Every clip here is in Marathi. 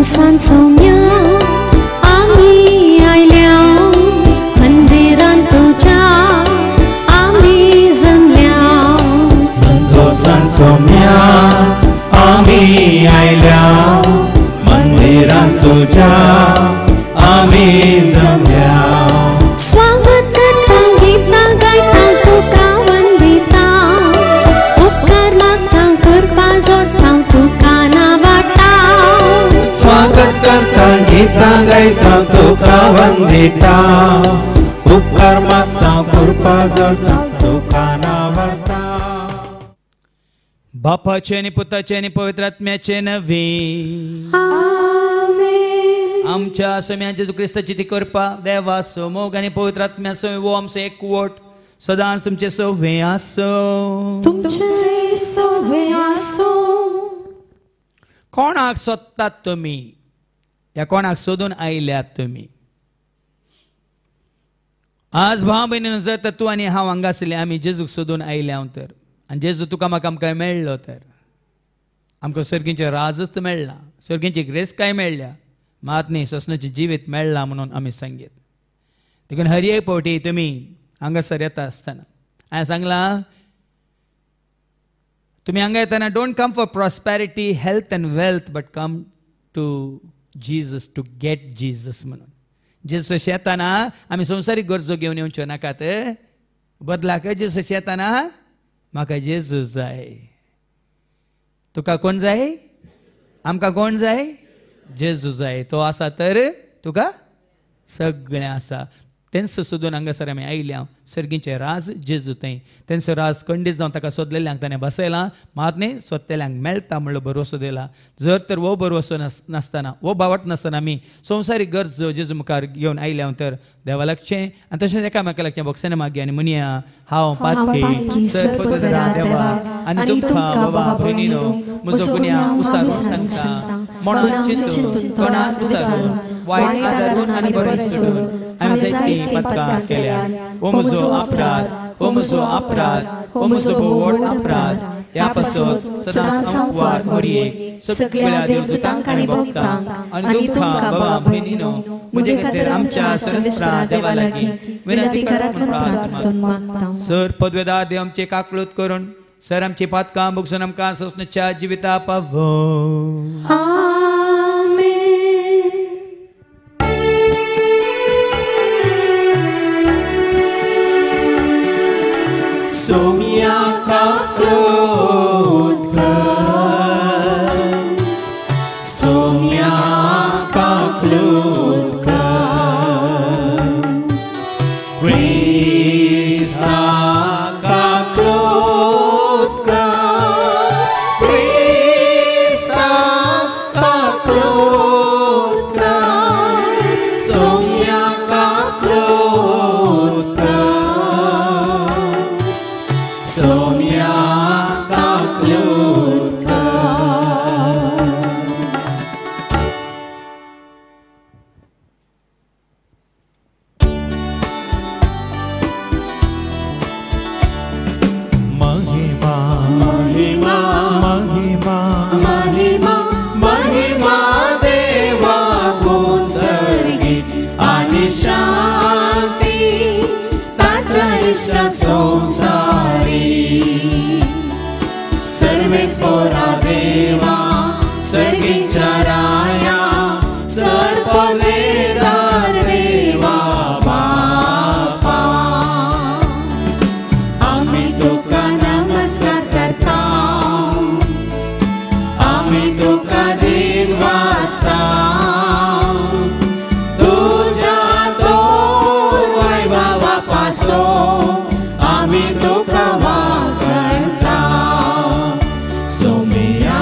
संतोषान सौम्या आम्ही आयल्या मंदिरान तुझ्या आम्ही जमल्या संतोषान सौम्या आम्ही आयल्या मंदिरान तुझ्या आम्ही जमल्या स्वागत करता गीता गायता तुका वंदिता उपकार मागता करपा जोडता तुका नावाटा स्वागत करता गीता गायता तुका वंदिता उपकार मागता करपा जोडता तुका नावाटा बापाचे आणि पुताचे आणि पवित्र आत्म्याचे नवे आमच्या सम्या जेजू क्रिस्ताची ती करपा देवा सो मोग आणि पवित्र आत्म्या सो वो आमचे एकवट सदांच तुमचे सवे आसो तुमचे सवे आसो कोणाक सोदतात तुम्ही या कोणाक सोदून आयल्यात तुम्ही आज भाव भयणीनो जर तूं आनी हांव हांगा आसले आमी जेजूक सोदून आयल्या तर आनी जेजू तुका म्हाका आमकां मेळ्ळो तर आमकां सर्गींचे राजच मेळ्ळा सर्गींची ग्रेस काय मेळ्ळ्या मात न्ही ससनाची जिवीत मेळ्ळा म्हणून आमी सांगीत देखून हर एक फावटी तुमी हांगासर येता आसतना हांवें सांगलां तुमी हांगा येतना don't come for prosperity health and wealth but come to Jesus to get Jesus म्हणून जेजूचे येताना आमी संवसारीक गरजो घेवन येवच्यो नाकात बदलाक जेजूचे येताना म्हाका जेजू जाय तुका कोण जाय आमकां कोण जाय जेजू जाय तो आसा तर तुका सगळें आसा तेंच सोदून हांगासर आमी आयल्या सर्गींचे राज जेजू थंय तेंचो राज खंडीत जावन ताका सोदलेल्यांक ताणें बसयलां मात न्ही सोदलेल्यांक मेळटा म्हणलो भरवसो दिला जर तर वो भरवसो नासतना वो बावट नासतना आमी संवसारीक गरज जेजू मुखार घेवन आयल्या तर देवा लागचें आनी तशेंच एकामेका लागचें भोगसने मागया आनी म्हणया हांव पातकी सर्वपदरा देवाक आनी तुमकां बाबा भयणीनो म्हजो गुन्यांव उसारून सांगता म्हणून चिंतून तोंडांत उसारून वायट आदारून आनी बरें सोडून हांवें जायतीं पातकां केल्यात हो म्हजो अपराध हो म्हजो अपराध हो म्हजो व्हड अपराध ह्या पासत सदांच संवाद मोरयेक सगळ्या देवदूतांक आनी भक्तांक आनी तुमकां बाबा भयणीनो म्हजे खातीर आमच्या सर्वेस्परा देवा लागीं विनंती करात म्हूण प्रार्थना मागता सर पदवेदार देव आमचे काकळूत करून सर आमची पातकां भोगसून आमकां ससनाच्या जिविता पावो सोम्या काकळूत कर सोम्या काकळूत कर क्रिस्ता काकळूत कर क्रिस्ता काकळूत कर सोम्या काकळूत कर सोम्या काकळूत कर महिमा महिमा महिमा महिमा महिमा देवा गुण सर्गी आनी शांती ताच्या इष्टात संसारी सर्वेस्परा देवा सर्गींच्या राया सर्पवेदार देवा बापा आमी तुका नमस्कार करता आमी तुका दिन वाजता तुझ्या तोर वैभवा पासोन आमी तुका वागणता सोम्या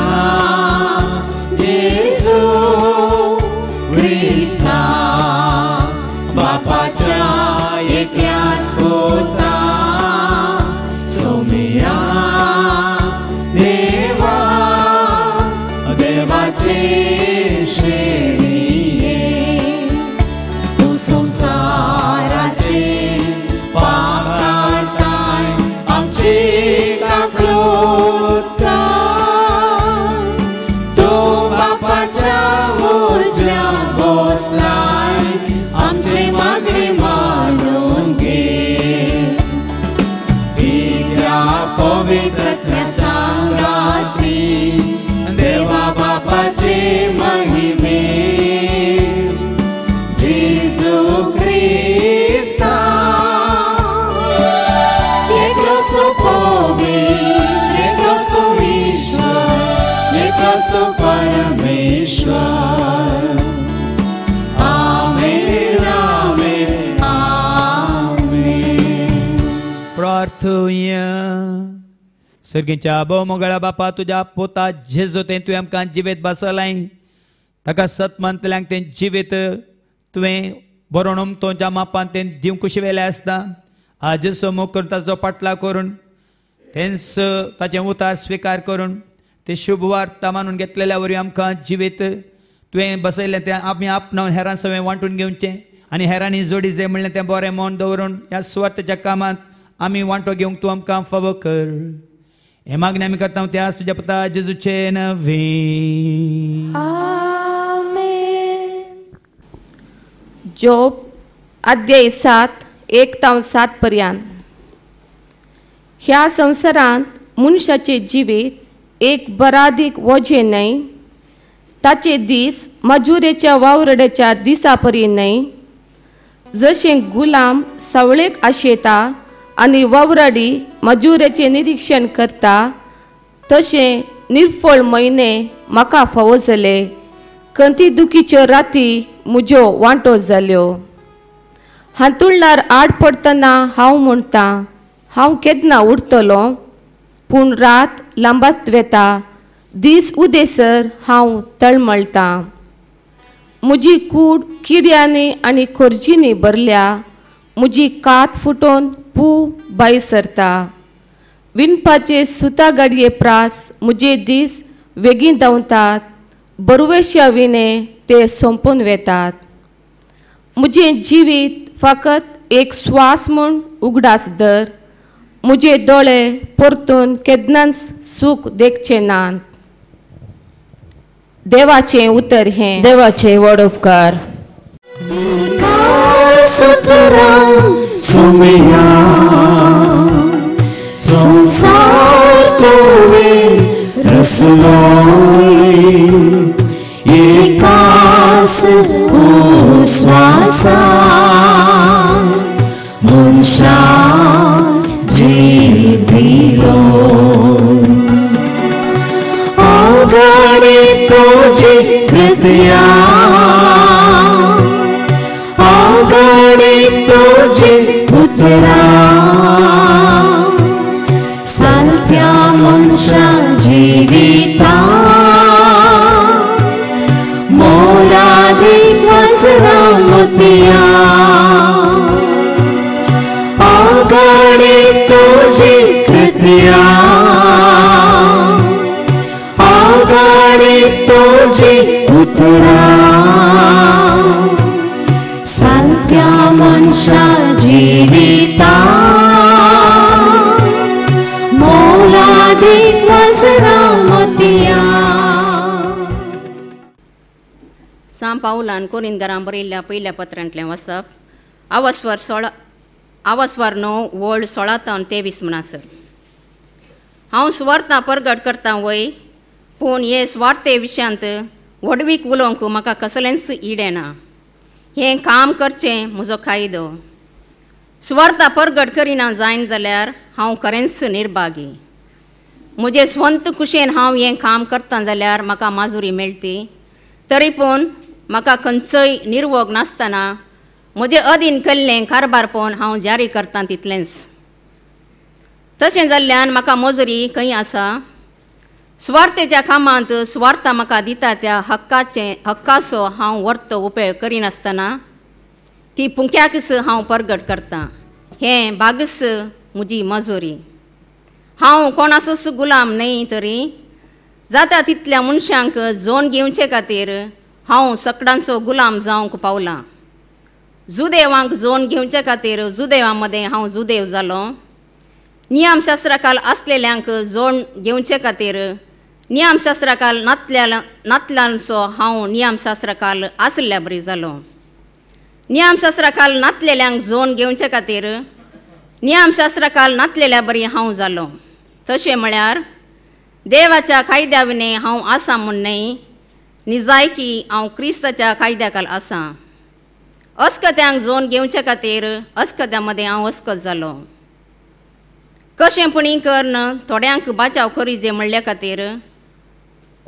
पवित्र सांगाती देवा बापाचे महिमे जेजू ख्रिस्ता एकलोच तो पवित्र एकलोच तो ईश्वर एकलोच तो परमेश्वर आमेन आमेन आमेन प्रार्थूया सर्गीच्या भोवमोगळ्या बापा तुझ्या पोता जेजू ते तुवें आमकां जिवेत बसलाय ताका सतमंतल्यांक तें जिवेत तुवें बरोवन तुज्या मापान तें दिवंक शिवेलें आसता आज समोग करून ताचो पाटला करून तेंच ताचें उतार स्विकार करून ते शुभ वार्ता मानून घेतलेल्या वरवीं आमकां जिवेत तुवें बसयलें तें आमी आपणावन हेरां सगळें वांटून घेवचें आनी हेरांनी जोडी जें म्हणलें तें बरें मन दवरून ह्या स्वार्थाच्या कामांत आमी वांटो घेवंक तूं आमकां फावो कर हे मागणी आमी करता त्या तुज्या पुता जेजूचे नवी आमेन. जोब अध्याय 7 1-7 पर्यंत. ह्या संवसारांत मनशाचे जिवीत एक बरादीक वजें न्हय ताचे दीस मजुरेच्या वावरड्याच्या दिसा परी न्हय जशें गुलाम सवळेक आशेता आनी वावराडी मजुरेचें निरीक्षण करता तशें निर्फळ म्हयने म्हाका फावो जाले कंती दुखीच्यो राती म्हज्यो वांटो जाल्यो हांतुळणार आड पडटना हांव म्हणटा हांव केन्ना उरतलो पूण रात लांबात वेता दीस उदेसर हांव तळमळटां म्हजी कूड किड्यांनी आनी खोर्जींनी भरल्या म्हजी कात फुटोवन पू बाई सरता विणपाचे सुता गाडये प्रास म्हजे दीस वेगीन धांवतात बरवेश्या विणे ते सोंपून वेतात म्हजें जिवीत फकत एक स्वास म्हूण उगडास दर म्हजे दोळे परतून केन्नाच सूख देखचे नात देवाचें उतर हें देवाचे व्हड उपकार सुमिया संसार तोवे रसलोय एकास श्वासा मनशा जीव दिलो अगणित तुझी कृत्या अगणित तुझी उतरा सालत्या मनशा जिविता मोलादीक वजरा मोतया अगणित तुझी कृत्या अगणित तुझी उतरा सालत्या मनशा जिविता मोलादीक वजरा मोतया सांब पावलान कोरिंदकारांक बरयल्ल्या पयल्या पत्रांतलें वचप आवस्वर 9 वोल्ड 16-23 म्हणासर हांव सुवार्ता परगट करता वय पूण हे स्वार्थे विशयांत वडवीक उलोवंक म्हाका कसलेंच इडेना हें काम करचें म्हजो कायदो सुवार्ता परगट करिना जायन जाल्यार हांव खरेंच निर्भागी म्हजे स्वंत कुशेन हांव हें काम करता जाल्यार म्हाका माजुरी मेळटी तरी पूण म्हाका खंयचोय निर्वोग नासतना म्हजें अधीन केल्लें कारभार पळोवन हांव जारी करतां तितलेंच तशें जाल्ल्यान म्हाका मजुरी खंय आसा स्वार्थेच्या कामांत स्वार्थ म्हाका दिता त्या हक्काचो हांव वर्त उपेग करिनासतना ती पुंक्याकच हांव परगट करतां हें भागस म्हजी मजुरी हांव कोणाचोच गुलाम न्हय तरी जाता तितल्या मनशांक जोन घेवचे खातीर हांव सगळ्यांचो गुलाम जावंक पावलां जुदेवांक जोन घेवचे खातीर जुदेवां मदें हांव जुदेव जालो नियमशास्त्राकाल आसलेल्यांक जोन घेवचे खातीर नियमशास्त्राकाल नातल्यांचो हांव नियमशास्त्राकाल आसल्या बरी जालो नियमशास्त्राकाल नातलेल्यांक जोन घेवचे खातीर नियमशास्त्राकाल नातलेल्या बरी हांव जालो तशें म्हळ्यार देवाच्या कायद्या विने हांव आसां म्हूण न्हय, निजाय की हांव क्रिस्ताच्या कायद्या खाल आसां. अस्कत्यांक जोन घेवचे खातीर अस्कत्या मदें हांव अस्कत जालो. कशेंपणी करन थोड्यांक बाचाव करीजे म्हणल्या खातीर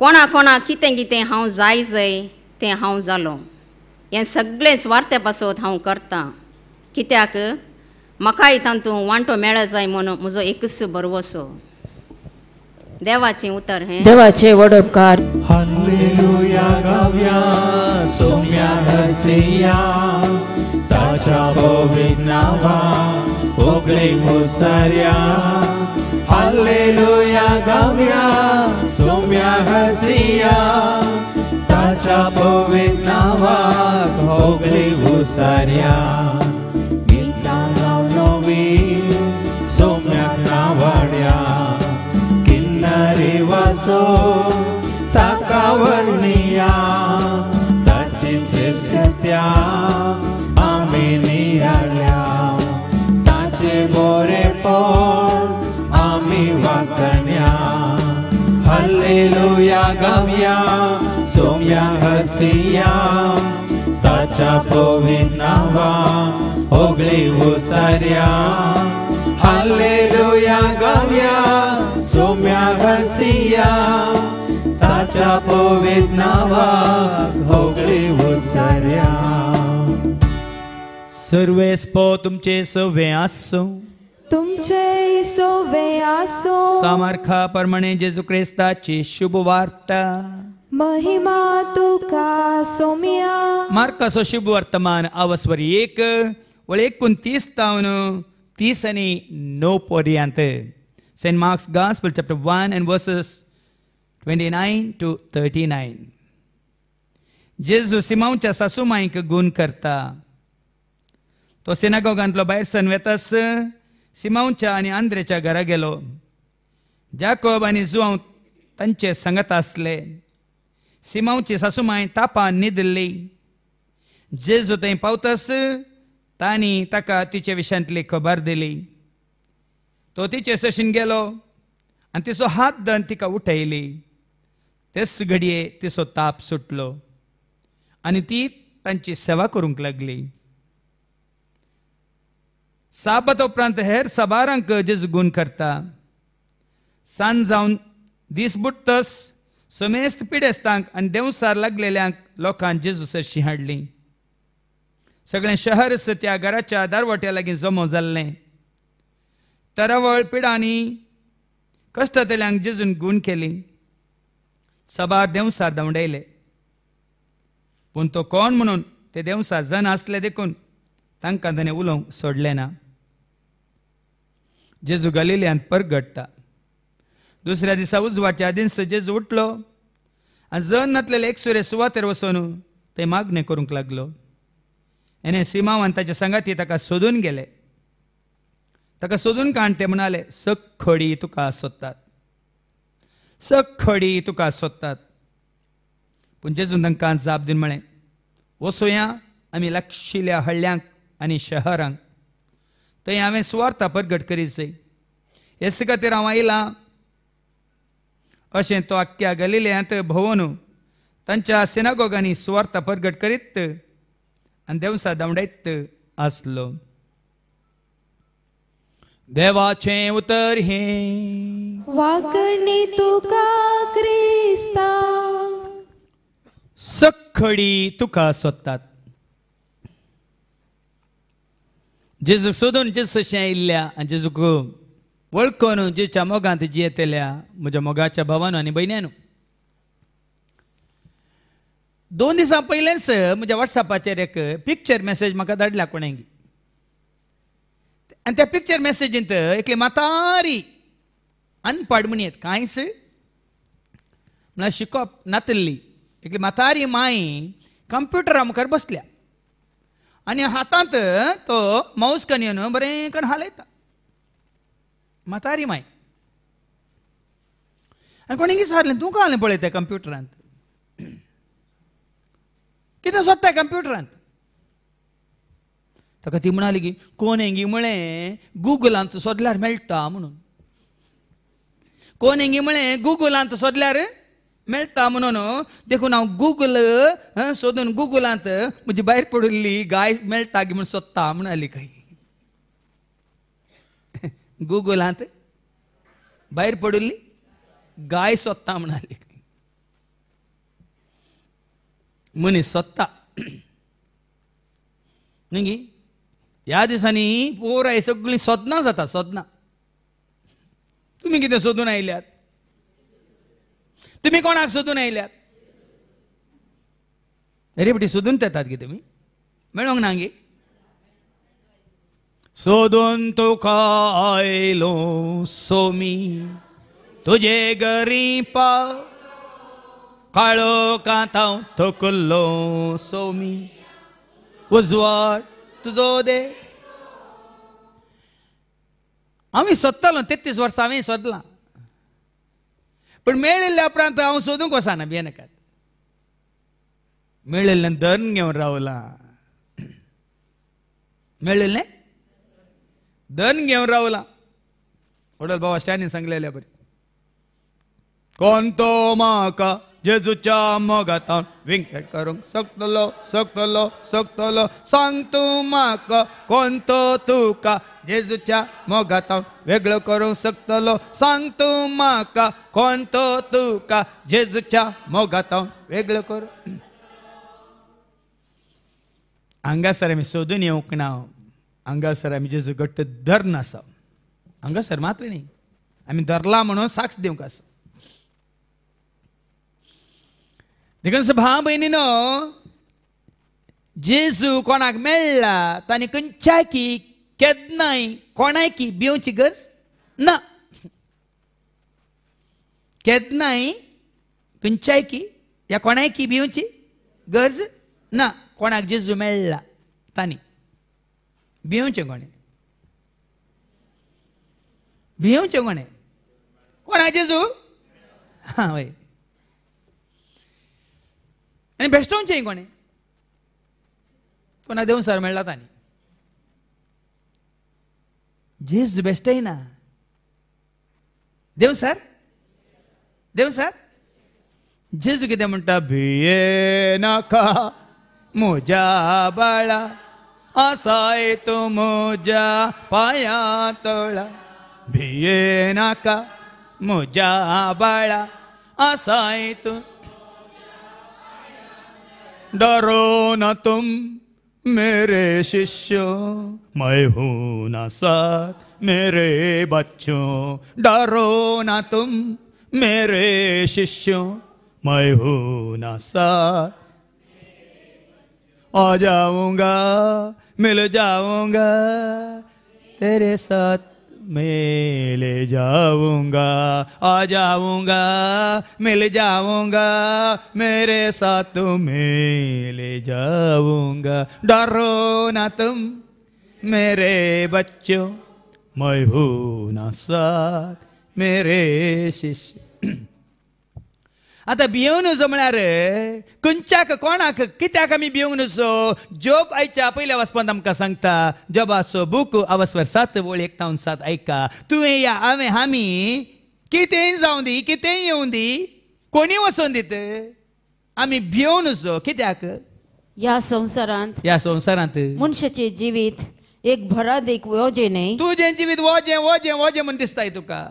कोणा कोणाक कितें कितें हांव जाय तें हांव जालो. हें सगळें स्वार्था पासत हांव करतां, कित्याक म्हाकाय तातूंत वांटो मेळ्ळो जाय म्हणून म्हजो एकच भरवसो. देवाचें उतर हें. देवाचे वडपकार. हालेलुया गावया, सौम्या हरसिया, ताच्या पवित्र नांवां ओगळीक उसारया. हालेलुया गावया, सौम्या हरसिया, ताच्या पवित्र नांवां ओगळीक उसारया. गितां गाव नवी सौम्याक नावाड्या, किन्नरी वासो ताका वर्णिया. ताची श्रेष्ठत्या आमी नियाळ्या, ताचे बरेपण आमी वाखण्या. हालेलुया गावया, सौम्या हरसिया, ताच्या पवित्र नांवां ओगळी उसारया. हालेलुया गावया, सौम्या हरसिया, ताच्या पवित्र नांवां ओगळी उसारया. सर्वेस्पो तुमचे सवे आसो. तुमचे सोवे आसो. सामर्था प्रमाणे जेजू क्रिस्ताची शुभ वार्ता. महिमा तुका सौम्या. मार्काचो शुभ वर्तमान आवस्वरी 1 वळ 29 तावन 30 आनी 9 पर्यंत. St. Mark's Gospel, chapter 1 and verses 29 to 39. जेजू सिमोनच्या सासूमाईक गुण करता. तो सिनागोगांतलो भायर सन वेतास सिमोनच्या आनी आंद्रेच्या घरा गेलो. जाकोब आनी जुआंव तांचे सांगत आसले. सिमोनची सासूमाय तापान न्हिदली. जेजू थंय पावतास तांणी ताका तिचे विशयांतली खबर दिली. तो तिचे सशीन गेलो आनी तिचो हात धरून तिका उठयली. तेच घडये तिचो ताप सुटलो आनी ती तांची सेवा करूंक लागली. साबत उपरांत हेर साबारांक जेजू गुण करता. सांज जावन दीस बुडटस समेस्त पिडेस्तांक आनी देवसार लागलेल्यांक लोकांक जेजू सरशी हाडली. सगळें शहर त्या घराच्या दारवट्या लागीं जमो जाल्लें. तरावळ पिडांनी कश्टांतल्यांक जेजून गुण केली. सबार देवसार धांवडयले. पूण तो कोण म्हणून ते देवसार जन आसले देखून तांकां ताणें उलोवंक सोडलें ना. जेजू गलिल्यांत परगट्टा. दुसऱ्या दिसा उजवाच्या दीस जेजू उठलो आनी जन नातलेले एकसुरे सुवातेर वचून ते मागणें करूंक लागलो. एने सिमांव आनी ताचे संगाती ताका सोदून गेले. ताका सोदून काण ते म्हणाले, सखोडी तुका सोदतात, सखोडी तुका सोदतात. पूण जेजून तांकां जाप दिवन म्हळें, वचुया आमी लागशिल्ल्या हळ्यांक आनी शहरांक. थंय हांवें सुवार्ता परगट करीत जाय. हेच खातीर हांव आयलां. अशें तो आख्ख्या गलिल्यांत भोंवून तांच्या सिनागोगांनी सुवार्ता परगट करीत आनी देवसां धांवडयत आसलो. देवाचें उतर हें. वाकणी तुका क्रिस्ता. सखडी तुका सोदतात. जेजूक सोदून जेजूशें आयिल्ल्या आनी जेजूक वळखून जेच्या मोगांत जियेतल्या म्हज्या मोगाच्या भावांनो आनी भयण्यांनो, 2 दिसां पयलेंच म्हज्या वॉट्सॅपाचेर एक पिक्चर मेसेज म्हाका धाडल्या कोणें. आनी त्या पिक्चर मेसेजींत एकली म्हातारी अनपड म्हणयत, कांयच म्हळ्यार शिकप नातल्ली एकली म्हातारी माय कंप्युटरा मुखार बसल्या आनी हातांत तो माउस करून बरें करून हालयता. म्हातारी माय. आनी कोणी विचारलें, तूं काय पळय त्या कंप्युटरांत, कितें सोदता कंप्युटरांत? ताका ती म्हणाली की कोणेंगी म्हळें गुगलांत सोदल्यार मेळटा म्हणून. कोण हिंगी म्हळे गुगलांत सोदल्यार मेळटा म्हणून देखून हांव गूगल सोदून गुगलांत म्हजी भायर पडिल्ली गाय मेळटा गी म्हूण सोदता म्हणाली खंय गुगलांत भायर पडिल्ली गाय सोदता म्हणाली मनीस सोदता न्ही ह्या दिसांनी पोराय सगळीं सोदना जाता सोदना तुमी कितें सोदून आयल्यात तुमी कोणाक सोदून आयल्यात अरे बटी सोदून येतात की तुमी मेळोंक ना गे सोदून तुका आयलो सोमी तुजे घरी पाव काळो कांताव थकलो सोमी उजवाड तुजो दे आम्ही सोदतालो 33 वर्सां हांवें सोदलां पण मेळिल्ल्या उपरांत हांव सोदूंक वचना भियेनाकात मेळिल्लें धन घेवन रावलां मेळिल्लें धन घेवन रावलां वडल बाबा स्टॅनीन सांगलेल्या बरें कोण तो म्हाका जेजूच्या मोगातान विंगड करूंक शकतलो शकतलो शकतलो सांग तूं म्हाका कोण तो तुका जेजूच्या मोगातान वेगळो करूंक शकतलो सांग तूं म्हाका कोण तो तुका जेजूच्या मोगातान वेगळो करूंक हांगासर आमी सोदून येवंक ना हांगासर आमी जेजू घट्ट धरन आसा हांगासर मात्र न्ही आमी धरला म्हणून साक्ष दिवंक आसा देखून भाव भयणीनो जेजू कोणाक मेळ्ळा तांणी खंयच्याकी केन्नाय कोणायकी भिवची गरज ना केन्नाय खंयच्याकी ह्या कोणायकी भिवची गरज ना कोणाक जेजू मेळ्ळा तांणी भिवचें कोणें भिवचें कोणें कोणाक जेजू हां वय आनी बेश्टोवचें कोणें कोणा देवून सर मेळ्ळा तांणी जेजू बेश्टयना देव सर जेजू कितें म्हणटा भियेनाका म्हज्या बाळा आसाय तूं म्हज्या पांया तळा भियेनाका म्हज्या बाळा आसाय तूं डरो न तुम मेरे शिष्यों मैं हूं ना साथ मेरे बच्चों डरो ना तुम मेरे शिष्यों मैं हूं ना साथ आ जाऊंगा मिल जाऊंगा तेरे साथ मैं ले जाऊंगा आ जाऊंगा मिल जाऊंगा मेरे साथ मैं ले जाऊंगा डरो ना तुम मेरे बच्चों मैं हूं ना साथ मेरे शिष्य आता भियोवन नजो म्हळ्यार खंयच्याक कोणाक कित्याक आमी भियोवन नजो जोब आयच्या पयल्या वचपांत आमकां सांगता जोबाचो बूक अवस्वर 7 वळ 1 तावन 7 ऐका तुवें या हांवें आमी कितेंय जावं दी कितेंय येवं दी कोणी वचोन दीत आमी भियोवन नजो कित्याक या संवसारांत मनशाचे जिवीत एक भराद एक वोजे न्ही तुजें जिवीत वोजें वोजें वोजें म्हण दिसताय तुका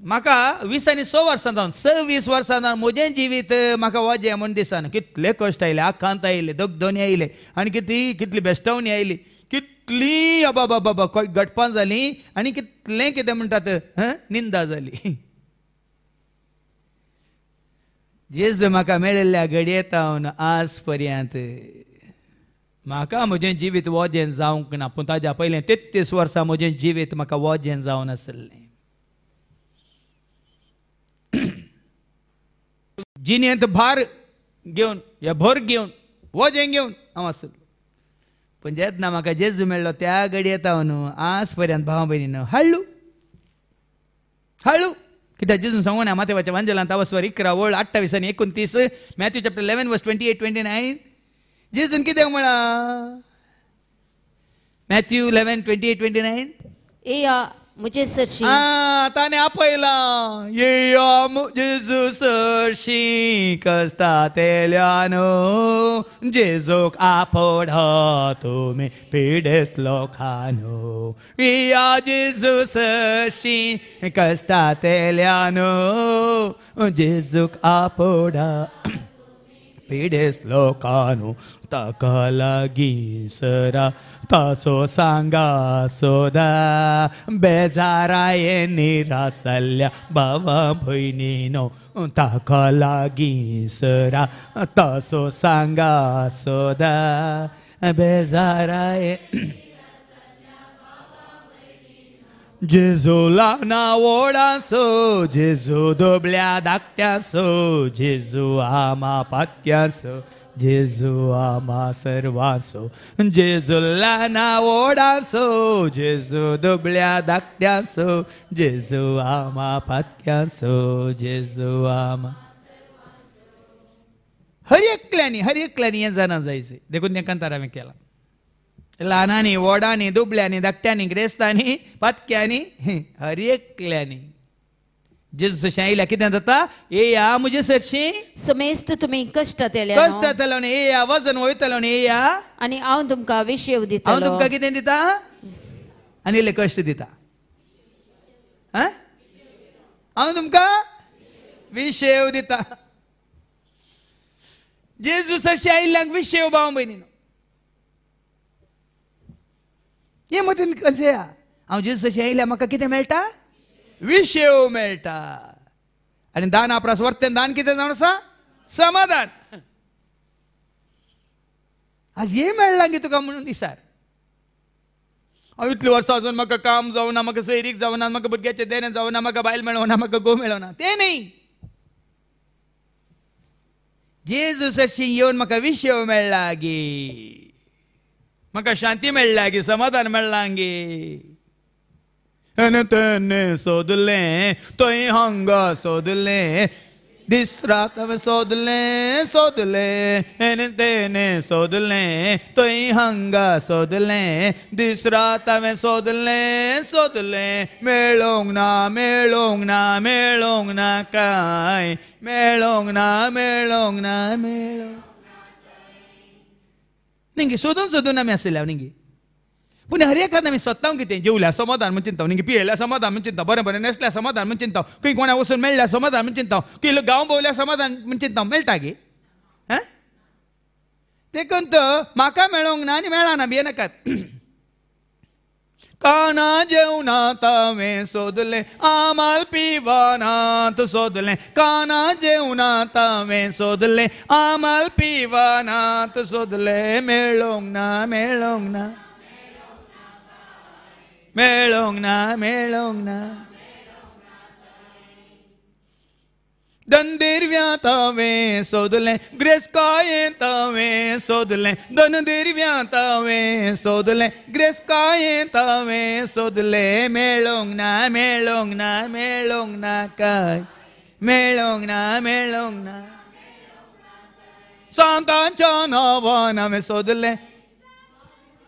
म्हाका 20 आनी 6 वर्सां जावन 26 वर्सां जावन म्हजें जिवीत म्हाका वजें म्हण दिसान कितले कश्ट आयले आखांत आयले दोनी आयले आनी कितली बेश्टावणी आयली कितली बाबा बाबा गटपां जालीं आनी कितलें कितें म्हणटात निंदा जाली जेजू म्हाका मेळिल्ल्या घडयेतावन आज पर्यंत म्हाका म्हजें जिवीत वजें जावंक ना पूण ताच्या पयलें 33 वर्सां म्हजें जिवीत म्हाका वजें जावन आसलें जिणेंत भार घेवन या भर घेवन वजें घेवन हांव आसलो पूण जेन्ना म्हाका जेजू मेळ्ळो त्या घडयेत हांव न्हू आज पर्यंत भाव भयणीनो हळू कित्याक जेजून सांगून माथेवाच्या वांजेलांत अवस्वर 11 वळ 28 आनी 29 मॅथ्यू चॅप्टर 11 वर्स 28 29 जेजून कितें म्हळां मॅथ्यू 11 28 29 येया मुझे सरशी ताने आपयला येया जेजू सरशी कष्टातेल्यानो जेजूक आपडा तुमी पिडेसलो खानो येया जेजू सरशी कष्टातेल्यानो जेजूक आपडा पिडेसलो खानो ताका लागीं सरा तासो सांगा सोदा बेजाराये निरासल्या बाबा भयणीनो ताका लागीं सरा तासो सांगा सोदा बेजाराये जेजू लाना ओडासो जेजू दोबल्या धाकट्यासो जेजू आमा पातक्यासो जेजू आमा सर्वांसो जेजू लाना ओडासो जेजू दुबल्या धाकट्यासो जेजू आमा पातक्यासो जेजू आमा हर एकल्यानी हें जाणा जायचें देखून तें कांतार हांवें केलां ल्हानांनी व्हडांनी दुबल्यांनी धाकट्यांनी ग्रेस्तांनी पातक्यांनी हर एकल्यांनी जेजूस अशें आयल्या कितें जाता येया मुजे सरशी समेस्त तुमी कश्टांतल्या कश्ट जातलो न्ही येया वजन वयतलो न्ही येया आनी हांव तुमकां विशेव हांव दितलो तुमकां कितें दिता आनी इल्ले कश्ट दिता हांव तुमकां विशेव दिता जेजूस अशें आयल्यांक विशेव भाव भयणीनो हे मतीन कशें हांव जेजूस अशें आयल्यार म्हाका कितें मेळटा विशेव मेळटा आनी दान आपणास वर्तें दान कितें जावन आसा समाधान आज हे मेळ्ळां की तुका म्हणून दिसार हांव इतलीं वर्सां अजून म्हाका काम जावना म्हाका सैरीक जावना म्हाका भुरग्याचें देणें जावना म्हाका बायल मेळोना म्हाका घोव मेळोना तें न्ही जेजूस अशी येवन म्हाका विशेव मेळ्ळा गे म्हाका शांती मेळ्ळा गे समाधान मेळ्ळां गे तेन्ने सोदलें थंय हांगा सोदलें दीस रात हांवें सोदलें तेन्ने सोदलें थंय हांगा सोदलें दीस रात हांवें सोदलें मेळोंक ना काय मेळोंक ना निंगे सोदून आमी आसले निंगे पूण हर एखाद आमी सोदता कितें जेवल्या समाधान म्हण चिंता निंगे पियेल्या समाधान म्हण चिंता बरें न्हेसल्या समाधान म्हण चिंता खंय कोणा वचून मेळ्ळ्या समाधान म्हण चिंता खंय गांव भोंवल्या समाधान म्हण चिंता मेळटा गे देखून तो म्हाका मेळोंक ना आनी मेळना भियेनाकात काना जेवणात हांवें सोदलें आमाल पिवानात सोदलें काना जेवणात हांवें सोदलें आमाल पिवानात सोदलें मेळोंक ना दनदिरव्यांत हांवें सोदलें ग्रेस्कायेंत हांवें सोदलें दनदिरव्यांत हांवें सोदलें ग्रेस्कायेंत हांवें सोदलें मेळोंक ना काय मेळोंक ना सांतांच्या नांवान हांवें सोदलें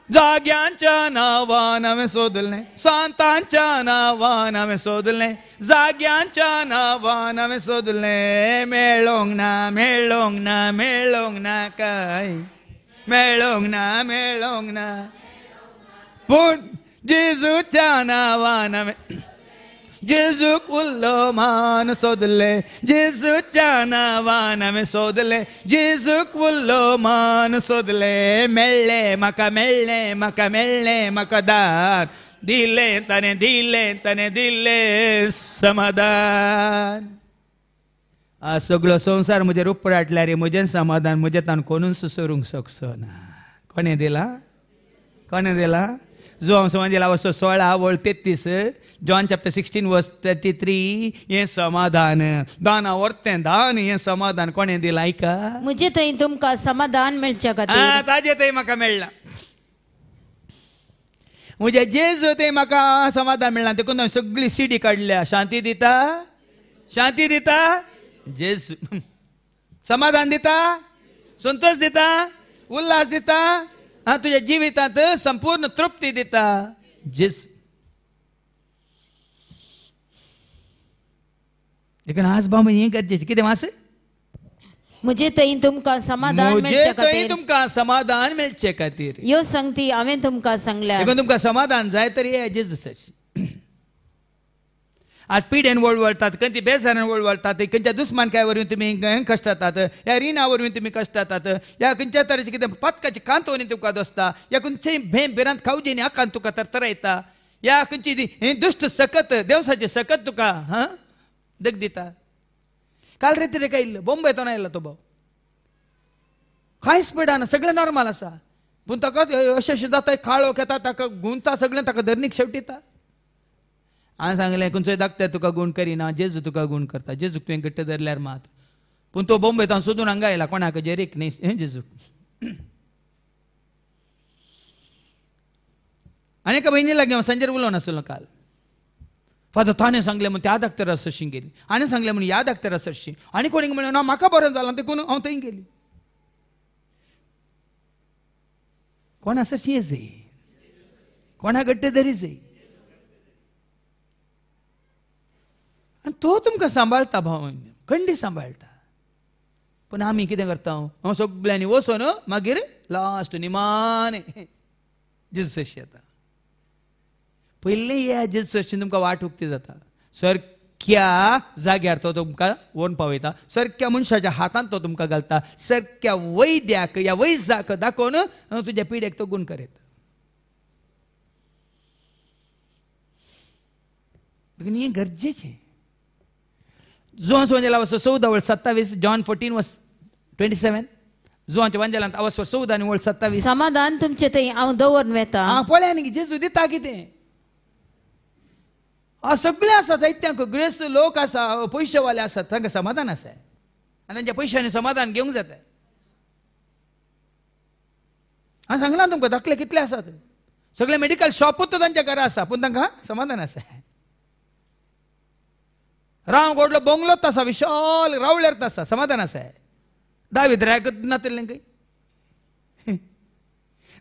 जाग्यांच्या नांवान हांवें सोदलें सांतांच्या नांवान हांवें सोदलें जाग्यांच्या नांवान हांवें सोदलें मेळोंक ना काय मेळोंक ना पूण जेजूच्या नांवान हांवें जेजूक उरलो मान सोदलें जेजूच्या नांवान हांवें सोदलें जेजूक उरलो मान सोदलें मेळ्ळें म्हाका दान दिलें ताणें दिलें समाधान आज सगळो संवसार म्हजेर उपराटल्यार रे म्हजें समाधान म्हजें तान कोणूच सुसरूंक शकचो ना कोणें दिला जो हांव समाधीला वर्सो 16 वळ 33 जॉन चॅप्टर 16 वर्स 33 हें समाधान दाना वर्तें दान हें समाधान कोणें दिलां आयका म्हजे थंय तुमकां समाधान मेळच्या खातीर ताजे थंय म्हाका मेळ्ळां म्हज्या जेजू थंय म्हाका समाधान मेळ्ळां देखून हांवें सगळी सीडी काडल्या शांती दिता जेजू समाधान दिता संतोष दिता उल्हास दिता तुझ्या जिवितांत संपूर्ण तृप्ती दिता जेजू देखून आज भाव म्हणजे हें गरजेचें कितें वास मुझे थंय तुमकां समाधान म्हणजे मेळचे थंय खातीर तुमकां समाधान मेळचे खातीर ह्यो संगती हांवें तुमकां सांगल्या. देखून तुमकां समाधान जाय तर हे जेजूसाची. आज पिड्यान वळवळतात, खंयची बेजारान वळवळतात, खंयच्या दुस्मानकाय वरवीं तुमी कश्ट जातात, ह्या रिणा वरवीं तुमी कश्ट जातात, ह्या खंयच्या तरेची कितें पथकाची कांतोनी तुका दोसता, ह्या खंयची भेरांत खावजेनी आकान तुका तरतरायता, ह्या खंयची दुश्ट सकत देवसाची सकत तुका दग दिता. काल रात्री काय इल्लो बॉम्बेतून आयला तो भाव, कांयच पडाना, सगळें नॉर्मल आसा, पूण ताका अशें अशें जाता, काळोख येता, ताका गुंता, सगळें ताका धरणीक शेवटिता. हांवें सांगलें खंयचोय धाकटे तुका गुण करिना, जेजू तुका गुण करता, जेजूक तुवें घट्ट धरल्यार मात. पूण तो बॉम्बेतून सोदून हांगा आयला, कोणाक जेरीक न्ही जेजूक. आनी एका भयणी लागीं हांव सांजेर उलोवन आसलो काल. फादर ताणें सांगलें म्हण त्या धाकटेरा सरशी गेली, आनी सांगलें म्हण ह्या धाकटेरा सरशी, आनी कोणीक म्हणलें ना म्हाका बरें जालां देखून हांव थंय गेली. कोणा सरशी येजय, कोणा घट्ट धरी जाय, आनी तो तुमकां सांबाळटा भाव, खंडी सांबाळटा. पूण आमी कितें करता, हांव सगळ्यांनी वचोन मागीर लास्ट निमाणे जेजू सरशी येता. पयलीं ह्या जेजू सरशीन तुमकां वाट उक्ती जाता, सारक्या जाग्यार तो तुमकां व्हरून पावयता, सारक्या मनशाच्या हातांत तो तुमकां घालता, सारक्या वैद्याक ह्या वैजाक दाखोवन तुज्या पिड्याक तो गुण करीत. देखून हें गरजेचें. जुवांच्या वंजेला 14:27, जॉन 14:27, जुवांच्या वंजेलांत 14:27. समाधान तुमचे थंय हांव दवरून वेता. पळया न्ही जेजू दिता कितें. सगळे आसात, जायत्यांक ग्रेस्त लोक आसा, पयशेवाले आसात, तांकां समाधान आसा, आनी तांच्या पयशांनी समाधान घेवंक जाता. हांवें सांगलां तुमकां धाकले कितले आसात, सगळे मेडिकल शॉपूच तांच्या घरा आसा, पूण तांकां समाधान आसा. राव गोडलो बंगलोच आसा, विशाल रावळेर आसा, समाधान आसा. दावीद रायकच नातलें खंय.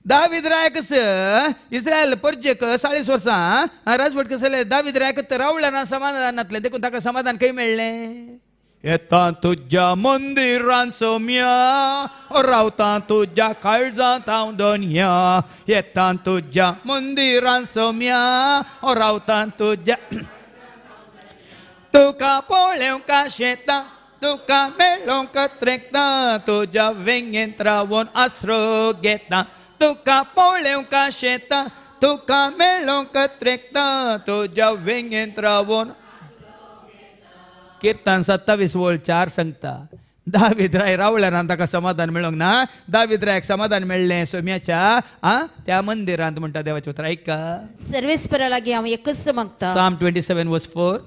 दावीद रायकस इस्रायल परजेक 40 वर्सां राजवट कसले, दावीद रायकत रावळ्याना समाधान नातलें, देखून ताका समाधान खंय मेळ्ळें. येता तुज्या मंदिरांत सोम्या, रावता तुज्या काळजांत हांव दोनया, येता तुज्या मंदिरांत सोम्या, रावता तुज्या. तुका पळोवंक शेता, तुका मेळोवंक त्रेकता, तुज्या वेंगेंत रावून आसरो घेता. तुका पळोवंक शेता, तुका मेळोवंक त्रेकता, तुज्या वेंगेंत रावून. कीर्तन 27:4 सांगता, दावीद राय रावळ्यान ताका समाधान मेळोंक ना, दावीद रायक समाधान मेळ्ळें सोम्याच्या त्या मंदिरांत म्हणटा देवाचें उतर. ऐका, सर्वेस्परा लागीं हांव एकच मागता. Psalm 27:4.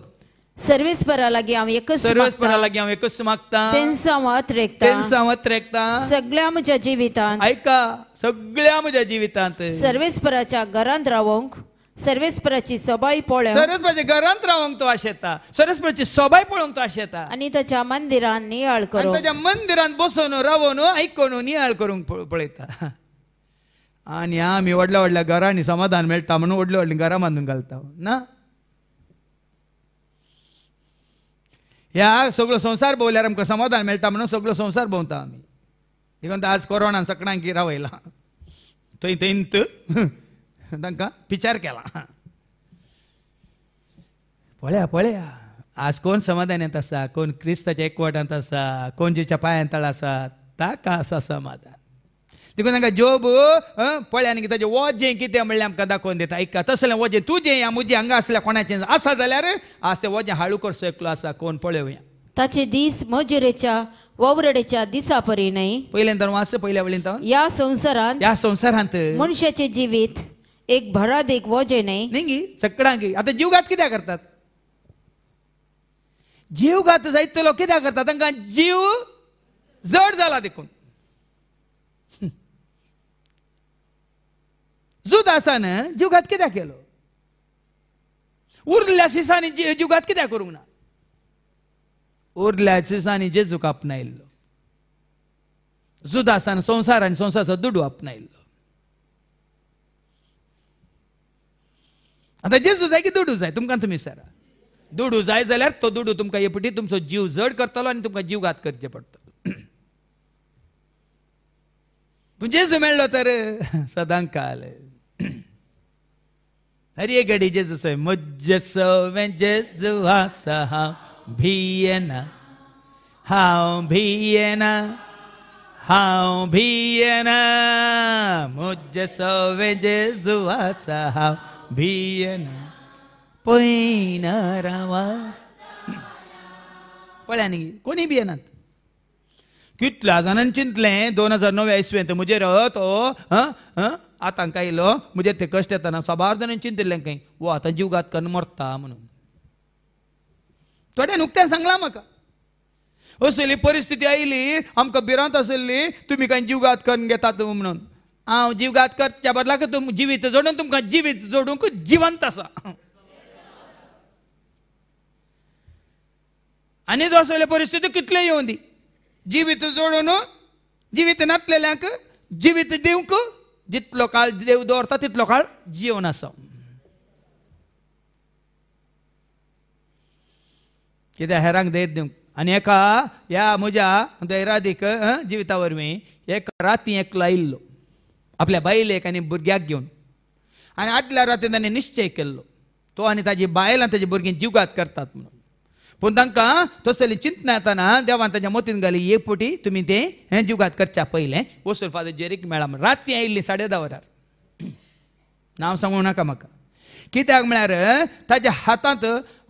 सर्वेस्परा लागीं हांव एकच सर्वेस्परा लागीं हांव एकच मागता, तेंचा वत रेखता, तेंचा वत रेखता. सगळ्या म्हज्या जिवितांत, ऐका, सगळ्या म्हज्या जिवितांत सर्वेस्पराच्या घरांत रावंक, सर्वेस्पराची सबाई पळोवंक, सरस्वतीच्या घरांत रावंक तो आशेता, सरस्वतीची सोबाय पळोवंक तो आशेता, आनी ताच्या मंदिरांत नियाळ करूंक, ताच्या मंदिरांत बसून रावून आयकून नियाळ करूंक पळयता. आनी आमी व्हडल्या व्हडल्या घरांनी समाधान मेळटा म्हणून व्हडली व्हडली घरां बांदून घालता ना. ह्या सगळो संवसार भोंवल्यार आमकां समाधान मेळटा म्हणून सगळो संवसार भोंवता आमी. देखून आज कोरोनान सगळ्यांक रावयला, थंय थंयत तांकां पिचार केला. पळया पळया, आज कोण समाधानांत आसा, कोण क्रिस्ताच्या एकवटांत आसा, कोण जेच्या पांयांतळ आसा, ताका आसा समाधान. देखून तांकां जोब पळया न्ही ताचें वजें कितें म्हणलें आमकां दाखोवन दिता. ऐका, तसलें वजें तुजें या म्हजें हांगा आसल्या कोणाचें आसा जाल्यार आज तें वजें हाळू करचो एकलो आसा. कोण पळयोवया. ताचे दीस मजुरेच्या ववरडेच्या दिसा परी न्हय. पयलेंत वाच, पयल्या वळींत ह्या संवसारांत मनशाचें जिवीत एक भरादेक वजें न्हय. न्ही सगळ्यांक. आतां जीवघात कित्याक करतात? जीवघात जायतलो कित्याक करतात? तांकां जीव जड जाला देखून. जुदासान जीवघात कित्याक केलो? उरल्या शिसांनी जीवघात कित्याक करूंक ना? उरल्या शिसांनी जेजूक आपणायल्लो. जुदासान संवसारान संवसाराचो दुडू आपणायल्लो. आता जेजू जाय की दुडू जाय? तुमकां तुमी विचारा. दुडू जाय जाल्यार तो दुडू तुमकां येपटी तुमचो जीव जड करतलो आनी तुमकां जीवघात करचे पडटलो. पूण जेजू मेळ्ळो तर सदांच काल हरी एक घडी जेजू सोय म्हजे सवें जेजू आसा हांव भियेना हांव भियेना हांव भियेना म्हजे सवें जेजू आसा हांव भियेना पयना रावास पळया न्ही कोणी भियेनात. कितल्या जाणांनी चिंतलें 2009 इसवेंत मुजेर तो आतांक आयलो मुजेर ते कश्ट येताना सबार जाणांनी चिंतिल्लें खंय वो आतां जीवघात करून मरता म्हणून. थोड्यान उक्त्यान सांगलां म्हाका असली परिस्थिती आयली आमकां भिरांत आसली तुमी काय जीवघात करून घेतात म्हणून. हांव जीवघात करच्या बदलाक जिवीत जोडून तुमकां जिवीत जोडूंक जिवंत आसा. आनी जो असले परिस्थिती कितले येवं दी जिवीत जोडून जिवीत नासलेल्यांक जिवीत दिवंक जितलो काळ देव दवरता तितलो काळ जीवन आसा. कित्याक हेरांक धैर्य दिवंक. आनी एका ह्या म्हज्या दैरादीक जिविता वरवीं एक राती एकलो आयिल्लो आपल्या बायलेक आनी भुरग्याक घेवन आनी आदल्या रातीन ताणें निश्चय केल्लो तो आनी ताजी बायल आनी ताजी भुरगीं जीवघात करतात म्हणून. पूण तांकां तसली चिंतना येताना देवान ताच्या मतीन घाली एक फावटी तुमी तें जीवघात करच्या पयलें वचून फादर जेरीक मेळा म्हण. राती आयिल्ली 10:30 वरार नांव सांगूंक नाका म्हाका. कित्याक म्हळ्यार ताच्या हातांत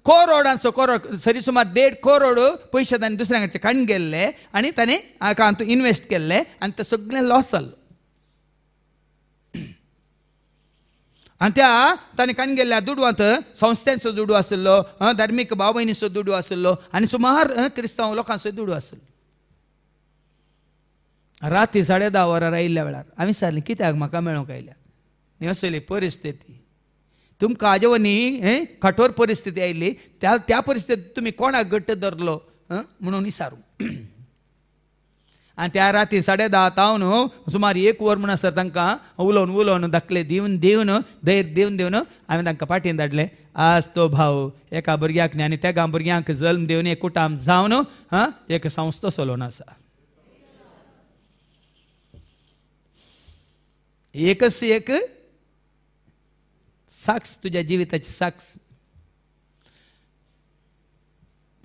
करोडांचो करोड सरी सुमार 1.5 करोड पयशे ताणें दुसऱ्या कडचे काडून गेल्ले आनी ताणें हाका इन्वेस्ट केल्ले आनी ते सगळें लॉस जाल्लो. आनी त्या ताणें काडून गेल्ल्या दुडवांत संस्थांचो दुडू आशिल्लो धार्मीक भाव भयणीचो दुडू आशिल्लो आनी सुमार क्रिस्तांव लोकांचो दुडू आशिल्लो. राती 10:30 वरार आयिल्ल्या वेळार हांवें सांगलें कित्याक म्हाका मेळोंक आयल्या न्ही असली परिस्थिती तुमकां हाजे वनी कठोर परिस्थिती आयिल्ली त्या परिस्थितींत तुमी कोणाक घट्ट धरलो म्हणून विचारूं. आनी त्या राती 10:30 तावन सुमार 1 वर म्हणसर तांकां उलोवन धाकले दिवन धैर्य दिवन हांवें तांकां पाठीन धाडलें. आज तो भाव एका भुरग्याक न्ही आनी त्या भुरग्यांक जल्म दिवन एक कुटाम जावन एक संस्था चलोवन आसा. एकच एक साक्ष तुज्या जिविताची साक्ष.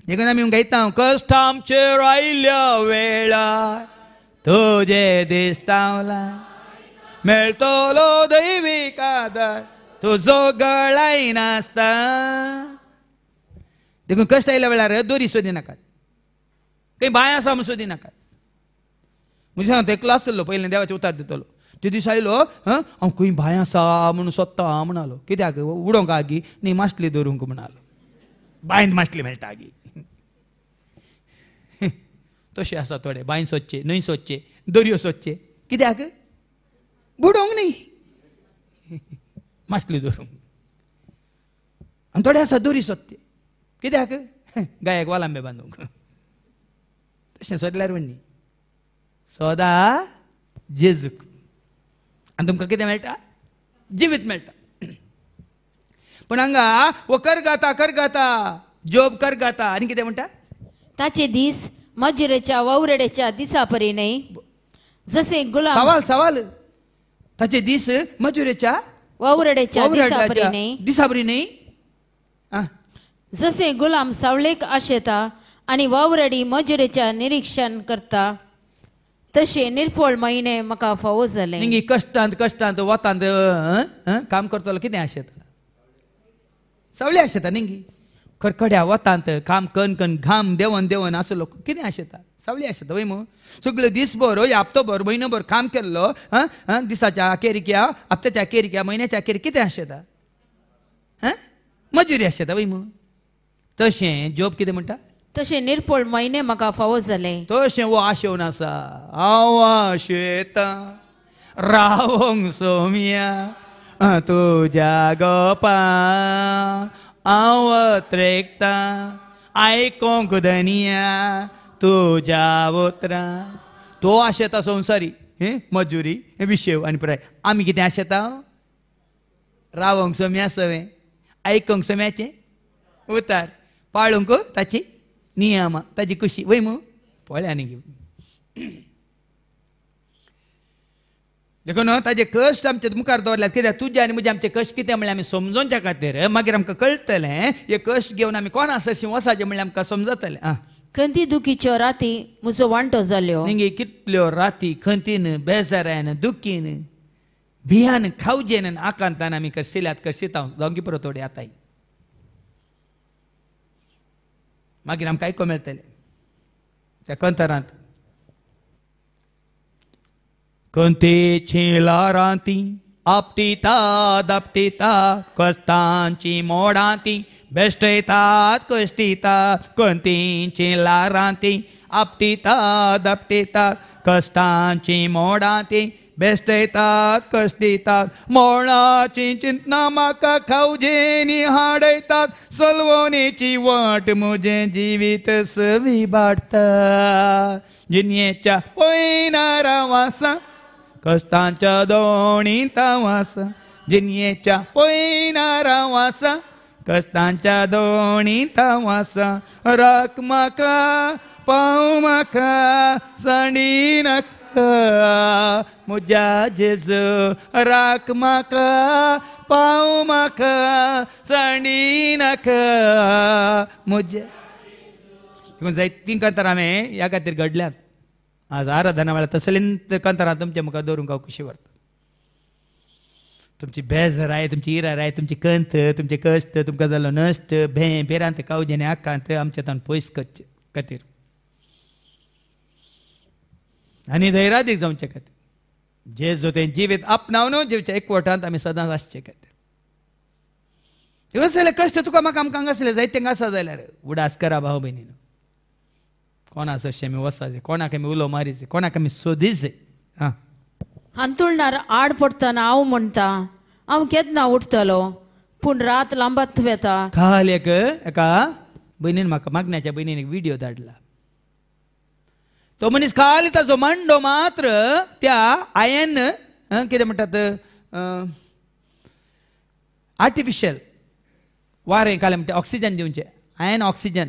देखून आमी गायता कश्ट आमचेर आयिल्ल्या वेळार तुजे दिसतावला मेळटलो दैवीक आदार तुजो गळाय नासता. देखून कश्ट आयिल्ल्या वेळार दोरी सोदी नाकात खंय बाय आसा म्हूण सोदी नाकात. म्हणजे सांगता एकलो आसलो पयलें देवाचे उतार दितलो ते दीस आयलो हांव खंय बाय आसा म्हणून सोदता म्हणलो. कित्याक उडोवंक आगी न्ही माश्टली दवरूंक म्हणलो. बांयंत माश्टली मेळटा आगी तशें आसा थोडे बांय सोदचे न्हंय सोदचे दर्यो सोदचे कित्याक बुडोवंक न्ही माश्टली दवरूंक. आनी थोडे आसा दोरी सोदचे कित्याक गायक वालांबे बांदूंक. तशें सोदल्यार म्हणनी सोदा जेजूक आनी तुमकां कितें मेळटा जिवीत मेळटा. पूण हांगा वो करगाता जोब करगाता आनी कितें म्हणटा ताचे दीस मजुरेच्या वावरेड्याच्या दिसा परी न्ही जसे गुलाम सवाल ताचे दीस मजुरेच्या वावरेड्याच्या दिसा परी न्ही. जसे गुलाम सावळेक आशेता आनी वावरेडी मजुरेच्या निरीक्षण करता तशे निर्फळ महिने म्हाका फावो जाले. निंगी कश्टांत वतांत काम करतलो कितें आशेता सवळी आशेता निंगी खडखड्या वतांत काम कन घाम देवन आसलो कितें आशेता सवळी आशेता वय मू. सगळे दिसभर हप्तोभर म्हयनोभर काम केल्लो दिसाच्या अखेरीक या हप्त्याच्या अखेरीक या म्हयन्याच्या अखेरीक कितें आशेता मजुरी आशेता वय मू. तशें जॉब कितें म्हणटा तशें निर्फळ महिने म्हाका फावो जाले. तशें वो आशेवन आसा हांव आशेता रावोंक सोम्या तुज्या गोपा हांव त्रेकता आयकोंक धनिया तुज्या उतरां. तो आशेता संवसारी मजुरी विशेव आनी पुराय. आमी कितें आशेता रावोंक सोम्या सवें आयकोंक सोम्याचें उतार पाळूंक ताची नियम ताची खुशी वय मू पळ्यांनी घेवन देखो न्हू ताजे कश्ट आमचे मुखार दवरल्यात कित्याक तुजे आनी म्हजे आमचे कश्ट कितें म्हणल्यार आमी समजोवच्या खातीर मागीर आमकां कळटलें हे कश्ट घेवन आमी कोणा सरशी वसाचें म्हणल्यार आमकां समजतलें आं खंती दुखीच्यो राती म्हजो वांटो जाल्यो निंगे कितल्यो राती खंतीन बेजारान दुखीन भियान खावजेन आकांतान आमी कशिल्ल्यात कशितांव जावं की परत थोडी आताय मागीर आमकां आयको मेळटलें त्या कंतरांत कंतेची लारांती आपटितात कश्टांची मोडांती बेश्टयतात कश्टितात कंतींची लारांती आपटितात कश्टांची मोडांती बेश्टयतात कश्टितात मोळाची चिंतना म्हाका खावजेनी हाडयतात सलवणेची वाट म्हजें जिवीत सवी बाडता जिन्येच्या पयनारा वासा कश्टांच्या दोणींता वासा जिन्येच्या पयनारा वासा कश्टांच्या दोणींता वासा राख म्हाका पाव म्हाका सांडी नाका म्हज्या जेजू राख म्हाका पाव म्हाका सांडी नाका म्हज्या देखून जायतीं कंतरां हांवें ह्या खातीर घडल्यात आज आराधना वेळार तसलींच कंतरां तुमच्या मुखार दवरूंक हांव खुशी व्हरता तुमची बेजाराय तुमची इराराय तुमची कंत तुमचे कश्ट तुमकां जालो नश्ट भेरांत कावजेने आकांत आमचे तान पयस करचे खातीर आनी धैर्यादीक जावचे खातीर जेजू तें जिवीत आपणावन जिवच्या एकवटांत आमी सदांच आसचे खातीर असले कश्ट तुका म्हाका आमकां हांगा आसले जायते आसा जाल्यार उडास करा भाव भयणीनो कोणा सशें आमी वसाचे कोणाक आमी उलो मारीचे कोणाक आमी सोदीचे आं हांतुळणार आड पडटना हांव म्हणटा हांव केन्ना उठतलो पूण रात लांबत वेता काल एका भयणीन म्हाका मागण्याच्या भयणीन एक व्हिडिओ धाडला तो मनीस खाली ताजो मांडो मात्र त्या आयन कितें म्हणटात आर्टिफिशियल वारें काले म्हणटा ऑक्सिजन दिवचें आयन ऑक्सिजन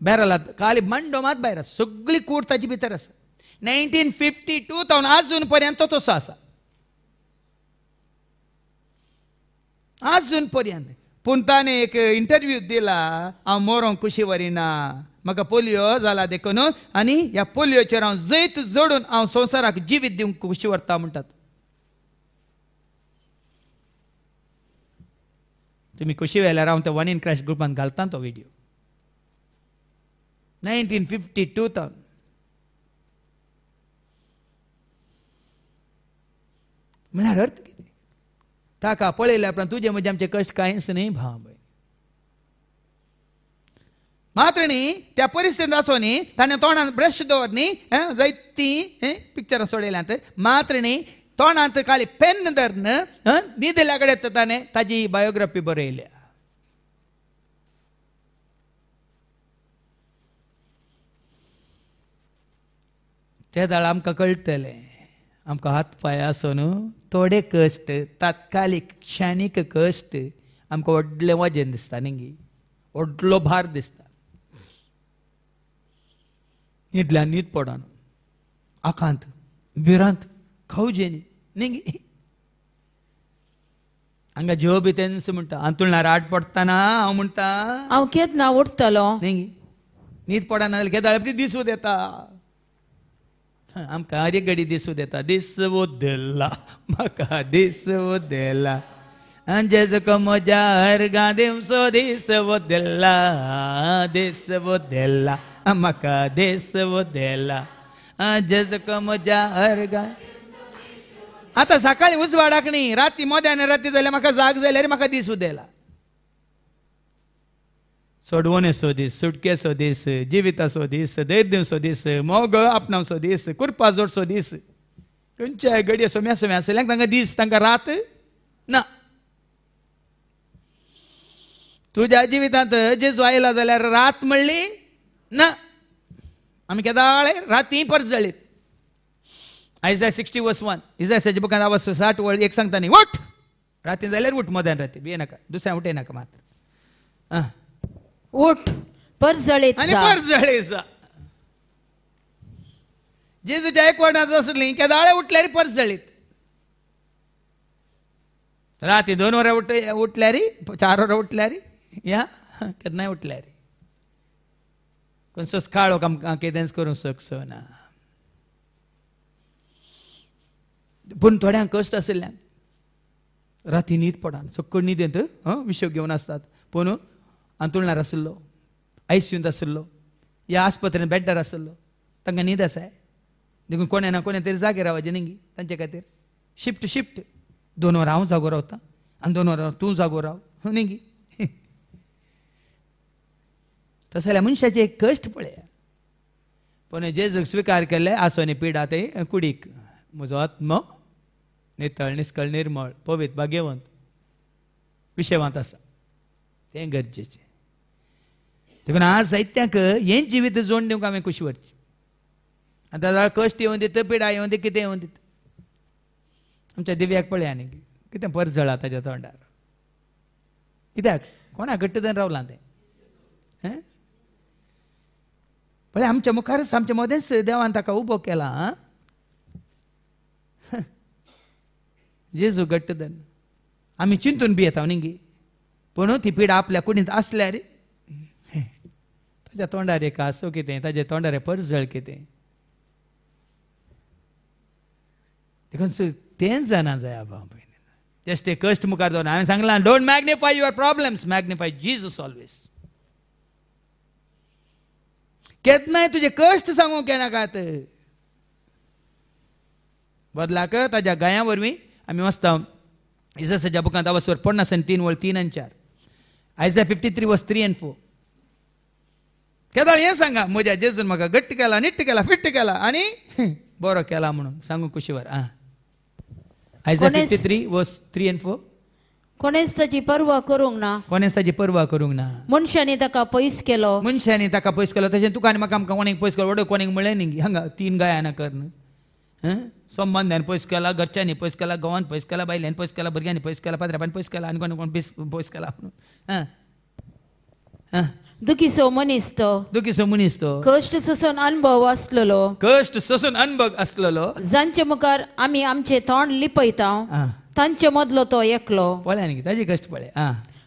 बेरलात खाली मांडो मात भायर आसा सगळी कूड ताची भितर आसा 1952 तावन आजून पर्यंत तसो आसा आजून पर्यंत पूण ताणें एक इंटरव्यू दिला हांव मरोंक खुशी वरिना म्हाका पोलियो जाला देखून आनी ह्या पोलियोचेर हांव जैत जोडून हांव संवसाराक जिवीत दिवंक खुशी व्हरता म्हणटात तुमी खुशी व्हेल्यार हांव त्या वन इन क्रॅश ग्रुपान घालता तो व्हिडिओ 1952 तावन म्हळ्यार अर्थ कितें ताका पळयल्या उपरांत तुजे म्हजे आमचे कश्ट कांयच न्ही भाव भयण मात्र न्ही त्या परिस्थितींत आसोन न्ही ताणें तोंडांत ब्रश दवर न्ही जायतीं पिक्चरां सोडयल्यांत मात्र न्ही तोंडांत खाली पेन धरन न्हिदल्या कडेन ताणें ताजी बायोग्राफी बरयल्या ते दाळ आमकां कळटलें आमकां हात पांय आसोन थोडे कश्ट तात्कालीक क्षणीक कश्ट आमकां व्हडलें वजेन दिसता न्ही व्हडलो भार दिसता न्हिदल्यान न्हीद पडोन आकांत भिरांत खावजेनी न्ही हांगा जेव बी तेन्स म्हणटा हांतुळणार आड पडटना हांव म्हणटा हांव केन्ना उठतलो न्ही न्हीद पडना जाल्यार केदाळपी दिसूं येता आमकां हर एक घडी दिसूं येता दिसवो देला म्हाका दिसवो देला जेज म्हज्या हरगा दिवसो दिसवो देला म्हाका दिसवो देला जेज म्हज्या हरगा आतां सकाळीं उजवाडाक न्ही राती मोद्यान राती जाल्यार म्हाका जाग जाल्यार म्हाका दिसूं देला सोडवणे सो दीस सुटके सो दीस जिविता सो दीस धैर्य सो दीस मोग आपणाव सो दीस कुरपा जोड सो दीस खंयच्याय घडये सोम्या सोम्या आसल्यांक तांकां दीस तांकां रात ना तुज्या जिवितांत जेजू आयला जाल्यार रात म्हणली ना आमी केदाळे राती परत जळीत Isaiah 60:1 इसायाच्या बुकांत आवाज 60 वर्ड एक सांगता न्ही उठ राती जाल्यार उठ मोद्यान राती भिये नाका दुसऱ्या उठय नाका मात्र उठ पर्स जळीत आनी जा. परत जळेसा. जेजूच्या एक वडाच असली की दाळे उठल्यारी परत जळीत. राती 2 वरां उठल्यारी 4 वरां उठल्यारी या केन्ना नाही उठल्यारी कोण काळो आमकां कितेंच करूंक शकचो ना. पूण थोड्यांक कश्ट आशिल्ल्यांक राती न्हीद पडान सक्कळ न्हिदेंत विश्व घेवन आसतात. पूण अंतुळणार आशिल्लो, आयसीयूंत आशिल्लो या आस्पत्रेंत बेड्डार आशिल्लो तांकां न्हीद आसाय. देखून कोणे ना कोणे तरी जागे रावचे न्ही तांचे खातीर शिफ्ट 2 वरां हांव जागो रावतां आनी 2 वरां तूं जागो राव न्ही. तशें जाल्यार मनशाचे एक कश्ट पळया. पण जेजूक स्विकार केले आसोनी पिडा ते कुडीक म्हजो आत्मो नितळ निस्कळ निर्मळ पवित्र भाग्यवंत विशेवंत आसा तें गरजेचें. देखून आज जायत्यांक हें जिवीत जोड दिवंक हांवें कुशी व्हरची. आतां जाल्यार कश्ट येवन दिता पिडा येवन दी कितें येवन दिता. आमच्या दिव्याक पळया न्ही कितें परस जळा ताच्या तोंडार. कित्याक कोणा घट्ट जावन रावलां तें पळय आमच्या मुखारच आमच्या मदेंच देवान ताका उबो केला. जेजू घट्ट धन आमी चिंतून बी येता न्ही पूण ती पिडा आपल्या कुडींत आसल्यार ताच्या तोंडार एक आसो कितें ताच्या तोंडार परस जळ कितें. देखून तेंच जाणा जाय भाव भयणी. जस्ट ते कश्ट मुखार दवरून हांवें सांगलां don't magnify your problems magnify Jesus always. केन्नाय तुजे कश्ट सांगूंक येनाकात. बदलाक ताच्या गाया वरवीं आमी वाचता इसायाच्या बुकांत अवस्वर 53:3-4 आयझाया 53:3-4. केदाळ हें सांगा म्हज्या जेजून म्हाका घट्ट केला निट्ट केला फिट्ट केला आनी बरो केला म्हणून सांगूंक कुशीवर. आयझाया 53:3-4 कोणेच ताची पर्वा करूंक ना. कोणेच ताची पर्वा करूंक ना. मनशांनी ताका पयस केलो. मनशांनी ताका पयस केलो तशें तुका आनी म्हाका आमकां कोणेक पयस केलो वडो कोणेक म्हळें न्ही हांगा 3 गायाना कर संबंधान पयस केला घरच्यांनी पयस केला गांवांत पयस केला बायल्यांनी पयस केला भुरग्यांनी पयस केला पाद्र्यापान पयस केला आनी कोण पयस केला म्हणून. दुखीचो मनीस तो. दुखीचो मनीस तो कश्ट सोसून अनुभव आसलेलो. कश्ट सोसून अनुभव आसलेलो. जांचे मुखार आमी आमचे तोंड लिपयता तांचे मदलो तो एकलो. पळया न्ही ताजी कश्ट पळय.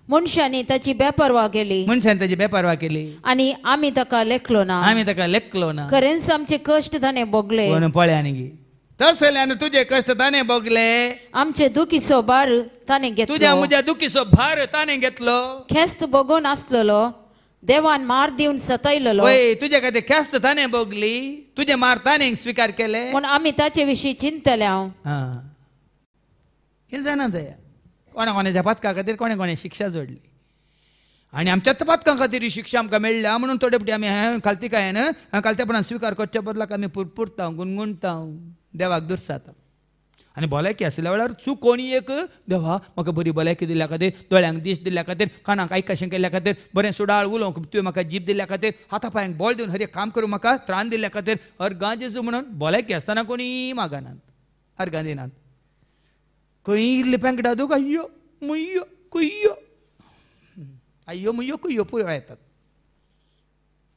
मनशांनी ताची बेपर्वा केली. मनशांनी ताची बेपर्वा केली आनी आमी ताका लेखलो ना. आमी ताका लेखलो ना. खरेंच आमचे कश्ट ताणें भोगले. पूण पळया न्ही तसल्यान तुजे कश्ट ताणें भोगले. आमचे दुखीचो भार ताणें घेतलो. तुज्या म्हज्या दुखीचो भार ताणें घेतलो. खेस्त भोगून आसलेलो देवान मार दिवन सतयलेलो. तुजे खातीर ख्यास्त ताणें भोगली तुजे मार ताणें स्विकार केले. पूण आमी ताचे विशीं चिंतले. हें जाणा जाया कोणाच्या पातका खातीर कोणे कोणे शिक्षा जोडली आनी आमच्याच पातकां खातीर ही शिक्षा आमकां मेळ्ळ्या म्हणून थोडे फावटी आमी खालतीकायेन खालतेपणान स्विकार करच्या बदलाक आमी पुरपुरता गुणगुणता देवाक दुर्साता. आनी भलायकी आसल्या वेळार चूक कोणी एक देवा म्हाका बरी भलायकी दिल्या खातीर दोळ्यांक दिश्ट दिल्या खातीर कानाक आयकाशें केल्ल्या खातीर बरें सुडाळ उलोवंक तुवें म्हाका जीप दिल्या खातीर हाता पांयांक बळ दिवन हर एक काम करूं म्हाका त्राण दिल्या खातीर अर्गां जेजू म्हणून भलायकी आसतना कोणी मागनात अर्गां दिनात. खंय लिप्यांक डादूक अय्यो मुय्यो कुय्यो अय्यो मुय्यो कुय्यो पुरो येतात.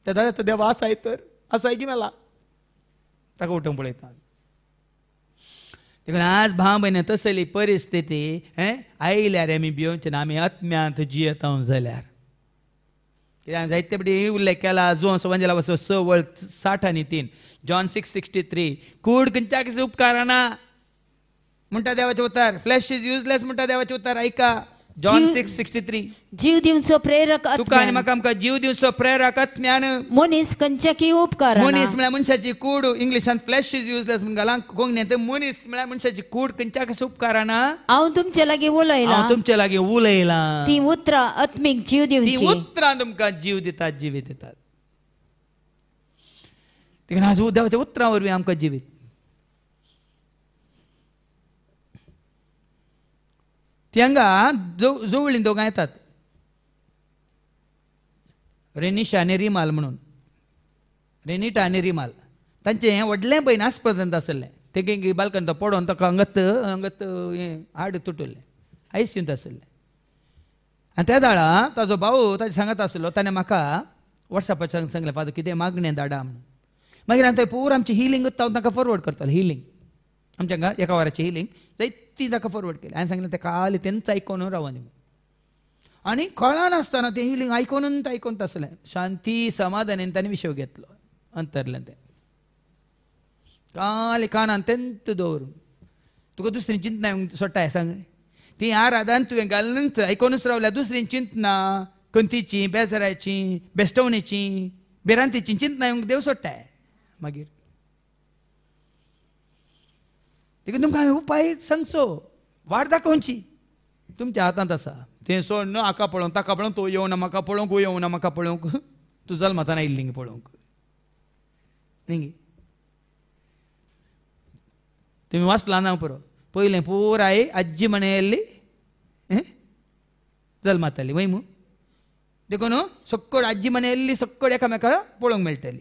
ते जाल्यार देवा आसाय तर आसाय की मेला ताका उठोवंक पळयता. देखून आज भाव भयण तसली परिस्थिती आयल्यार आमी भियोवचे ना. आमी आत्म्यांत जियेता जाल्यार कित्याक जायते फावटी उल्लेख केला जो संवंजला वचो 6:60-3 जॉन 6:63 कूड खंयच्याच उपकाराना म्हणटा देवाचें उतर. फ्लॅश इज युजलेस म्हणटा देवाचें उतर. ऐका जॉन 6:63 जीव दिवचो प्रेरक तुका आनी म्हाका आमकां जीव दिवचो प्रेरक आत्म्यान मनीस खंयच्याकी उपकार. मनीस म्हळ्यार मनशाची कूड इंग्लिशांत फ्लॅश इज युजलेस म्हण घाला कोंकणींत मनीस म्हळ्यार मनशाची कूड खंयच्याच उपकाराना. हांव तुमचे लागीं उलयलां. हांव तुमचे लागीं उलयलां. ती उतरां आत्मीक जीव दिवची. ती उतरां तुमकां जीव दितात जिवीत दितात. देखून आज देवाच्या उतरां वरवीं आमकां जिवीत. ती हांगा जवळीं दोगां येतात रेनिशा आनी रिमाल म्हणून. रेनिटा आनी रिमाल तांचें व्हडलें भयण आस्पतांत आसलें. तेगे बालकन तो पडोवन ताका अंगत हें हाड तुटलें आयसीयूंत आसलें. आनी त्या दाळा ताजो भाऊ ताजे सांगत आसलो ताणें म्हाका वॉट्सॅपाच्यान सांगलें पादू कितें मागणें धाडा म्हणून. मागीर हांवें थंय पूर आमची हिलींगूच हांव ताका फॉरवर्ड करतालो हिलींग आमच्या हांगा एका वराची हिलींग ती ताका फॉरवर्ड केली. हांवें सांगलें तें काल तेंच आयकोन राव न्ही आनी कळनासतना तें हिलींग आयकोनूच आसलें. शांती समाधानान ताणें विशय घेतलो अंतरलें तें काल कानान तेंत दवरून. तुका दुसरी चिंतना सोडटाय सांग ती आराधन तुवें घालून आयकोनूच रावल्या दुसरी चिंतना कंतीची बेजाराची बेस्टवणेची बेरांतीची चिंतना देव सोडटाय. मागीर देखून तुमकां हांवें उपाय सांगचो वाट दाखोवची तुमच्या हातांत आसा. तें सोड न्हू हाका पळोवंक ताका पळोवंक तूं येवना म्हाका पळोवंक येवना म्हाका पळोवंक तूं जल्माताना आयिल्ली पळोवंक न्ही. तुमी वाचला ना पुरो पयलें पुराय आज्जी म्हणे येयल्ली जल्माताली वय मू देखून सक्कड आज्जी म्हणे येयल्ली सक्कड एकामेका पळोवंक मेळटली.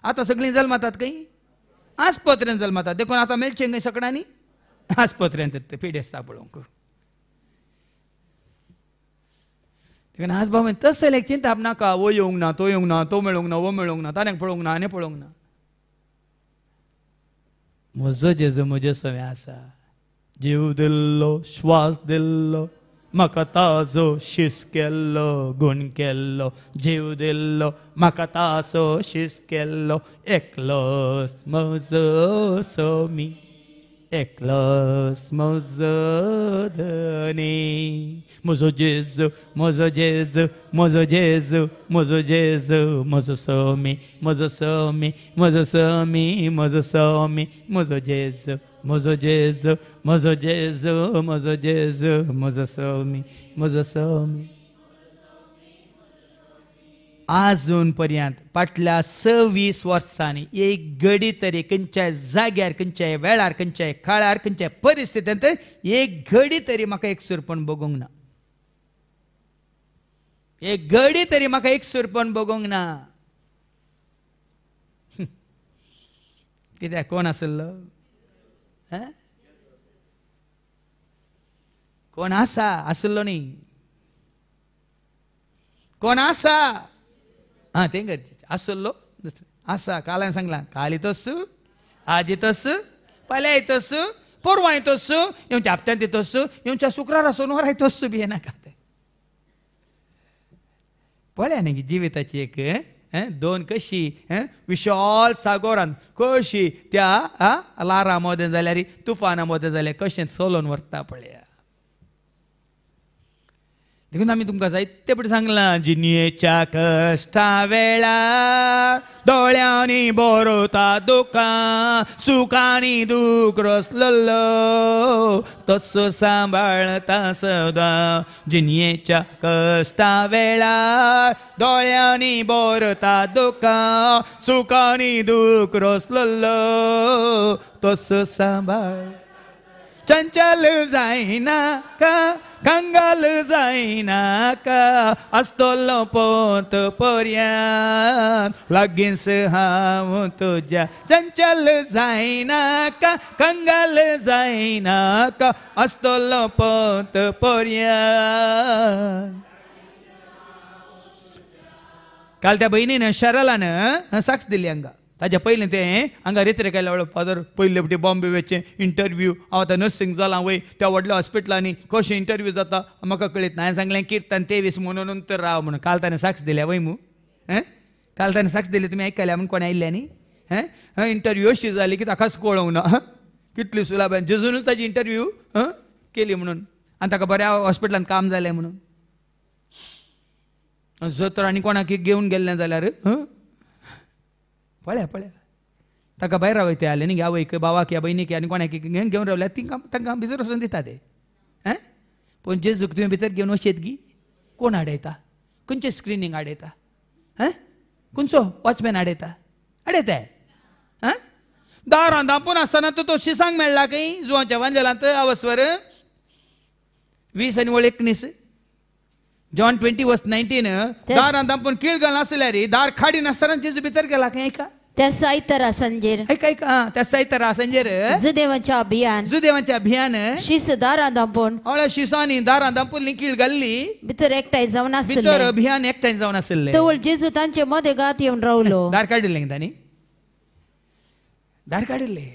आतां सगळीं जल्मातात खंय आस्पत्रेन जल्मातात देखून आतां मेळचें खंय सगळ्यांनी आस्पत्रेंत पिडे आसता पळोवंक. देखून आज भाव तसं एक चिंता नाका वो येवंक ना तो येवंक ना तो मेळोंक ना वो मेळोंक ना ताणें पळोवंक ना आनी पळोवंक ना. म्हजो जेजो म्हजे सवें आसा जीव दिल्लो श्वास दिल्लो म्हाका ताजो शीस केल्लो गूण केल्लो जीव दिल्लो म्हाका ताजो शीस केल्लो एकलोच म्हजो सोमी एकलोच म्हजो धनी. म्हजो जेजू म्हजो जेजू म्हजो जेजू म्हजो जेजू म्हजो सोमी म्हजो सोमी म्हजो सोमी म्हजो सोमी म्हजो जेजू म्हजो जेजू म्हजो जेजू म्हजो जेजू म्हजो सोमी म्हजो सोमी. आजून पर्यंत फाटल्या 26 वर्सांनी एक घडी तरी खंयच्याय जाग्यार खंयच्याय वेळार खंयच्याय काळार खंयच्याय परिस्थितींत एक घडी तरी म्हाका एक सुरपण बगूंक ना. एक घडी तरी म्हाका एक सुरपण बगूंक ना. कित्याक कोण आसलो कोण आसा आसलो न्ही कोण आसा तें गरजेचें आसलो आसा. काल हांवें सांगलां काल तस्सू आज तस्सू फाल्यां तस्सू परवां तस्सू येवच्या हप्त्यांत तस्सू येवच्या शुक्रारा सोनवारा तस्सू बी नाका. पळया न्ही जिविताची एक दोन कशी विशाल सागोरान कशी त्या लारा मदें जाल्यार तुफाना मदें जाल्यार कशें चलोवन व्हरता पळया. देखून आमी तुमकां जायते फावटी सांगलां जिणेच्या कश्टा वेळार दोळ्यांनी बरवता दुकां सुखांनी दूख रसलेलो तसो सांबाळता सदां. जिणेच्या कश्टा वेळार दोळ्यांनी बरवता दुकां सुखांनी दूख रसलेलो तसो सांबाळ. चंचल जायनाका कंगाल जायनाका आसतलो पोत पर्यंत लागींच हांव तुज्या. चंचल जायनाका कंगाल जायनाका आसतलो पोत पर्यंत. काल त्या भयणीन शरलान साक्ष दिली हांगा ताच्या पयलीं तें हांगा रेत्रे केल्या वेळार फादर पयले फावटी बॉम्बे वेचे इंटरव्यू हांव आतां नर्सिंग जालां वय त्या व्हडल्या हॉस्पिटलांनी कशें इंटरव्यू जाता म्हाका कळीत ना. हांवें सांगलें किर्तन 23 म्हणून नंतर राव म्हणून. काल ताणें साक्ष दिल्या वय मू काल ताणें साक्ष दिली तुमी आयकल्या म्हणून कोण आयिल्ल्या न्ही इंटरव्यू अशी जाली की ताकाच कळोंक ना कितली सुलाभान जेजूनच ताजी इंटरव्यू केली म्हणून आनी ताका बऱ्या हॉस्पिटलांत काम जालें म्हणून. जर तर आनी कोणाक घेवन गेल्लें जाल्यार पळया ताका भायर रावयते आले न्ही आवयक बावाक या भयणीक आनी कोणाक घेवन रावल्यार तांकां भितर वचून दिता ते. पूण जेजूक तुवें भितर घेवन वचत गी कोण आडयता खंयचें स्क्रिनींग आडयता खंयचो वॉचमॅन आडयता आडयताय दारां धांपून आसतना तो शिसांक मेळ्ळा खंय जुवांच्या वांजेलांत आवस्वर 20 आनी 19 John 20:19 दारां धांपून कीळ घालून आसल्यार दार खाडी नासतना जेजू भितर गेला खंय एका त्या सायतारा संजेर ऐक ऐक त्या सायतारा संजेर जुदेवांच्या अभियान जुदेवांचे अभियान शिस दारां दांपोवन हळ्या शिसांनी दारां दांपुल्ली कीळ घाल्ली भितर एकठांय जावन भितर आसले अभियान एकठांय जावन आसले तवळ जेजू तांचे मदें गात येवन रावलो दार काडिल्ले तांणी दार काडिल्ले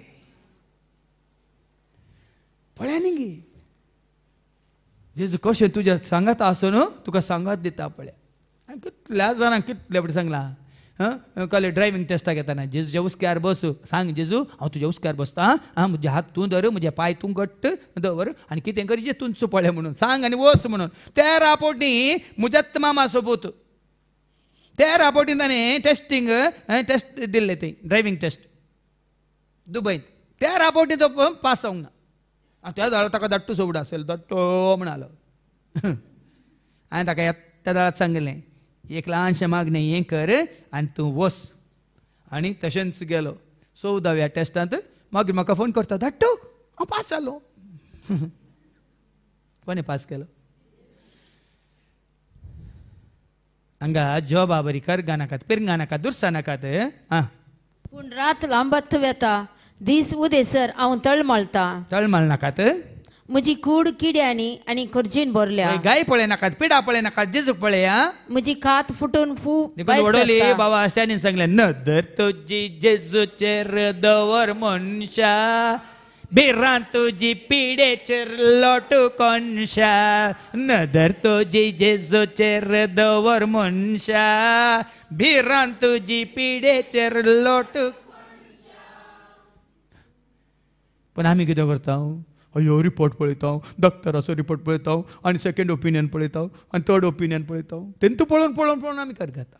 पळया न्ही गे जेजू कशें तुज्या सांगात आसून तुका सांगात दिता पळया कितल्या जाणांक कितले फावटी सांगलां कले ड्रायव्हिंग टेस्टाक येताना जेजूच्या उस्क्यार बस सांग जेजू हांव तुज्या उस्क्यार बसता म्हजे हात तूं धर म्हजे पाय तूं घट्ट दवर आनी कितें करी तूं चुपळे म्हणून सांग आनी वस म्हणून त्या रापोर्टी मुजत्त मामा सोबत त्या रापोर्टीन ताणें टेस्ट दिल्लें तें ड्रायव्हिंग टेस्ट दुबयत त्या रापोर्टीन तो पास जावंक ना त्या दाळा ताका दट्टू सोबड आसलो दट्टो म्हणालो हांवें ताका त्या दाळात सांगलें एक ल्हानशें मागणें हें कर आनी तूं वस आनी तशेंच गेलो 14व्या टेस्टांत मागीर म्हाका फोन करता धाट्टू हांव पास जालो कोणें पास केलो हांगा जॉबा बरी करगा नाकात पिरगा नाकात दुरसा नाकात पूण रात लांबत वेता दीस उदेसर हांव तळमळ नाकात म्हजी कूड किड्यांनी आनी खर्चीन भरल्या गाय पळय नाकात पिडा पळय नाकात जेजूक पळया म्हजी कात फुटून वडोली बाबा आश्ट्यानी सांगले नदर तुजी जेजूचेर दवर मनशा बिरां तुजी पिडेचेर लोटू कोनशा नदर तुजी जेजूचेर दवर मनशा बिरां तुजी पिडेचेर लोटू पण आमी कितें करता अयो रिपोर्ट पळयता डॉक्टराचो रिपोर्ट पळयता आनी सेकंड ओपिनियन पळयता आनी थर्ड ओपिनियन पळयता तेंतू पळोवन पळोवन पळोवन आमी कर घेता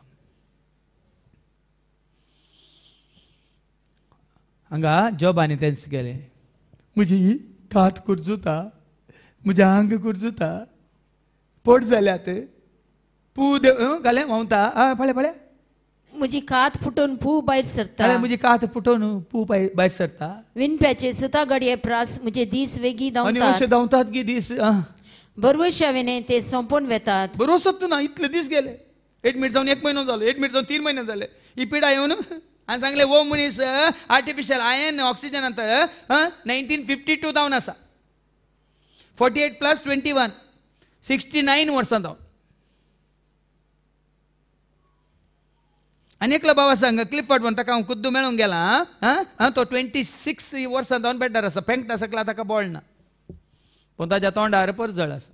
हांगा जॉबांनी तेंच गेले म्हजी कात कुरजुता म्हजें आंग कुरजुता पोट जाल्यात पू घालें व्हांवता पळय पळय म्हजी कात फुटून भायर सरता म्हजी कात फुटोवन पू भायर सरता विणप्याचे सुता गडये प्रास म्हजे दीस वेगी आनी अशें धांवतात की दीस बरवशावेने ते सोंपोवन वेतात बरोसोच ना इतले दीस गेले एडमीट जावन 1 म्हयनो जालो एडमीट जावन 3 म्हयने जाले ही पिडा येवन हांवें सांगलें वो मनीस आर्टिफिशियल आयन ऑक्सिजनांत 1952 जावन आसा 48 + 21 69 वर्सां जावन आनी एकलो बाबा सांग क्लिफर्ड म्हणून ताका हांव कुद्दू मेळूंक गेला तो 26 वर्सां जावन बेड्डार आसा पेंकटा सकला ताका बॉल ना पूण ताच्या तोंडार परजळ आसा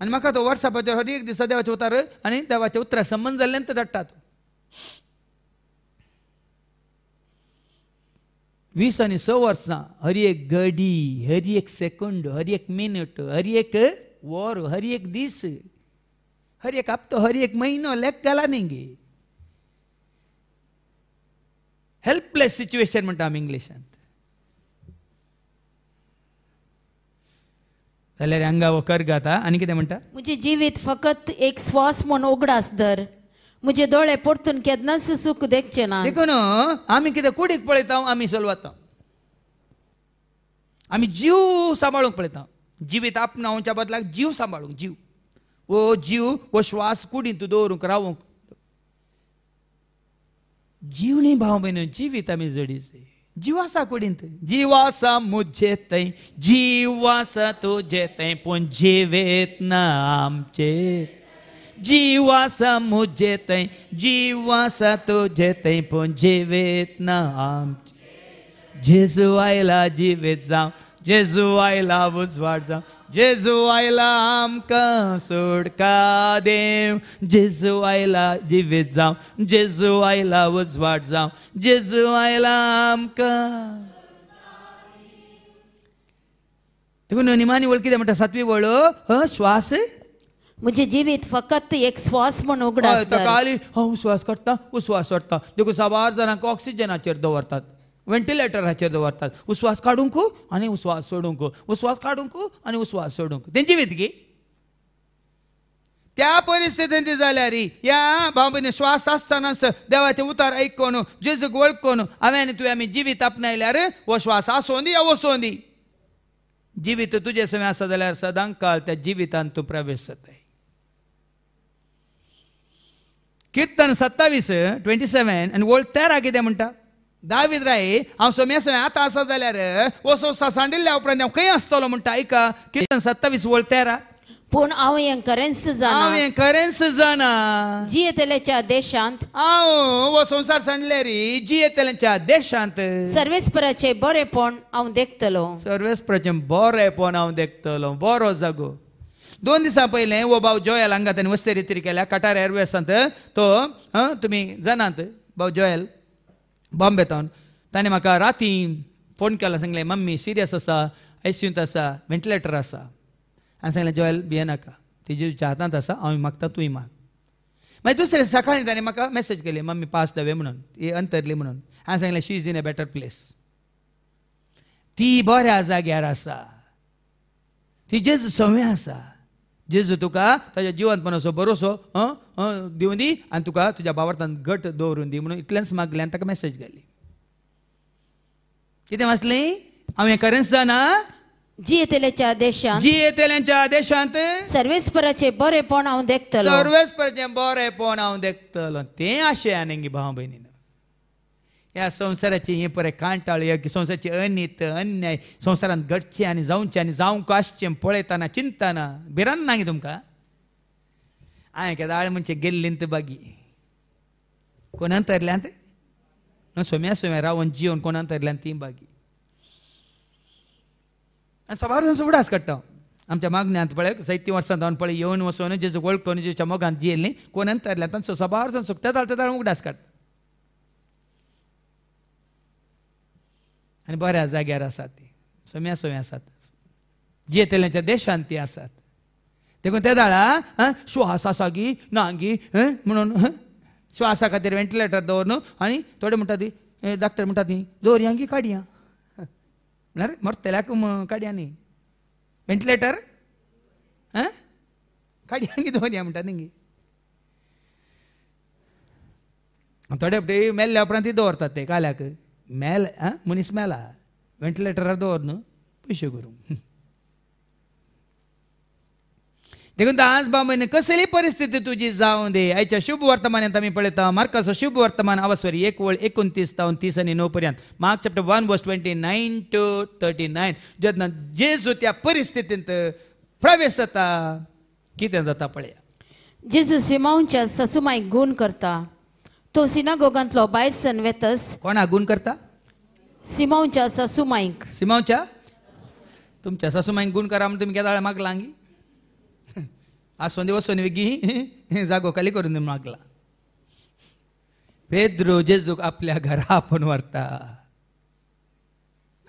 आनी म्हाका तो वॉट्सॅपाचेर हर एक दिसा देवाचे उतार आनी देवाचे उतरां संबंद जाल्ल्यान ते धाडटा तो 20 आनी 6 वर्सां हर एक घडी हर एक सेकंड हर एक मिनट हर एक वर हर एक दीस हर एक हप्तो हर एक म्हयनो लेख घाला न्ही गे हेल्पलेस सिच्युएशन म्हणटा आमी इंग्लिशांत जाल्यार हांगा हो कर घाता आनी कितें म्हणटा म्हजें जिवीत फकत एक स्वास म्हूण उगडास धर म्हजे दोळे परतून केन्नाच सूख देखचे ना देखून आमी कितें कुडीक पळयता आमी चलवता आमी जीव सांबाळूंक पळयता जिवीत आपणावच्या बदलाक जीव सांबाळूंक जीव वो जीव वो श्वास कुडींत दवरूंक रावूंक जीवनी भाव भयण जिवीत आमी जडीचे जीव आसा कुडींत जीव आसा मुझे थंय जीव आसा तुजे थंय पूण जिवेत ना आमचे जीव आसा मुझे थंय जीव आसा तुजे थंय पूण जिवेत ना आमचे जेजू आयला जिवेत जावं जेजू आयला उजवाड जावं जेजू आयला आमकां सोडका देव जेजू आयला जिवीत जावं जेजू आयला उजवाड जावं जेजू आयला आमकां देखून निमानी वळ कितें म्हणटा 7वी वळ श्वास म्हजे जिवीत फकत एक श्वास म्हूण उगडास धर ताका हांव श्वास काडटा उस्वास सोडटा देखून 7 जाणांक ऑक्सिजनाचेर दवरतात वेंटिलेटराचेर दवरतात उस्वास काडूंक आनी उस्वास सोडूंक उस्वास काडूंक आनी उस्वास सोडूंक तेंची जिवीत त्या परिस्थितींत जाल्यार ह्या भावभयणी श्वास आसतनाच देवाचे उतार आयकून जेजूक वळखून हांवें आनी तुवें आमी जिवीत आपणायल्यार हो श्वास आसूं दी या वचूं दी जिवीत तुजे समें आसा जाल्यार सदांच काळ त्या जिवितांत तूं प्रवेश जाताय कीर्तन 27:27 आनी वोळ 13 कितें म्हणटा? दावीद राय हांव सोम्या सोम्या आतां आसा जाल्यार वसो सांडिल्ल्या उपरांत हांव खंय आसतलो म्हणटा. ऐका कीर्तन 27:13. पूण हांव हें खरेंच हांव जाणा हें खरेंच जाणा जियेतलेच्या देशांत हांव वो संवसार सांडले री जियेतल्यांच्या देशांत सर्वेस्पराचे बरेपण हांव देखतलो. सर्वेस्पराचें बरेपण हांव देखतलो. बरो जागो. 2 दिसां पयलें वो भाव जोयल हांगा ताणें वस्ते रिती केल्या कटार एअरवेसांत. तो तुमी जाणात भाव जोयल बॉम्बेतावन. ताणें म्हाका राती फोन केला. सांगलें मम्मी सिरियस आसा, आयसीयूंत आसा, व्हेंटिलेटर आसा. हांवें सांगलें जोयल भियेनाका, ती जेजूच्या हातांत आसा, हांव मागता तूंय माग. मागीर दुसरे सकाळीं ताणें म्हाका मेसेज केली मम्मी पास्ट अवे म्हणून, ती अंतरली म्हणून. हांवें सांगलें she is in a better place. ती बऱ्या जाग्यार आसा. ती जेजू सवय आसा. जेजू तुका ताच्या जिवंतपणाचो भरोसो दिवन दी आनी तुका तुज्या भावार्थान घट दवरून दी म्हणून इतलेंच मागलें आनी ताका मेसेज घाली. कितें वाचलें? हांव हें खरेंच जाणा जियेतलेच्या देशांत जियेतल्यांच्या देशांत सर्वेस्पराचे बरेपण हांव देखतलो. सर्वेस्पराचें बरेपण हांव देखतलो. तें आशें आनी भाव भयणीन. ह्या संवसाराची हें पळय कांटाळ की संवसाराची अनित अन्याय संवसारांत घडचें आनी जावचें आनी जावंक आसचें पळयतना चिंतना भिरांत ना गे तुमकां? हांवें केदाळ म्हणचे गेल्लींत बागी कोणान तरल्यांत सोम्या सोम्या रावन जिवन कोणान तरल्यांत ती बागी. आनी सबार उडास काडटा. आमच्या मागण्यांत पळय 37 वर्सां जावन पळय येवन वचून जेजू वळखून जेच्या मोगांत जियेल्लीं कोणान तरल्यांत सबार सुकता जाता उगडास काडटा. आनी बऱ्या जाग्यार आसात ती सोम्या सोम्या आसात. जियेतल्यांच्या देशांत ती आसात. देखून त्या दाळा श्वास आसा गी ना गी म्हणून श्वासा खातीर व्हेंटिलेटर दवर न्हू. आनी थोडे म्हणटा ती डॉक्टर म्हणटा ती दवरया गी काडया म्हळ्यार मरतल्याक काडया न्ही व्हेंटिलेटर काडया गी दवरया म्हणटा न्ही. थोडे फावटी मेल्ल्या उपरांत ती दवरतात ते काल्याक. मेल मनीस मेला व्हेंटिलेटरार दवर न्हू पयशे करूंक. देखून आज बाबा कसली परिस्थिती तुजी जावं दे. आयच्या शुभ वर्तमानांत आमी पळयता मार्काचो शुभ वर्तमान आवासवरी 1:29-9 पर्यंत. मार्क चॅप्टर 1:29-39 जेन्ना जेजू त्या परिस्थितींत प्रवेश जाता कितें जाता पळया. जेजू सिमोनच्या सासूमाईक गूण करता. तो सिनागोगांतलो भायर सन वेतस. कोणाक गूण करता? सिमोनच्या सासूमाईक. सिमोनच्या तुमच्या सासूमाईक गूण करा म्हणून तुमी केदाळ मागला गी. आसोंदी वसोन वेगी जागो खाली करून मागला. पेद्रो जेजूक आपल्या घरा आपण व्हरता.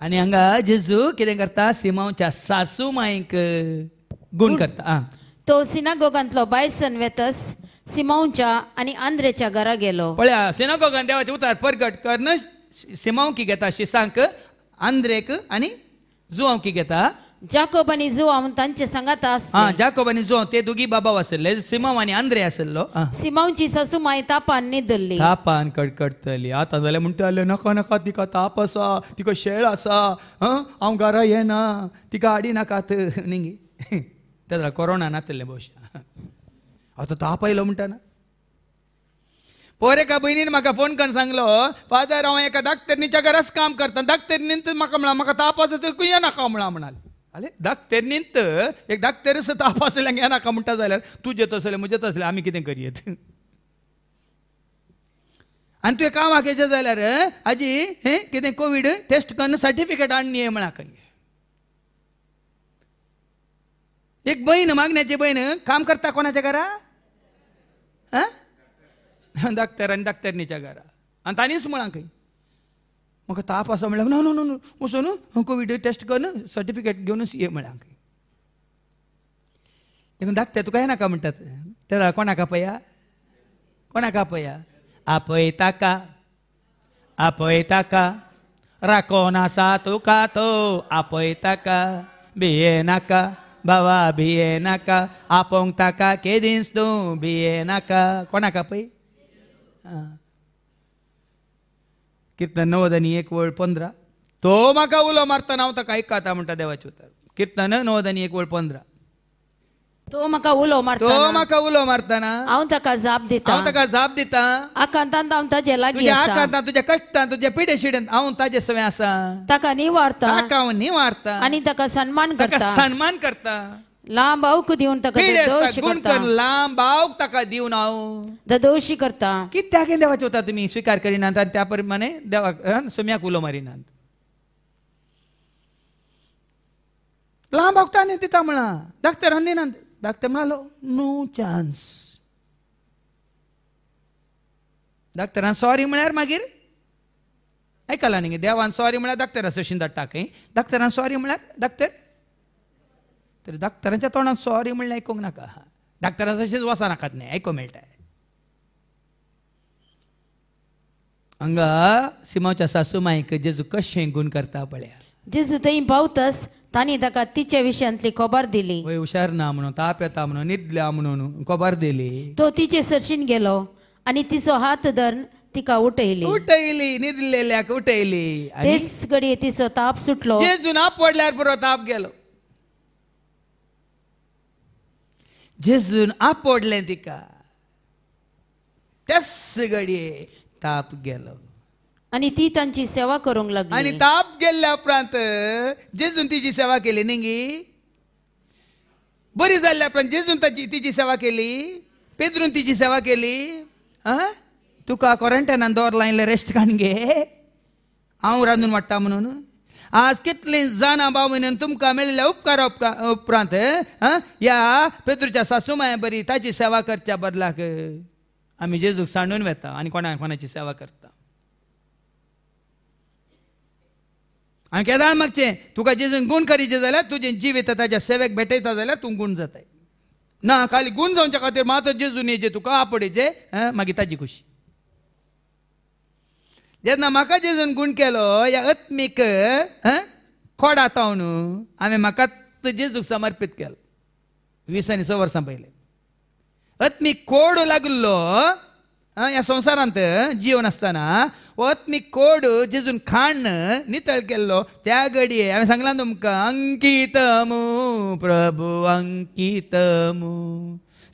आनी हांगा जेजू कितें करता? सिमोनच्या सासूमाईक गूण करता. तो सिनागोगांतलो भायर सन वेतस सिमोनच्या आनी आंद्रेच्या घरा गेलो. पळया सिनागोगान देवाचे उतार परगट करन सिमोन की घेता शिसांक आंद्रेक आनी जुवांव की घेता. जाकोब आनी जुवांव तांचे सांगात आसले. जाकोब आनी जुवांव ते दोगी बाबा आसले. सिमोन आनी आंद्रे आसलो. सिमोनची सासूमाई तापान न्हिदल्ली. तापान कडकडतली. आतां जाल्यार म्हणटाले नाका नाका तिका ताप आसा तिका शेळ आसा हांव घरा येना तिका हाडी नाकात न्ही. तेन्ना कोरोना नातले भोवशा आतां ताप आयलो म्हणटा. पोर एका भयणीन म्हाका फोन करून सांगलो फादर हांव एका दाक्तरणीच्या घराच काम करता. दाक्तरणींत म्हाका म्हळा म्हाका ताप आसा थंय यें नाका म्हणा म्हणाले. आले दाक्तरणींत एक दाक्तरच ताप आसल्याक यें नाका म्हणटा जाल्यार तुजें तसलें म्हजें तसलें आमी कितें करयत. आनी तुवें कामाक येचें जाल्यार हाजी कितें कोवीड टेस्ट करून सर्टिफिकेट हाडून ये म्हणा. एक बहीण मागण्याची बहीण काम करता कोणाच्या घरा? दाक्तर आनी दाक्तरणीच्या घरा. आनी तांणीच म्हळां खंय म्हाका ताप आसा म्हणल्यार नो नो नो वचून कोवीड टेस्ट करून सर्टिफिकेट घेवनूच ये म्हळ्यां खंय. देखून दाक्तर तुका येनाका म्हणटात. तेन्ना कोणाक आपया? कोणाक आपया? आपय ताका आपय ताका राखोन आसा तुका तो आपय ताका भिये नाका बाबा भिये नाका आपोंक ताका केदींच तूं भिये नाका. कोणाक आपय? कीर्तन 90:1:15 तो म्हाका उलो मारतना हांव ताका आयकता म्हणटा देवाचें उतर. कीर्तन 90:1:15 तो म्हाका उलो तो मारता म्हाका उलो मारतना हांव ताका जाप दिता हांव ताका जाप दिता आकांतांत हांव ताचे लागीं तुज्या आसा आकांतांत तुज्या कश्टांत तुज्या पिडे शिडेंत हांव ताजे सवय आसा ताका निवारता ताका हांव निवारता आनी ताका सन्मान ताका करता सन्मान करता लांब आवक दिवन ताका पिडे दोशी गुण करता कर लांब बावक ताका दिवन हांव दोशी करता कित्याक देवाचे वता तुमी स्विकार करिनात आनी त्या प्रमाणे देवाक सोम्याक उलो मारिनात लांब आवतांनी दिता म्हणा धाकटेरान दिनात धाकटे म्हणालो नो चान्स धाकटेरान सॉरी म्हळ्यार मागीर आयकला न्ही देवान सॉरी म्हळ्यार धाकटेरा सशीन धाडटा खंय धाकटेरान सॉरी म्हळ्यार धाकटेर तर धाकटेरांच्या तोंडान सॉरी म्हणलें आयकूंक नाका धाकटेरा तशेंच वसा नाकात न्ही आयको मेळटा हांगा सिमाच्या सासू मायक जेजू कशें गुण करता पळया जेजू थंय पावतस तांणी ताका तिचे विशयांतली खबर दिली वय हुशार ना म्हणून ताप येता म्हणून न्हिदल्या म्हणून खबर दिली तो तिचे सरशीन गेलो आनी तिचो हात धरून तिका उठयली उठयली न्हिदलेल्याक उठयली आनी तेच घडये तिचो ताप सुटलो जेजून आप पडल्यार बरो ताप गेलो जेजून आप पडलें तिका तेच घडये ताप गेलो आनी ती तांची सेवा करूंक आनी लागली ताप गेल्ल्या उपरांत जेजून तिची सेवा केली न्ही बरी जाल्ल्या उपरांत जेजून तिची सेवा केली पेद्रून तिची सेवा केली तुका क्वॉरंटायनान दोर लायले रेस्ट काडून गे हांव रांदून वाडटा म्हणून आज कितलीं जाणां भाव म्हण तुमकां मेळिल्ल्या उपकारा उपरांत ह्या पेद्रूच्या सासूमाय बरी ताची सेवा करच्या बदलाक आमी जेजूक सांडून वेता आनी कोणाची सेवा करता हांवें केदार मागचें तुका जेजून गुण करीचे जाल्यार तुजें जिवीत ताच्या सेवेक भेटयता जाल्यार तूं गुण जाताय ना खाली गुण जावच्या खातीर मात्र जेजून येजे तुका आपडेचे मागीर ताजी खुशी जेन्ना म्हाका जेजून गुण केलो ह्या आत्मीक खोडा तावन हांवें म्हाका जेजूक समर्पीत केलो 20 आनी 6 वर्सां पयलीं आत्मीक कोड लागलो ह्या संवसारांत जीवन आसतना हो आत्मीक कोड जेजून खाण नितळ केल्लो त्या घडये हांवें सांगलां तुमकां अंकितमू प्रभू अंकितमू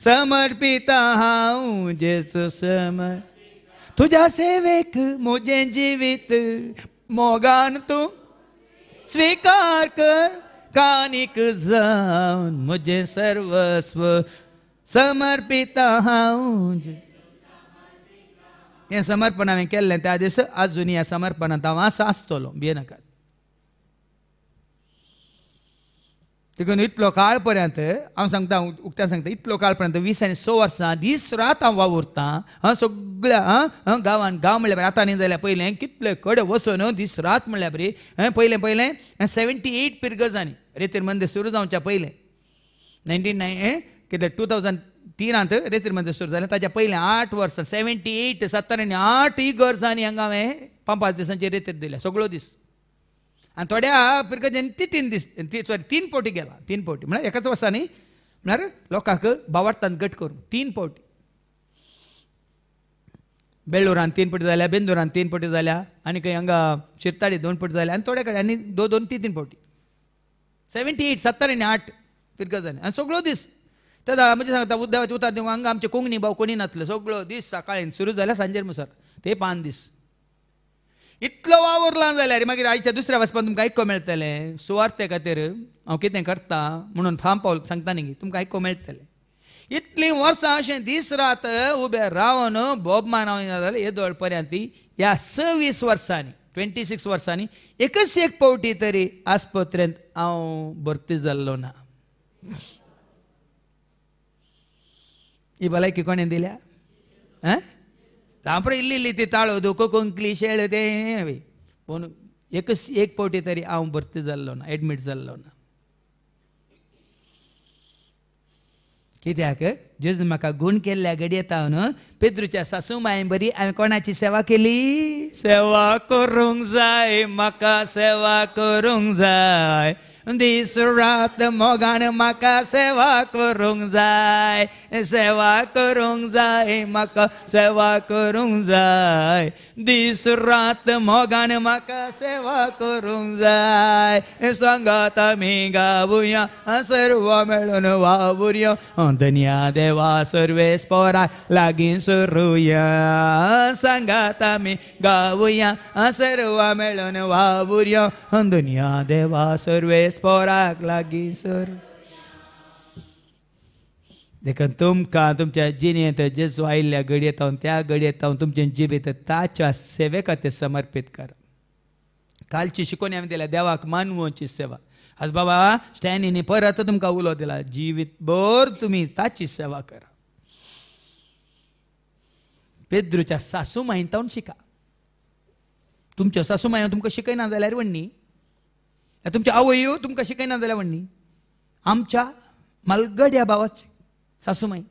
समर्पित हांव जेजू तुज्या सेवेक म्हजें जिवीत मोगान तूं स्विकार कर कानीक जावन म्हजें सर्वस्व समर्पित हांव हें समर्पण हांवें केल्लें त्या दीस आजून ह्या समर्पणांत हांव आसतलो भियेनाकात देखून इतलो काळ पर्यंत हांव सांगता उक्त्यान सांगता इतलो काळ पर्यंत 20 आनी 6 वर्सां दीस रात हांव वावुरतां सगळ्या गांवांत गांव म्हणल्यार बरें आतां न्ही जाल्यार पयलें कितले कडे वचून दीस रात म्हणल्यार बरी पयलें 78 पिरगजांनी रेतीर मंदीर सुरू जावच्या पयलें 2003 रेतीर मंदीर सुरू जालें ताच्या पयलें 8 वर्सां 78 70 आनी 8 इगर्जांनी हांगा हांवें 5 दिसांची रेतीर दिल्या सगळो दीस आनी थोड्या पिरगजांनी 3 पोटी गेला 3 पोटी म्हळ्यार एकाच वर्सांनी म्हळ्यार लोकांक बावार्थान गट करून 3 पोटी बेळूरान 3 पोटी जाल्या बेंदुरान 3 पोटी जाल्या आनी खंय हांगा शिरताडी 2 पोटी जाल्या आनी थोड्या कडेन आनी 2-3 पोटी 78 70 आनी 8 पिरगजांनी आनी सगळो दीस त्या झाडां म्हणजे सांगता उद्देवाचे उतार दिवंक हांगा आमचे कोंकणी भाव कोणी नासले सगळो दीस सकाळीं सुरू जाल्या सांजेर मुसार ते 5 दीस इतलो वावुरला जाल्यार मागीर आयच्या दुसऱ्या वचपाक तुमकां आयको मेळटलें सुवार्ते खातीर हांव कितें करता म्हणून फार्म पावल सांगता न्ही तुमकां आयको मेळटलें इतलीं वर्सां अशें दीस रात उबे रावन बोबमान हांव जाल्यार येदोळ पर्यंत ह्या 26 वर्सांनी 26 वर्सांनी एकच एक पावटी तरी आस्पत्रेंत हांव भरती जाल्लो ना ही भलायकी कोणें दिल्या तांपडे इल्ली ती ताळो दोको कोंकली शेळ ते पूण एकच एक पावटी तरी हांव भरती जाल्लो ना एडमीट जाल्लो ना कित्याक जेजू म्हाका गुण केल्ल्या घडयेत हांव पेद्रूच्या सासू माय बरी हांवें कोणाची सेवा केली सेवा करूंक जाय म्हाका सेवा करूंक जाय दीस रात मोगान म्हाका सेवा करूंक जाय सेवा करूंक जाय म्हाका सेवा करूंक जाय दीस रात मोगान म्हाका सेवा करूंक जाय सांगात आमी गावुया सर्व मेळून वावुरया धन्या देवा सर्वेस पोराक लागीं सरुया सांगात आमी गावुया सर्व मेळून वावुरया धन्या देवा सर्वेस पोराक लागीं सर देखून तुमकां तुमच्या जिणेंत जेजू आयिल्ल्या घडयेंत त्या घडयेंत तुमचें जिवीत ताच्या सेवे खातीर समर्पीत करा कालची शिकोवणी हांवें दिल्या देवाक मानवची सेवा आज बाबा स्टॅनीनी परत तुमकां उलो दिला जिवीतभर तुमी ताची सेवा करा पेद्रूच्या सासू मायन शिका तुमच्यो सासू माय तुमकां शिकयना जाल्यार व्हडणी तुमच्या आवयो तुमकां शिकयना जाल्यार व्हडणी आमच्या मालगड्या भावाचे सासूमाई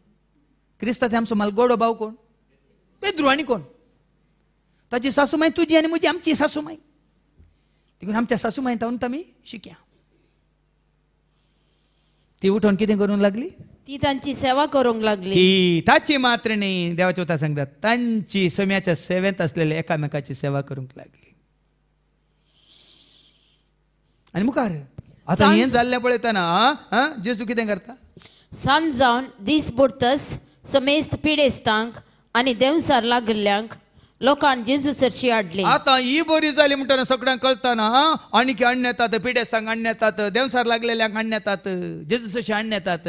क्रिस्तांत आमचो मालगडो भाव कोण पेद्रू आनी कोण ताची सासूमाई तुजी आनी म्हजी आमची सासूमाई देखून आमच्या सासूमाई तावन आमी शिकया ती उठोन कितें करूंक लागली ती तांची सेवा करूंक लागली ती ताची मात्र न्ही देवाचे उतर सांगतात तांची सोम्याच्या सेवेंत आसलेले एकामेकाची सेवा करूंक लागली आनी मुखार आतां हें जाल्लें पळयतना जेजू कितें करता सांज जावन दीस बुडतस समेस्त पिडेस्तांक आनी देवसार लागिल्ल्यांक लोकांन जेजू सरशी हाडली आता ही बरी जाली म्हणटना सगळ्यांक कळतना आनीक हाडून येतात पिडेस्तांक हाडून येतात देवसार लागलेल्यांक हाडून येतात जेजू सरशी हाडून येतात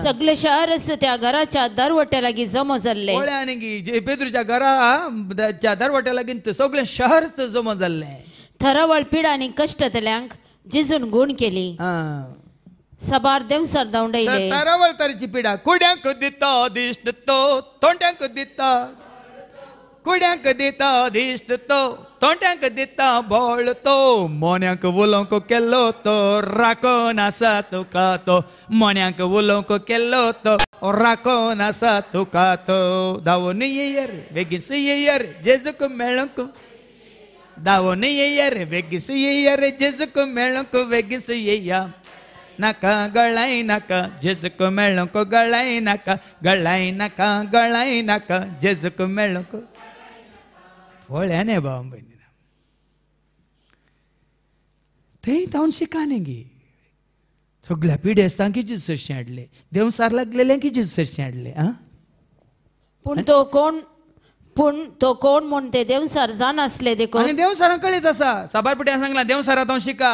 सगळे शहरच त्या घराच्या दरवट्या लागीं जमो जाल्ले आनी पेद्रूच्या घराच्या दरवट्या लागीं सगळें शहरच जमो जाल्लें थरावळ पीड आनी कश्टतल्यांक जेजून गुण केली सबार देवसार धांवडयले तरावळ तरेची पिडा कुड्यांक दिता दिश्ट तो तोंड्यांक दिता कुड्यांक दिता दिश्ट तो तोंड्यांक दिता बोळ तो मोन्यांक उलोवंक केल्लो तो राखोन आसा तुका तो मोन्यांक उलोवंक केल्लो तो राखोन आसा तुका तो धांवून येया रे बेगीस येया रे जेजूक मेळूंक धांवून येया रे बेगीस येया रे जेजूक मेळूंक बेगीस येया नाका गळाय नाका जेजूक मेळूंक गळाय नाका गळाय नाका जेजूक मेळूंक व्हळ्याने भाव भयणी थंय जावन शिकाने गे सगळ्या पिडेस्तांक जेजू सरशी हाडले देवसार लागलेल्यांक जेजू सरशी हाडले पूण तो कोण म्हूण ते देवसार जाण आसले देखून आनी देवसारांक कळीत आसा साबारपट्यान सांगला देवसारांत हांव शिका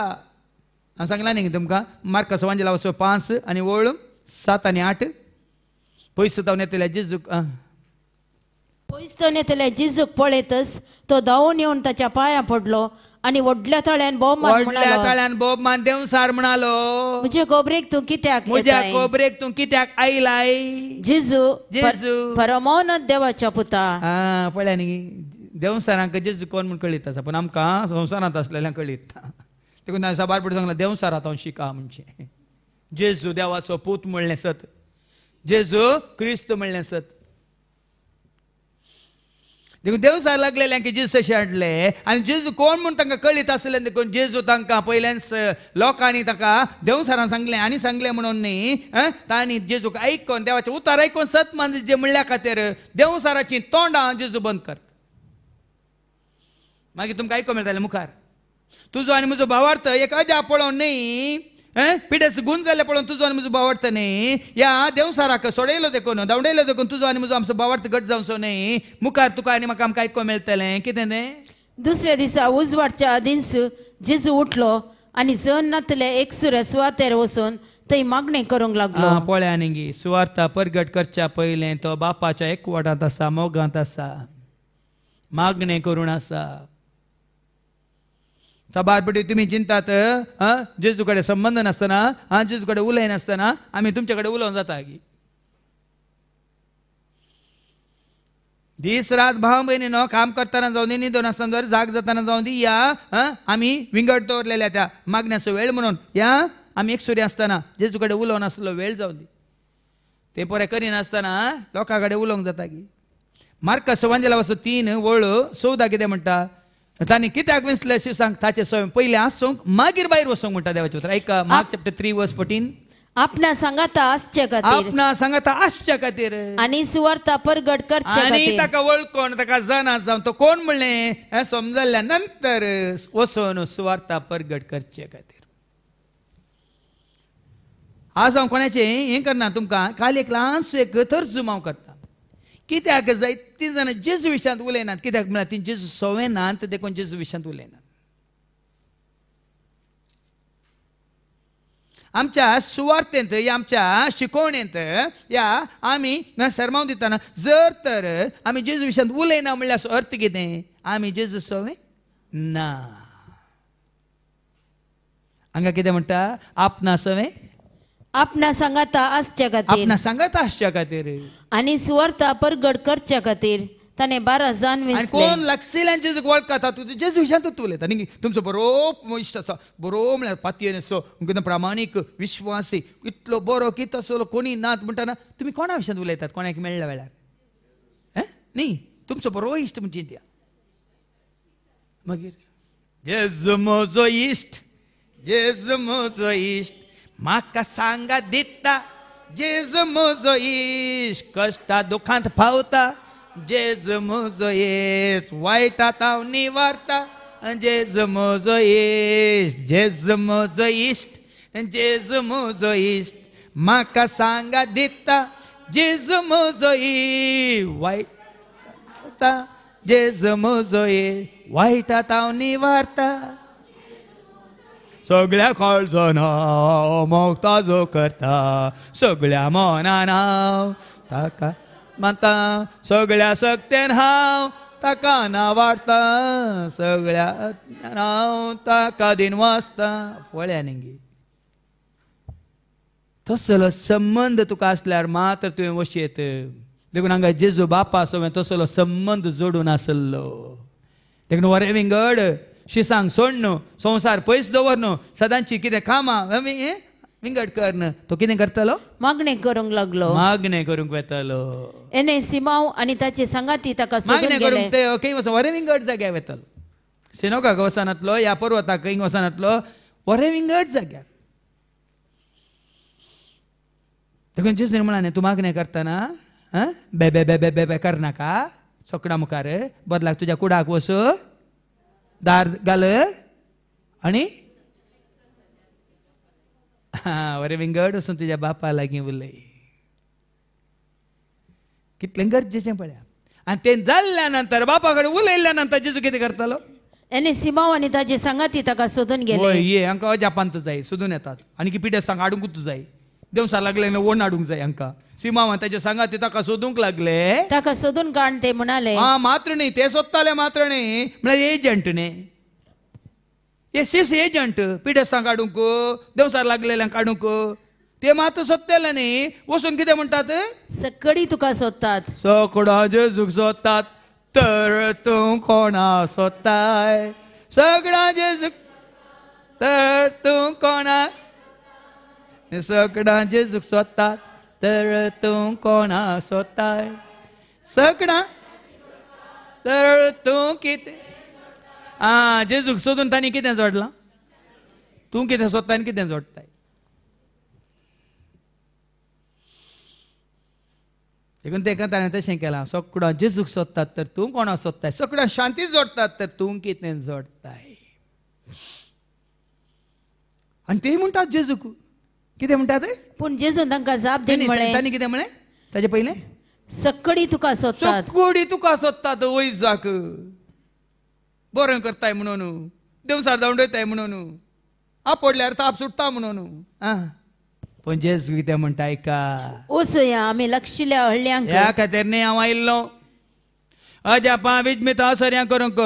हांव सांगला न्ही तुमकां मार्कस वांजेला 5 आनी वळ 7 आनी 8 पयस जावन येतल्या जेजूक पयस जावन येतल्या जेजूक पळयतच तो धांवून येवन ताच्या पांयां पडलो आनी व्हडल्या तळ्यान बोबमान देवसार म्हणालो म्हजे गोबरेक तूं कित्याक म्हज्या गोबरेक तूं कित्याक आयलाय जेजू परमोन्नत देवाच्या पुता पळया न्ही देवसारांक जेजू कोण म्हूण कळीत आसा पूण आमकां संवसारांत आसलेल्यांक कळीत देखून हांवें साबारपट सांगलां देवसारांत हांव शिका म्हणचें जेजू देवाचो पूत म्हणलें सत जेजू क्रिस्त म्हणलें सत देखून देवसार लागलेल्यांक जेजू अशें हाडले आनी जेजू कोण म्हूण तांकां कळीत आसलें देखून जेजू तांकां पयल्याच लोकांनी ताका देवसारान सांगलें आनी सांगलें म्हणून न्ही तांणी जेजूक आयकून देवाचें उतर आयकून सत मान जे म्हणल्या खातीर देवसाराचीं तोंडां जेजू बंद करता मागीर तुमकां आयकूंक मेळटलें मुखार तुजो आनी म्हजो भावार्थ एक अजा पळोवन न्ही पिडेस गुण जाल्ले पळोवन तुजो आनी म्हजो भावार्थ न्ही ह्या देवसाराक सोडयलो देखून धांवडयलो देखून तुजो आनी म्हजो आमचो भावार्थ घट जावचो न्ही मुखार तुका आनी म्हाका आमकां आयकूंक मेळटलें कितें तें दुसऱ्या दिसा उजवाडच्या दीस जेजू उठलो आनी जण नातले एकसुऱ्या सुवातेर वचून थंय मागणें करूंक लागलो पळया न्ही सुवार्ता परगट करच्या पयलें तो बापाच्या एकवटांत आसा मोगांत आसा मागणें करून आसा साबारपटी तुम्ही चिंतात जेजू कडेन संबंध नासतना जेजू कडेन उलयनासतना आमी तुमचे कडेन उलोवंक जाता गी दीस रात भाव भयणीनो काम करतना जावं दी न्हिदोन आसतना जाग जाताना जावं दी या आमी विंगड दवरलेल्या त्या मागण्याचो वेळ म्हणून या आमी एकसुरी आसतना जेजू कडेन उलोवन आसलो वेळ जावं दी ते परे करिनासतना लोकां कडेन उलोवंक जाता गी मार्कस वांजेला 3 वळ 14 कितें म्हणटा तांणी कित्याक विंचले सांग ताचे पयले आसूंक मागीर भायर वचूंक म्हणटा देवाचे उतर ऐका मार्क चॅप्टर 3 वर्स 14 आपणा सांगाता आसचे खातीर आपणा सांगाता आसच्या खातीर आनी सुवार्ता परगट करचे आनी खातीर ताका वळखोन ताका जाणा जावन तो कोण म्हणलें हें समजल्या नंतर वचून सुवार्ता परगट करचे खातीर. आज हांव कोणाचें हें करना तुमकां खाली एक ल्हानसो एक तर्जुमो हांव करता. कित्याक जायतीं जाणां जेजू विशयांत उलयनात कित्याक म्हळ्यार ती जेजू सवय नात देखून जेजू विशयांत उलयनात. आमच्या सुवार्थेंत या आमच्या शिकवणेंत या आमी सरमाव दितना जर तर आमी जेजू विशयांत उलयना म्हणल्यार अर्थ कितें आमी जेजू सवय ना. हांगा कितें म्हणटा आपणा सवय आपणा सांगाता आसचे खातीर आपणा सांगता आसच्या खातीर आनी सुवार्ता परगट करचे खातीर ताणें 12 जाण आनी वेंचले. कोण लागशिल्ल्यान जेजूक वळखता तूं जेजू विशयांतूच उलयता न्ही. तुमचो बरो इश्ट आसा बरो म्हळ्यार पातयेन असो एकदम प्रामाणीक विश्वासी इतलो बरो कित आसलो कोणी नात म्हणटाना तुमी कोणा विशयांत उलयतात कोणाक मेळ्ळ्या वेळार न्ही. तुमचो बरो इश्ट म्हणजे त्या मागीर जेजू म्हजो इश्ट जेजू म्हजो इश्ट म्हाका सांगा दिता जेजू म्हजो इश्ट कश्टा दुखांत पावता जेजू म्हजो इश्ट वायटांत हांव निवारता जेजू म्हजो इश्ट जेजू म्हजो इश्ट जेजू म्हजो इश्ट म्हाका सांगा दिता जेजू म्हजो इश्ट वायटा जेजू म्हजो इश्ट वायटांत हांव निवारता. सगळ्या काळजान हांव मोग ताजो करता सगळ्या मनान हांव ताका मानता सगळ्या सक्तेन हांव ताका नावाडटा सगळ्या हांव ताका दिन वाचता. पळया न्ही तसलो संबंध तुका आसल्यार मात्र तुवें वशेत देखून हांगा जेजू बापा सो तसलो संबंध जोडून आसलो. देखून वरें विंगड शिसांक सोड न्हू संवसार पयस दवर न्हू सदांची कितें कामां विंगड कर न्हू. तो कितें करतलो मागणें करूंक लागलो. मागणें करूंक वेतलो. एने सिमाव आनी ताचे संगाती ताका सोडून मागणें गेले. करूंक ते खंय वचून वरें विंगड जाग्यार वेतलो. सिनोगाक वचनातलो ह्या पर्वताक खंय वचनातलो वरें विंगड जाग्यार. देखून जेजून म्हणालें तूं मागणें करतना बे बे बे बे बे करनाका सोकडा मुखार बदलाक तुज्या कुडाक वच दार घाल आनी वरें विंगड वचून तुज्या बापा लागीं उलय. कितलें गरजेचें पळया. आनी तें जाल्ल्या नंतर बापा कडेन उलयल्ल्या नंतर जेजू कितें करतलो. एने सिमाव आनी ताचे संगाती ताका सोदून गेले. हय ये हांकां अजापांत जाय सोदून येतात आनी की पिडेस्तांक हाडूंकूच जाय देवसार लागले ओण हाडूंक जाय हांकां. सिमाव ताचे सांगाती ताका सोदूंक लागले ताका सोदून काण ते म्हणाले मात्र न्ही ते सोदताले मात्र न्ही म्हळ्यार एजंट न्ही हे सीस एजंट पिडेस्तांक काडूंक देवसार लागलेल्यांक काडूंक ते मात्र सोदतले न्ही. वचून कितें म्हणटात सकडी तुका सोदतात. सकडा जेजूक सोदतात तर तूं कोणा सोदताय सगळा जेजूक तर तूं कोणा सगळा जेजूक सोदतात तर तूं कोणा सोदताय सगळा तर तूं कितें जेजूक सोदून तांणी कितें जोडलां तूं कितें सोदता आनी कितें जोडताय. देखून तेका ताणें तशें केलां सगळा जेजूक सोदतात तर तूं कोणा सोदताय सगळ्या शांती जोडतात तर तूं कितें जोडताय. आनी ते म्हणटात जेजूक कितें म्हणटात पूण जेजून तांकां जाप दिवन म्हळें तांणी कितें म्हळें ताचे पयलें सकडी तुका सोदतात. सगळी तुका सोदतात वयस जाक बरें करताय म्हणून देवसार धांवडयताय म्हणून आपडल्यार ताप सुट्टा म्हणून. पण जेजू कितें म्हणटा आयका वचुया आमी लागशिल्ल्या हळ्यांक. ह्या खातीर न्ही हांव आयिल्लो अजापां विजमितां सर्यां करूंक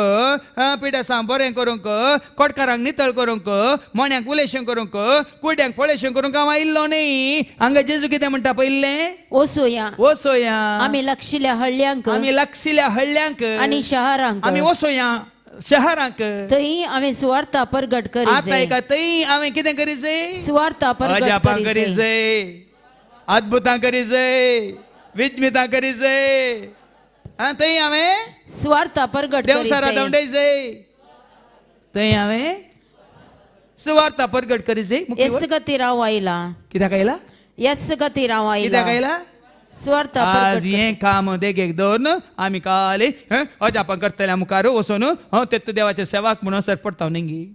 पिडेसां बरें करूंक कोडकारांक नितळ करूंक मोण्याक उलेशें करूंक कुड्यांक पळयशें करूंक हांव आयिल्लो न्ही. हांगा जेजू कितें म्हणटा पयलें वचुया वचोया आमी लागशिल्ल्या हळ्यांक आमी लागशिल्ल्या हळ्यांक आनी शहरांक आमी वचोया शहरांक. थंय आमी सुवार्ता परगट करी आतां एका थंय हांवें कितें करीचें सुवार्ता परगट अजापां करी करीचें अद्भुतां करीचें विजमितां करीचें थंय हांवें सुवार्ता परगट देवसारा करी धांवडयचें थंय हांवें सुवार्ता परगट करी जाय येस खातीर हांव आयला कित्याक आयला येस खातीर हांव कित्याक आयला आयला सुवार्ता आज परगट हे काम देगेक दवरून आमी काली अजापां करतल्या मुखार वचून तेत देवाचे सेवाक म्हणून सरपडता नेंगी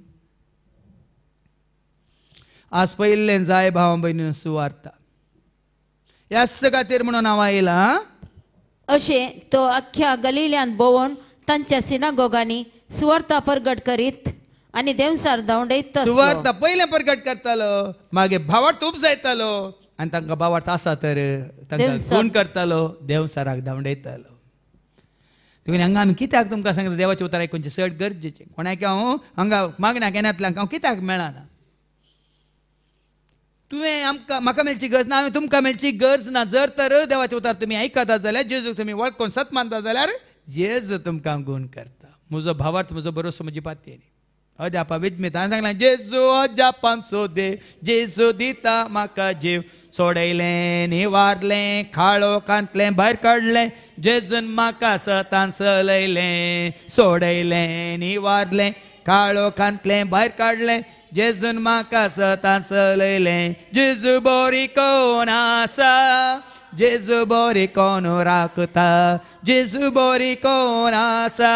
आज पयलें जाय भाव भयणी सुवार्ता ह्याच खातीर म्हणून हांव आयला अशें तो अख्ख्या गलिल्यांत भोंवून तांच्या सिनागोगांनी सुवार्ता परगट करीत आनी देवसार धांवडयत सुवार्ता पयलें परगट करतालो मागीर भावार्थ उपजायतालो आनी तांकां भावार्थ आसा तर तांकां देवसार. खूण करतालो देवसाराक धांवडयतालो देखून हांगा आमी कित्याक तुमकां सांगता देवाचें उतर आयकुचें चड गरजेचें कोणाक हांव हांगा मागण्या केन्नातल्यान हांव कित्याक मेळना तुवें आमकां म्हाका मेळची गरज ना हांवें तुमकां मेळची गरज ना जर तर देवाचें उतर तुमी आयकता जाल्यार जेजूक तुमी वळखून सत मानता जाल्यार जेजू तुमकां गूण करता म्हजो भावार्थ म्हजो बरोसो म्हजी पातयेनी अजापा विजमीत हांवें सांगलें जेजू अजापांचो देव जेजू दिता म्हाका जीव सोडयलें निवारलें खाळो कांतलें भायर काडलें जेजून म्हाका सतान चलयलें सोडयलें निवारलें काळो कांतलें भायर काडलें जेजून म्हाका सतान चलयलें जेजू बरी कोण आसा जेजू बरी कोण राखता जेजू बरी कोण आसा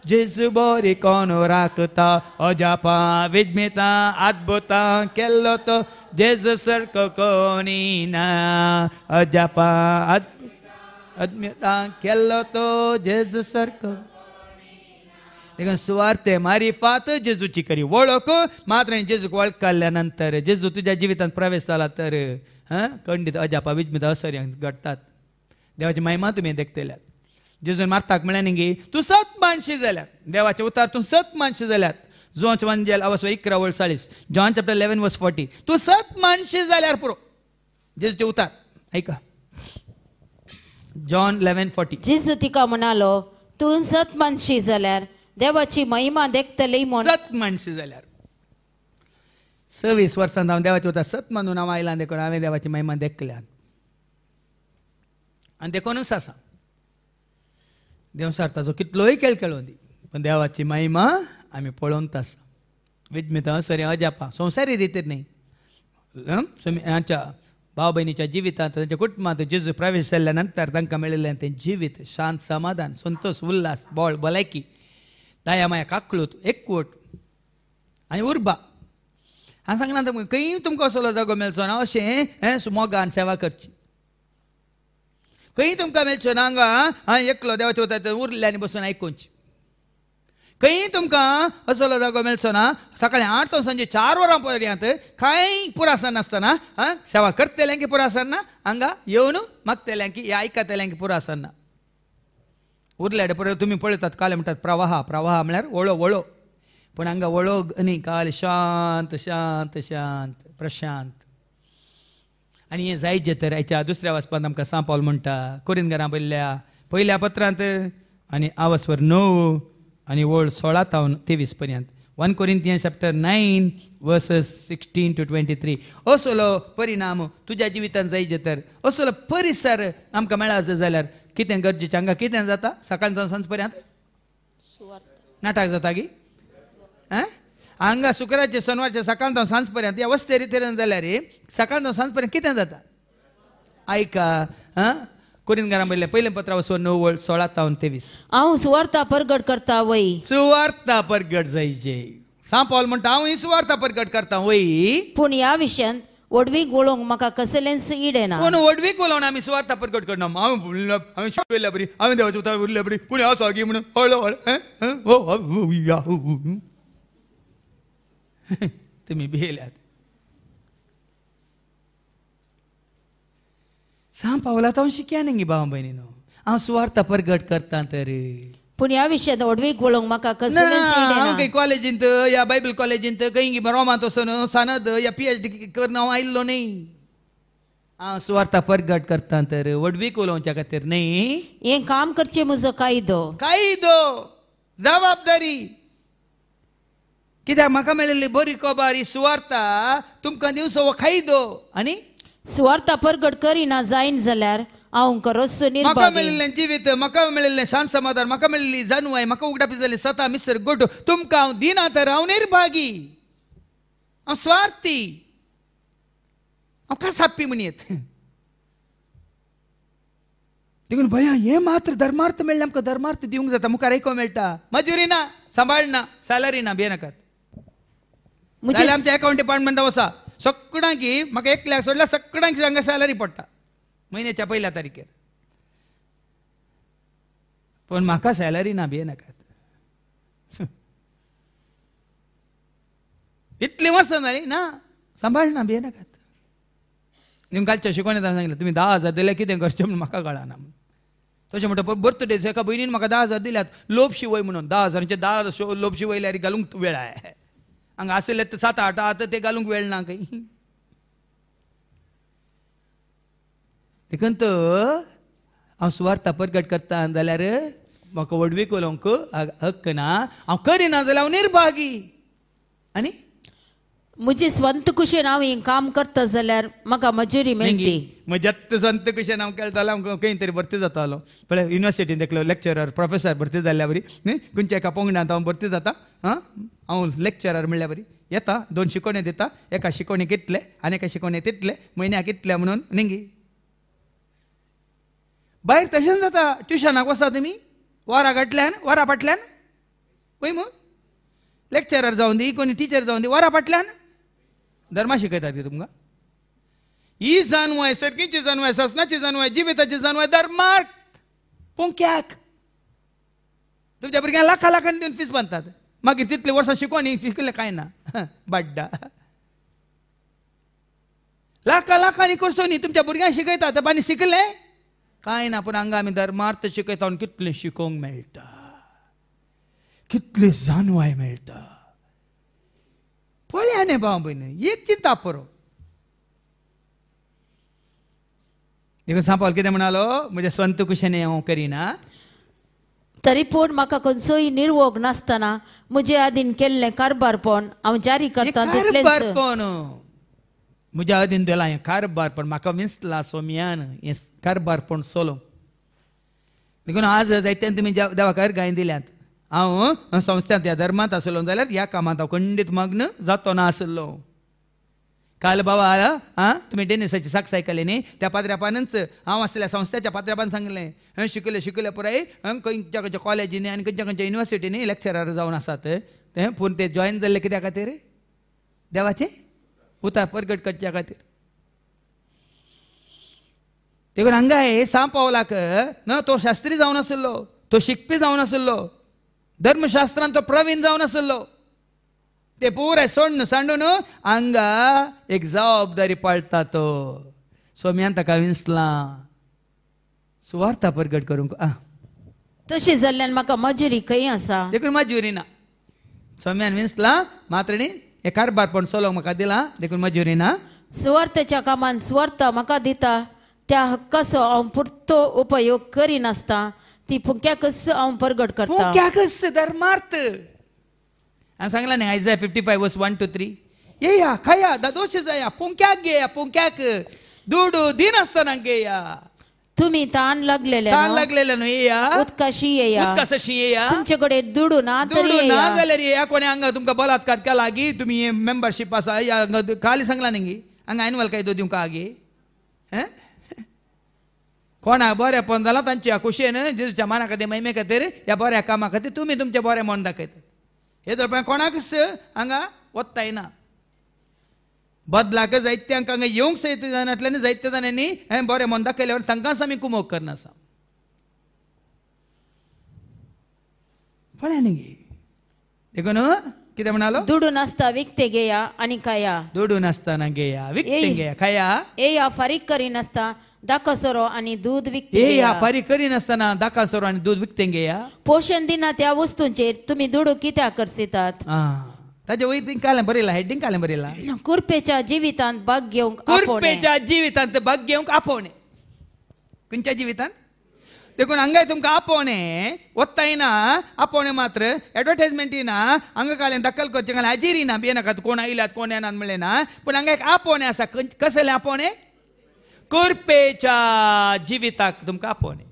जेजू बरी कोण राखता अजापा विजमिता अद्भुतां केल्लो तो जेजू सारको कोणी ना अजापा अद्भुतां केल्लो तो जेजू सारको देखून सुवार्ते मारिफात जेजूची करी वळख मात्र जेजूक वळखल्या नंतर जेजू तुज्या जिवितांत प्रवेश जाला तर खंडीत अजापा विजमिता असर घडतात देवाची महिमा तुमी देखतल्यात जेजून मारताक म्हळ्यार न्ही तूं सत मानशी जाल्यार देवाचे उतार तूं सत मानशी जाल्यार जोच वंजेल अवस्वर 11:40 जॉन चॅप्टर 11:40 तूं सत मानशी जाल्यार पुरो जेजूचे उतार ऐका जॉन 11:40 जेजू तिका म्हणालो तूं सत मानशी जाल्यार देवाची महिमा देखतली म्हूण सत मानशी जाल्यार 26 वर्सांत हांव देवाचे उतार सत मानून हांव आयलां देखून हांवें देवाची महिमा देखल्यान आनी देखूनच आसा देवसार ताचो कितलोय खेळ खेळून दी पण देवाची महिमा आमी पळोवंत आसा विजमिता सरी अजापा संवसारी रितीर न्ही हांच्या भाव भयणीच्या जिवितांत तांच्या कुटुंबांत जेजू प्रवेश जाल्ल्या नंतर तांकां मेळिल्लें तें जिवीत शांत समाधान संतोष उल्हास बोळ भलायकी दया माया काकळूत एकवट आनी उर्बा हांव सांगना तुमकां खंय तुमकां असलो जागो मेळचो ना अशें मोगान सेवा करची खंय तुमकां मेळच्यो ना हांगा एकलो देवाचे उतर उरल्ल्यानी बसून आयकुची खंय तुमकां असलो जागो मेळचो ना सकाळीं 8 तो सांजे 4 वरां पर्यंत कांय पुरासन नासतना सेवा करतल्यांकी पुरासन ना हांगा येवन मागतल्यांकी आयकतल्यांकी पुरासन ना उरले परत तुमी पळयतात काले म्हणटात प्रवाह प्रवाह म्हळ्यार वळो वळो पूण हांगा वळो न्ही काल शांत शांत शांत प्रशांत आनी हें जायत तर हेच्या दुसऱ्या वाचपांत आमकां सांत पावल म्हणटा कोरिंथकारां पयल्या पत्रांत आनी आवस्वर 9 आनी वळ 16 तावन 23 पर्यंत 1 Corinthians chapter 9 verses 16 to 23 असलो परिणाम तुज्या जिवितांत जायचे तर असलो परिसर आमकां मेळा जाल्यार कितें गरजेचें हांगा कितें जाता सकाळच्यान सांज पर्यंत नाटक जाता गी हांगा शुक्रारचे शनिवारचे सकाळच्यान सांज पर्यंत ह्या वस्ते रितीन जाल्यार सकाळच्यान सांज पर्यंत कितें जाता आयका कोरिंथकारां पयलें पत्र 9 16 तावन 23 हांव सुवार्ता परगट करता वय सुवार्ता परगट जायचे सांत पावल म्हणटा हांव ही सुवार्ता परगट करता वय पूण ह्या विशयांत वडवीक वळोवंक म्हाका कसलेंच इडेना पूण वडवीक उलोवन आमी सुवार्ता परगट करना हांवें शिकयल्या बरी हांवें देवाचें उतर उरल्या बरी पूण हांव सागी म्हणून हळू हळ तुमी भियेल्यात सांत पावलांत हांव शिकया न्ही भाव भयणीनो हांव सुवार्ता परगट करता तर पूण ह्या विशयांत वडवीक वळोवंक म्हाका कसलेंच हांव इडेना खंय कॉलेजींत या बायबल कॉलेजींत खंय रोमांत वचून सानद या PhD करून हांव आयिल्लो न्ही हांव सुवार्ता परगट करता तर वडवीक उलोवच्या खातीर न्ही हें काम करचें म्हजो कायदो जबाबदारी कित्याक म्हाका मेळिल्ली बरी कोबारी सुवार्ता तुमकां दिवचो हो कायदो आनी सुवार्ता परगट करिना जायन जाल्यार हांव करचो म्हाका निर्भागी मेळिल्लें जिवीत म्हाका मेळिल्लें शांत समाधान म्हाका मेळिल्ली जानवाय म्हाका उगडापी जाली सता मिसर गोट तुमकां हांव दिना तर हांव निर्भागी हांव स्वार्थी, हांव कासाप्पी म्हण येत. देखून भया हे मात्र धर्मार्थ मेळ्ळे आमकां धर्मार्थ दिवंक जाता, मुखार आयको मेळटा, मजुरी ना, सांबाळ ना, सॅलरी ना, भियेनाकात. जाल्यार आमच्या अकाउंट डिपार्टमेंटाक वसा, सगळ्यांक म्हाका 1 लाख सोडल्यार सगळ्यांक हांगा सॅलरी पडटा म्हयन्याच्या 1 तारखेर. पण म्हाका सॅलरी ना, भियेनाकात. इतली वर्सां जाली ना, सांबाळ ना, भियेनाकात. निम कालच्या शिकवण्यात सांगितलं तुम्ही 10,000 दिले कितें करचें म्हणून म्हाका कळना. तशें म्हणटा बर्थडे एका भयणीन म्हाका 10,000 दिल्यात, लोभ शिवय म्हणून 10,000चे 10 लोभ शिवयल्यार घालूंक वेळ आहे. हांगा आसले 7-8 आतां ते घालूंक वेळ ना खंय. देखून तो हांव सुवार्थ प्रकट करता जाल्यार म्हाका वडवीक उलोवंक हक्क ना, हांव करिना जाल्यार हांव निर्भागी. आनी म्हजे स्वंत कुशेन हांव हें काम करता जाल्यार म्हाका मजुरी मेळटी. म्हज्यात संत कुशेन हांव केलें जाल्यार हांव खंय तरी भरती जातालो. पळय युनिवर्सिटीन देखलो लेक्चरर प्रोफेसर भरती जाल्ल्या बरी, खंयच्या एका पोंगणांत हांव भरती जाता. हांव लेक्चरर म्हणल्यार बरी येता, 2 शिकोवणे दिता, एका शिकोवणेक इतले आनी एका शिकोवणेक तितले, म्हयन्याक इतले म्हणून निंगी. भायर तशें जाता, ट्युशनाक वसा तुमी वरां फाटल्यान पळय मग लेक्चरर जावन दी, कोणी टिचर जावन दी, वरां फाटल्यान धर्मा शिकयतात ती तुमकां. ही जानवाय सर्कीची जानवाय, ससनाची जानवाय, जिविताची जानवाय धर्मार्थ पोंक्याक. तुमच्या भुरग्यांक लाखांनी दिवन फीस बांदतात, मागीर तितले वर्सां शिकोवणी शिकले कांय ना. बाड्डा लाखांनी करचो तुमच्या भुरग्यांक शिकयतात, आनी शिकले कांय ना. पूण हांगा आमी धर्मार्थ शिकयता आनी कितलें शिकोवंक मेळटा, कितले जानवाय मेळटा. पळया न्ही भाव भयणी, एक चिंता पुरो. देखून सांपावल कितें म्हणालो, म्हज्या स्वंत कुशेन हांव करिना, तरी पूण म्हाका खंयचोय निर्वोग नासतना म्हजे आदीन केल्लें कारबारपण हांव जारी करतां. कारबारपण म्हज्या आदीन दिलां हें कारबारपण, म्हाका विंचला सोम्यान हें कारबारपण सोलोवंक. देखून आज जायत्यान तुमी देवाकार गाय दिल्यात. हांव संस्थांत ह्या धर्मांत आसलो जाल्यार ह्या कामांत हांव खंडीत मग्न जातो ना आसलो. काल बाबा तुमी डेनिसाची साक्ष आयकली न्ही, त्या पाद्र्यापानच हांव आसल्या संस्थेच्या पाद्र्यापान सांगलें शिकले पुराय खंयच्या खंयच्या कॉलेजींनी आनी खंयच्या खंयच्या युनिवर्सिटींनी लेक्चरर जावन आसात ते. पूण ते जॉयन जाल्ले कित्या खातीर, देवाचे उतार प्रगट करच्या खातीर. देखून हांगा हे सांपावलाक तो शास्त्री जावन आसलो, तो शिकपी जावन आसलो, धर्मशास्त्रांत तो प्रवीण जावन आसलो. ते पुराय सांडून हांगा एक जबाबदारी पाळटा तो. सोम्यान ताका विंचलां सुवार्थ प्रगट करूंक. तशें जाल्ल्यान म्हाका मजुरी खंय आसा. देखून मजुरी ना. सोम्यान विंचलां मात्र न्ही हे कारबारपण सोलोवंक म्हाका दिलां, देखून मजुरी ना. सुवार्थेच्या कामान सुवार्थ म्हाका दिता त्या हक्काचो हांव पुरतो उपयोग करिनासता. ती पुंक्याकच हांव प्रगट करता. पुंक्याकच धर्मार्थ. हांवें सांगलां न्ही आयजाया 55:1-3 येया खाया दादोश जाया पुंक्याक घेया, पुंक्याक दुडू दिन आसतना घेया. तुम्ही ताण लागलेले न्हू येया, उदकाशी येया, उदकाशी येया. तुमचे कडेन दुडू ना तरी ना जाल्यार येया. कोणी हांगा तुमकां बलात्कार केला गी, तुमी मेंबरशीप आसा या खाली सांगला न्ही हांगा एन्युअल काय दिवंक आगे. कोणाक बरेंपण जालां तांच्या खुशयेन जेजूच्या माना खातीर महिमे खातीर ह्या बऱ्या कामा खातीर तुमी तुमचें बरें मन दाखयतात. हे दरपण कोणाकच हांगा वत्ता येना. बदलाक जायत्यांक हांगा येवंक सयत जाणांतल्यान जायत्या जाणांनी हें बरें मन दाखयल्यावर तांकांच आमी कुमोग करनासा. पळया न्ही देखून कितें म्हणालो, दुडू नासता विकते घेया आनी खाया. दुडू नासतना घेया, विकते घेया, खाया. येया फारीक करिनासता दाखसरो आणि दूध विकते येया फारीक करिनासतना दाखसरो आनी दूध विकते घेया. पोषण दिना त्या वस्तूंचेर तुम्ही दुडू कित्याक करसितात. ताजे वयर कालें बरयलां, हेडिंग कालें बरयलां, कुरपेच्या जिवितांत भाग घेवंक कुरपेच्या जिवितांत भाग घेवंक आपोवणे. खंयच्या जिवितांत देखून हांगाय तुमकां आपोवणे वत्ता येना. आपोवणे मात्र एडवर्टायजमेंट येना, हांगा कालें दखल करचें कालें हाजीर येना, भियेनाकात कोण आयल्यात कोण येनात म्हणलें ना. पूण हांगा एक आपोवणे आसा. कसले आपोवणे, कुरपेच्या जिविताक तुमकां आपोवणे.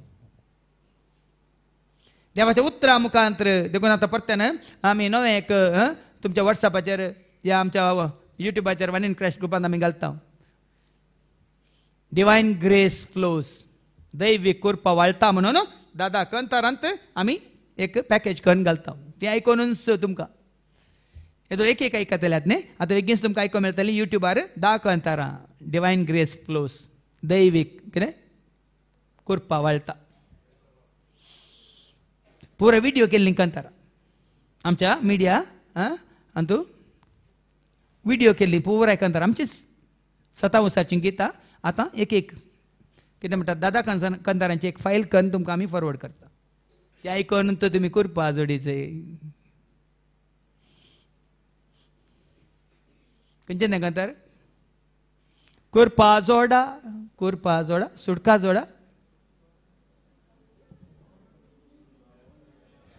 देवाच्या उतरां मुखांतर देखून आतां परत्यान आमी नवें एक तुमच्या वॉट्सॅपाचेर या आमच्या युट्यूबाचेर वन इन क्रायस्ट ग्रुपांत आमी घालता डिवायन ग्रेस फ्लोज दैवीक कृपा वाळटा म्हणून दादा कंतारांत आमी एक पॅकेज करून घालता ती आयकोनूच तुमकां येदो एक एक आयकतल्यात न्ही आतां बेगीनच तुमकां आयको मेळटली युट्यूबार 10 कंतारां डिवायन ग्रेस फ्लोज दैवीक कितें कृपा वाळटा पुरो व्हिडिओ केल्ली कंतारां आमच्या मिडिया अंतू व्हिडिओ केल्ली पुराय कंतारां आमचीच सतावसाची गितां आतां एक एक कितें म्हणटात दादा कंतारांची एक फायल करून तुमकां आमी फॉरवर्ड करता ते आयकून तो तुमी करपा जोडीचे खंयचे तें कंतार kurpa जोडा सुटका जोडा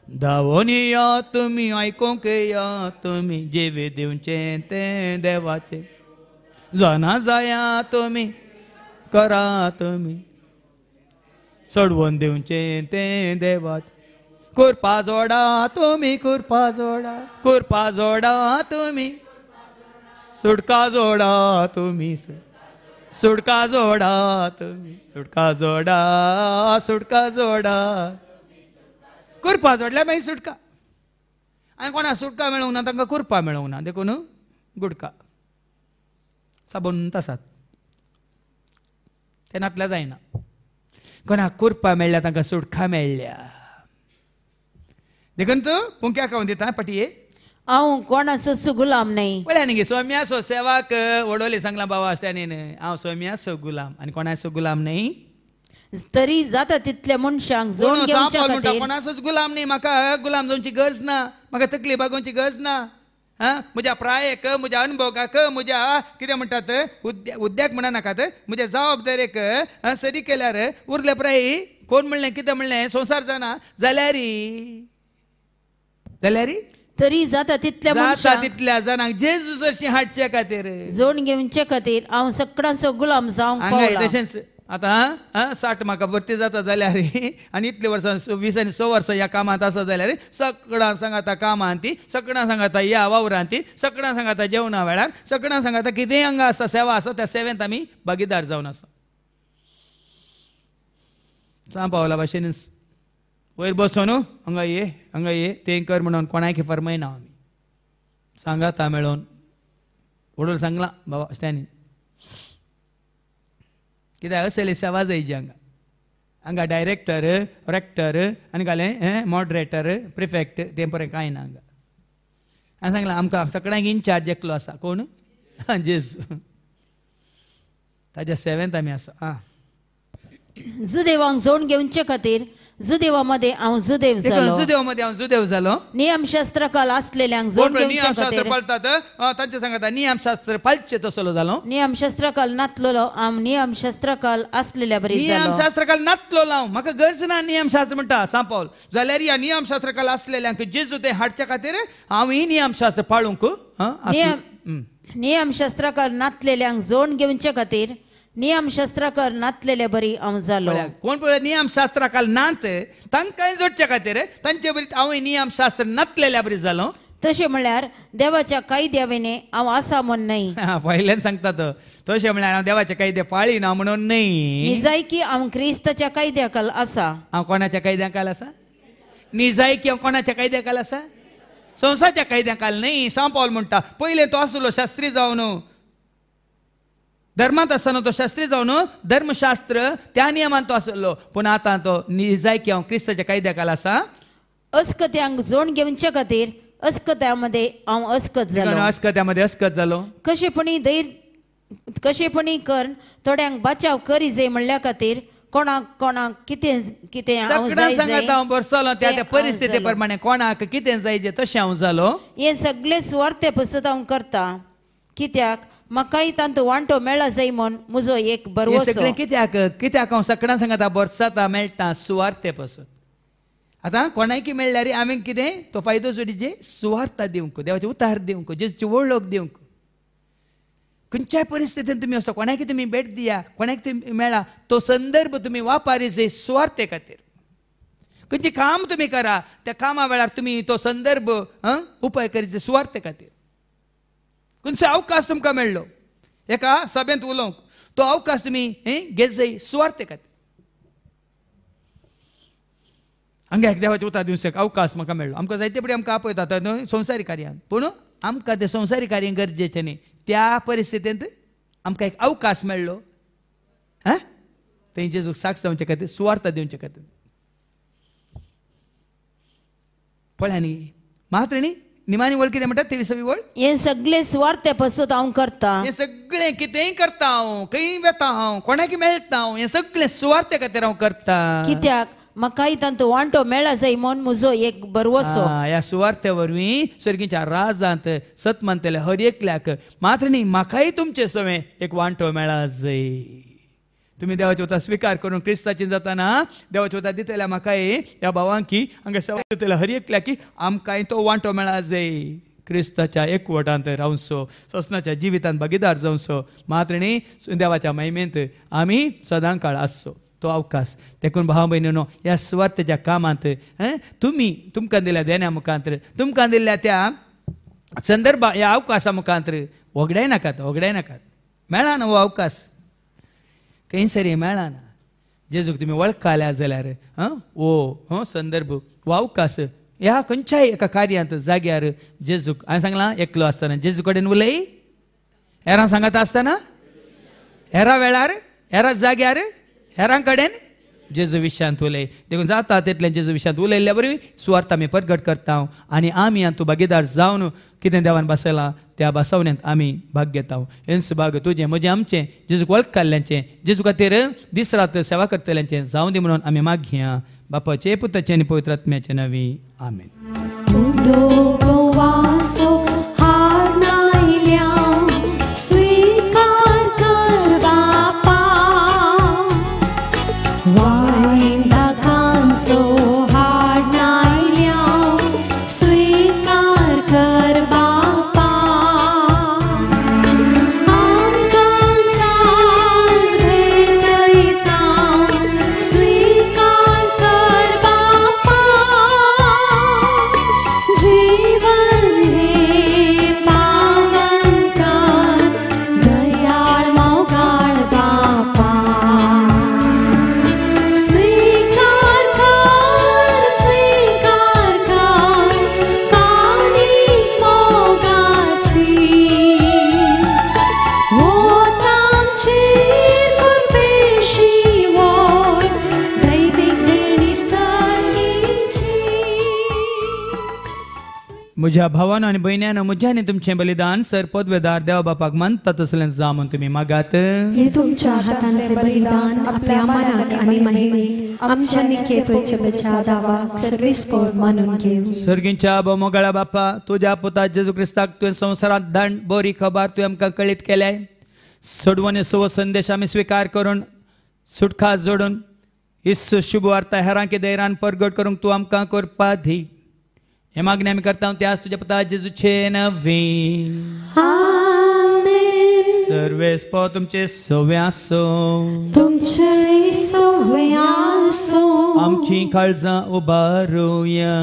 धावोनी या तुम्ही ऐकूंक या तुम्ही जेवे दिवचे ते देवाचे जाना जाया तुम्ही करा तुम्ही सोडवून दिवचे ते देवाचे kurpa जोडा तुम्ही kurpa जोडा तुम्ही सुटका जोडा तुम्ही सुटका जोडा तुम्ही सुटका जोडा kurpa जोडल्या मागीर सुटका आनी कोणा सुटका मेळूंक ना तांकां kurpa मेळूंक ना देखून गुटका साबून तसात तेन्नातल्या जायना कोणाक kurpa मेळ्ळ्या तांकां सुटका मेळ्ळ्या देखून तूं पुंक्याक हांव दिता पटये हांव कोणाचो गुलाम नाही पळय न्ही सौम्या सो सेवाक वडोले सांगला बाबा आसल्यान हांव सौम्या सो गुलाम आनी कोणाचो गुलाम न्ही तरी जाता तितल्या मनशांक जोड घेवच्या खातीर कोणाचोच गुलाम न्ही म्हाका गुलाम जावची गरज ना म्हाका तकली बागोवची गरज ना म्हज्या प्रायेक म्हज्या अनुभवाक म्हज्या कितें म्हणटात उद्द्याक म्हणा नाकात म्हज्या जबाबदारेक सरी केल्यार उरले प्राय कोण म्हणलें कितें म्हणलें संवसार जाना जाल्यार तरी जाता तितल्या मनशांक तितल्या जाणांक जेजू जरशी हाडचे खातीर जोड घेवच्या खातीर हांव सगळ्यांचो गुलाम जावंक पावला तशेंच आतां 60 म्हाका भरती जाता जाल्यार आनी इतली वर्सां 20 आनी 6 वर्सां ह्या कामांत आसा जाल्यार सगळ्यां सांगाता कामांत ती सगळ्यां सांगाता ह्या वावरांत ती सगळ्यां सांगाता जेवणा वेळार सगळ्यां सांगाता कितेंय हांगा आसा सेवा आसा त्या सेवेंत आमी भागीदार जावन आसा पावला भाशेनच वयर बसोन हांगा ये तें कर म्हणून कोणाक फरमायना आमी सांगाता मेळोन वडोल सांगला बाबा स्टॅनी कित्याक असली सेवा जायची हांगा डायरेक्टर रेक्टर आनी घालें मॉडरेटर प्रिफेक्ट तें बरें कांय ना हांगा हांवें सांगलां आमकां सगळ्यांक इनचार्ज एकलो आसा कोण जेजू ताज्या सेवेंत आमी आसा जुदेवांक जोड घेवचे खातीर जुदेवा मध्ये हांव जुदेव जालो नियमशास्त्रकाल आसलेल्यांक जोड घेवचे खातीर पळतात तांचे सांगता नियमशास्त्र पाळचे तसलो जालो नियमशास्त्रकाल नातलोलो हांव नियमशास्त्रकाल आसलेल्या बरी नियमशास्त्रकाल नातलो हांव म्हाका गरज ना नियमशास्त्र म्हणटा सांपल जाल्यार ह्या नियमशास्त्रकाल आसलेल्यांक जेजू ते हाडचे खातीर हांव ही नियमशास्त्र पाळूंक नियमशास्त्रकाल नातलेल्यांक जोड घेवचे खातीर नियमशास्त्राकार नातलेले बरी हांव जालो कोण पळय नियमशास्त्राकाल नात तांकांय जोडचे खातीर तांचे बरी हांव नियमशास्त्र नातलेल्या बरी जालो तशें म्हळ्यार देवाच्या कायद्यावेने हांव आसा म्हण न्हय पयल्यान सांगतात तशें म्हळ्यार हांव देवाचे कायदे पाळिना म्हणून न्हय निजायकी हांव क्रिस्ताच्या कायद्याकाल आसा हांव कोणाच्या कायद्याकाल आसा निजायकी हांव कोणाच्या कायद्याकाल आसा संवसाच्या कायद्याकाल न्हय सांव पावल म्हणटा पयले तो आसलो शास्त्री जावन धर्मांत आसतना तो शास्त्री जावन धर्मशास्त्र त्या नियमान तो आसलो पूण आतां तो निजायकी हांव क्रिस्ताच्या कायद्याकाल आसा अस्कत्यांक जोड घेवचे खातीर अस्कत्यामध्ये हांव अस्कत जालो कशेपणी कर थोड्यांक बचाव करी जे म्हणल्या खातीर कोणाक कितें कितें सांगता हांव बरसलो त्या परिस्थिती प्रमाणे कोणाक कितें जाय जे तशें हांव जालो हे सगळे स्वार्थे पसत हांव करता कित्याक म्हाकाय तांतू वांटो मेळ्ळा जाय म्हूण म्हजो एक बरवसो कित्याक हांव सगळ्यांक सांगता बरसाता मेळटा सुवार्थे पसत आतां कोणायकी मेळ्ळ्यार आमी कितें तो फायदो जोडीचे सुवार्ता दिवंक देवाचे उतार दिवंक जेजूची वळख दिवंक खंयच्याय परिस्थितीन तुमी असो कोणाकी तुमी भेट दिया कोणाक तुमी मेळा तो संदर्भ तुमी वापरीचे सुवार्थे खातीर खंयचें काम तुमी करा त्या कामा वेळार तुमी तो संदर्भ उपाय करीचे सुवार्थे खातीर खंयचो अवकाश तुमकां मेळ्ळो एका सभेंत उलोवंक, तो अवकाश तुमी घेत जाय सुवार्ते खातीर. हांगा एक देवाचें उतर दिवंक अवकाश म्हाका मेळ्ळो. आमकां जायते बडी आमकां आपयतात संवसारी कार्यान, पूण आमकां तें संवसारी कार्य गरजेचें न्ही. त्या परिस्थितींत आमकां एक अवकाश मेळ्ळो थंय जेजूक साक्ष जावचे खातीर, सुवार्ता दिवचे खातीर. पळय न्ही मात्र न्ही निमाणी वळ कितें म्हणटात 23वी वळ, हे सगळे स्वार्थे पासून हांव करता. हें सगळें कितेंय करता हांव, खंय वेता हांव, कोणाक मेळटा हांव, हें सगळें सुवार्ते खातीर हांव करता. कित्याक म्हाकाय तांतू वांटो मेळ्ळा जाय म्हूण म्हजो एक बरवसो. ह्या सुवार्ते वरवीं सर्गीच्या राजांत सत म्हणटले हर एकल्याक मात्र न्ही म्हाकाय तुमचे सवे एक वांटो मेळा जाय. तुम्ही देवाचे उतर स्वीकार करून क्रिस्ताची जाताना देवाचे उतर दितल्या म्हाकाय ह्या भावांक की हांगा सेवा दितल्या हर एकल्या की आमकांय तो वांटो मेळा जाय. क्रिस्ताच्या एकवटांत रावसो, ससनाच्या जिवितांत भागीदार जावसो, मात्र न्ही देवाच्या महिमेंत आमी सदां काळ आसचो. तो अवकाश देखून भाव भयणीनो ह्या सुवार्तेच्या कामांत तुमकां दिल्या देण्या मुखांतर, तुमकां दिल्ल्या त्या संदर्भा ह्या अवकाशा मुखांतर वगडाय नाकात, वगडाय नाकात. मेळा ना हो अवकाश, खंय सरी मेळा ना. जेजूक तुमी वळखल्या जाल्यार हो संदर्भ हो अवकाश ह्या खंयच्याय एका कार्यांत जाग्यार जेजूक हांवें सांगलां एकलो आसतना जेजू कडेन उलय, हेरां सांगता आसतना, हेरा वेळार, हेरा जाग्यार, हेरां कडेन जेजू विशयांत उलय. देखून जाता तितलें जेजू विशयांत उलयल्ल्या बरी सुवार्थ आमी प्रगट करता आनी आमी तूं भागीदार जावन कितें देवान बसयलां त्या बसवण्यांत आमी भाग घेता. हेंच भाग तुजें म्हजें आमचें जेजूक वळख काडल्यांचें, जेजू खातीर दीस रात सेवा करतल्यांचें जावं दी म्हणून आमी मागया बापाचे पुताचे आनी पवित्र आत्म्याचे नांवी आमेन. स्वीकार कर बापा वायंदा कांसो हाड नायल्या, स्वीकार कर बापा आमकां साज भेटयता, स्वीकार कर बापा जीवन हे पावन कर दयाळ मोगाळ बापा. स्वीकार कर काणीक मोगाची वोट आमची कुर्पेशी वोट दैवीक देणी सर्गीची. म्हज्या भावानो आनी भयण्यानो म्हज्या आनी तुमचें बलिदान सर पदवेदार देवा बापाक मानता तसलें जा म्हूण तुमी मागात. हे तुमच्या हातांतले बलिदान आपल्या मनाक आणि महिमे आमच्या निकेपचे बचादावा सर्वेस्पोर मानून घेऊ. सर्गींच्या मोगाळा बापा, तुज्या पुता जेजू क्रिस्ताक तुवें संवसारांत धाडून बरी खबर तुवें आमकां कळीत केल्याय. सोडवण सव संदेश आमी स्वीकार करून सुटका जोडून इस शुभ वार्ता हेरांक धैर्यान प्रगट करूंक तूं आमकां करपा दी. हे मागणी आमी करता त्याच तुज्या पुता जेजूचे नवी. आमेन. सर्वेस्पो तुमचे सवे आसो, तुमचे सवे आसो, आमची काळजां उबारुया.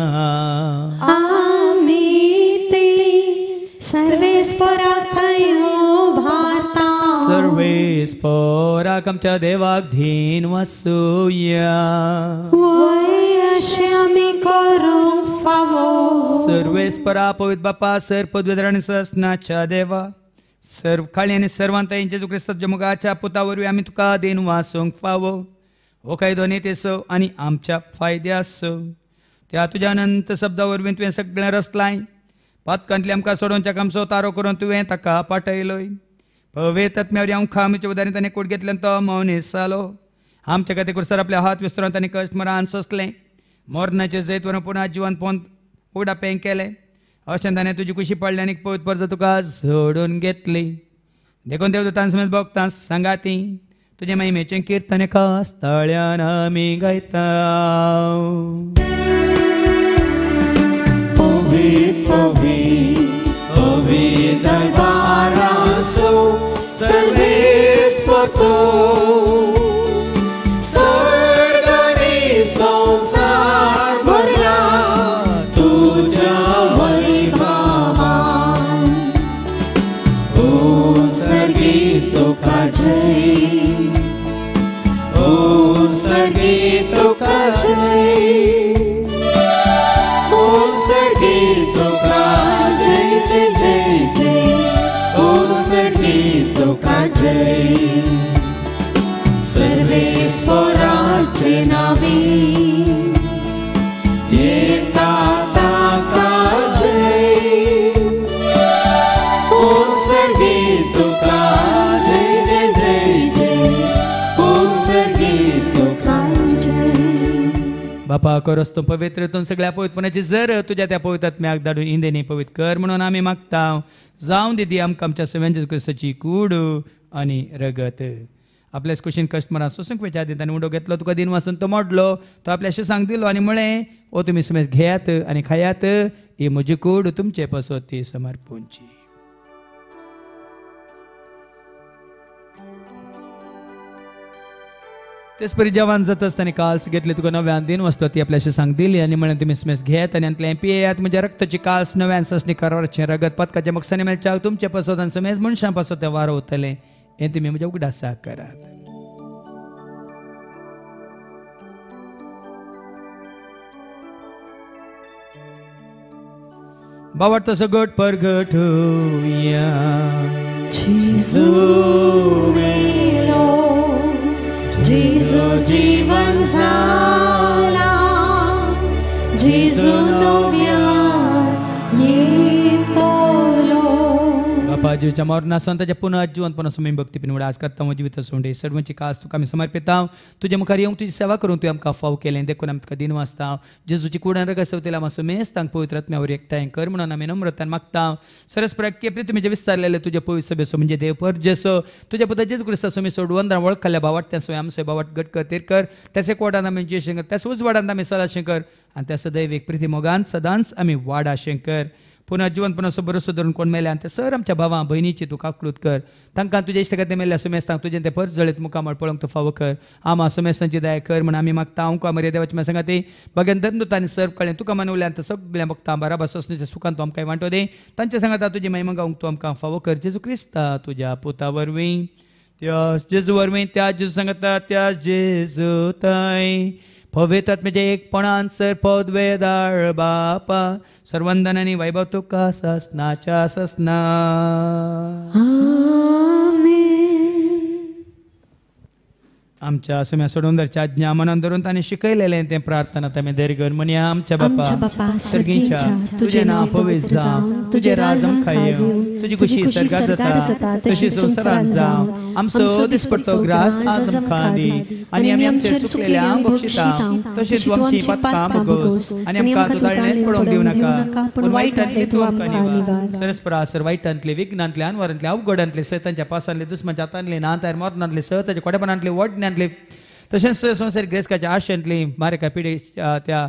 आमी ते सर्वेस्पराक उबारता. सर्वेस्पराक आमच्या देवाक धीन वसूया. वय अशें आमी करूंक फावो. सर्वेस्परा पवित्र बापा सर पदवेदार आनी ससनाच्या देवा, सर्व खाळी आनी सर्वांत जेजू क्रिस्ताच्या मुखाच्या पुता वरवीं आमी तुका देन वासूंक फावो. हो कायदो नेतेसो आनी आमच्या फायद्यासो. त्या तुज्या अनंत शब्दा वरवीं तुवें सगळें रचलाय. पातकांतली आमकां सोडोवच्या आमचो तारो करून तुवें ताका पाठयलोय. पवित्र आत्म्यावरी आमकां आमच्या उदारीत आनी कूड घेतल्यान तो मौनीस जालो. आमच्या खातीर कुसर आपले हात विस्तरांत आनी कश्ट मरान सोंसलें. मोरणाचे जैत व्हरून पुन्हा जिवन पोवन उगडापें केलें. अशें ताणें तुजी कुशी पडली आनी पवित्र परजा तुका जोडून घेतली. देखून देवदूतां समेत भक्तां सांगाती तुजे महिमेचें कीर्तन एका स्थळ्यान आमी गायता. पवित्र दरबारासो सर्वेस्पतो स्वर्गाने संसार भरला तुझ्या वैभवान. संगीत तुका जय जय जय जय ओम संगीत तुका जय सर्वेस्पराचे नावे येता ताका जय ओम संगीत तुका जय जय जय जय ओम संगीत तुका जय बापा करोस तूं पवित्र हितून सगळ्या पवित्रपणाची जर तुझ्या त्या पवित्र आत्म्याक धाडून इंदेनी पवित्र कर म्हणून आमी मागता जावं दिदी आमकां आमच्या सगळ्यांच्या क्रिस्ताची कूड आनी रगत आपल्याच कुशीन कस्टमरां सोसूंक विचार दिता आनी उडो घेतलो तुका दिन वाचून तो मोडलो तो आपल्याशी सांग दिलो आनी म्हळें ओ तुमी समेज घेयात आनी खायात ही म्हजी कूड तुमचे पासत ती समर्पूंची. तेच परी जेवण जाता आसतना काल्स घेतली तुका नव्यान दिन वस्तू ती आपल्याशी सांग दिली आनी म्हळें तुमी समेज घेयात आनी अंतलें पियेयात म्हज्या रक्ताची काल्स नव्यान ससणी करवारचें रगत पदकाच्या मकसाने मेळच्याक तुमचे पासत आनी समेज मनशां पासत तें वारोवतलें हें तुमी म्हज्या उगडासा करात. बावट तसो गट परगट होया जेजू मेलो जेजू जीवन जाला जेजू नव्यान येतलो बापा जीवच्या मरणासून ताच्या पुनः जिवंतपणासून आमी भक्ती पिनवड आज करता म्हजी जिवित सोंडे सडवची कास तुका आमी समर्पिता तुजे मुखार येवंक तुजी सेवा करूंक तुवें आमकां फाव केलें देखून आमी तुका दिन वाचता जेजूची कुडान रगत सवतेला मातसो मेज तांक पवित्र आत्म्यावर एकठांय कर म्हणून आमी नम्रतान मागता सरस्पराक केपरी तुमी जे विस्तारलेले तुजे पवित्र सभेसो म्हणजे देव पर जेसो तुज्या पुता जेजू क्रिस्तासो आमी सोडवंदरा वळखल्या बावट त्या आमचो बावट गट कर तेर कर त्याचे कोडान आमी जे शंकर त्याच उजवाडांत आमी सदा शंकर आनी त्या सदैव प्रिती मोगान सदांच आमी वाडा शंकर पुन्हा जिवंतपणाचो भरोसो धरून कोण मेले आनी ते सर आमच्या भावां भयणीची तूं काकलूत कर तांकां तुजे इश्टगती मेल्ल्या सुमेस्तांक तुजें ते परस जळीत मुखामळ पळोवंक तूं फावो कर आमा सुमेस्तांची दया कर म्हण आमी मागता हांव मर्या देवाची सांगाती भगन धर्मदूतांनी सर्व कळ्ळें तुका मनवल्यान ते सगळ्या भक्तां बाराबा सोसणेच्या सुखान तूं आमकां वांटो दे तांच्या सांगाता तुजी महिमा गावंक तूं आमकां फावो कर जेजू क्रिस्ता तुज्या पुता वरवीं त्या जेजू वरवीं त्या जेजू सांगाता त्या जेजू थंय पवित्र आत्म्याचे एकपणान सर पद वेदाळ बापा सर्वंदन आनी वैभव तुका ससनाच्या ससना आमच्या सुम्या सोडूंदरच्या आज्ञा मनान धरून ताणें शिकयलेलें तें प्रार्थना आमी दर्गन म्हणया आमच्या बापा सर्गीच्या तुजें नांव पवित्र जावं तुजें राज आमकां येवं तुजी खुशी सरकार जाता तशी संवसारांत जावं आमचो दिसपडटो ग्रास आज आमकां दी आनी आमी आमचेर चुकलेल्यांक बक्षिता तशीच तूं आमची पातकां भोगोस आनी आमकां तूं दाळणेंत पडोवंक दिवं नाका पूण वायटांतली तूं आमकां निवार सरस्परा सर वायटांतली विघ्नांतली अनवरांतली अवघडांतली सैतांच्या पासांतली दुस्मांच्या हातांतली नातार मरणांतली सहताच्या कोडेपणांतली वडण्यांतली तशेंच संवसारीक ग्रेसकाच्या आशेंतली मारेका पिडे त्या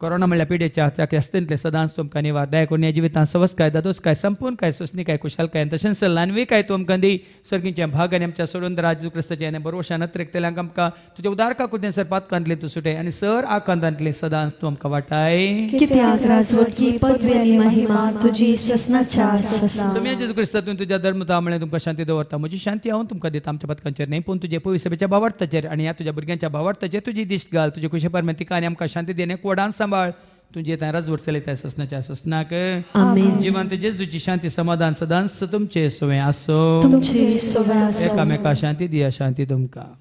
कोरोना म्हणल्या पिडेच्या त्या क्यास्तेंतले सदांच तुमकां निवार दया करून ह्या जिवितांत सवस्काय दादोसकाय संपूर्णकाय सुस्निकाय कुशालकाय तशेंच ल्हानवीकाय तुमकां दी सर्गीच्या भाग आनी आमच्या सोडून राजू क्रिस्ताचे आनी बरोवशान नत्रेकतेल्यांक आमकां तुज्या उदारका कुदें सर पातकांतले तूं सुटय आनी सर आकांतांतले सदांच तूं आमकां वाटाय कित्याक राजवटी पदवी आनी महिमा तुजी ससनाच्या ससा तुमी जेजू क्रिस्तांतून तुज्या धर्मता म्हळ्यार तुमकां शांती दवरता म्हजी शांती हांव तुमकां दिता आमच्या पदकांचेर न्ही पूण तुजे पवित्र सभेच्या भावार्थाचेर आनी ह्या तुज्या भुरग्यांच्या भावार्थाचेर तुजी दिश्ट घाल तुजे खुशी परमेन तिका आनी आमकां शांती देणे कोडान सांबाळ तुझे राजवट चलयता ससनाच्या ससनाक जिवंत जेजूची शांती समाधान सदांच तुमचे सोवे आसो एकामेका शांती दिया शांती तुमकां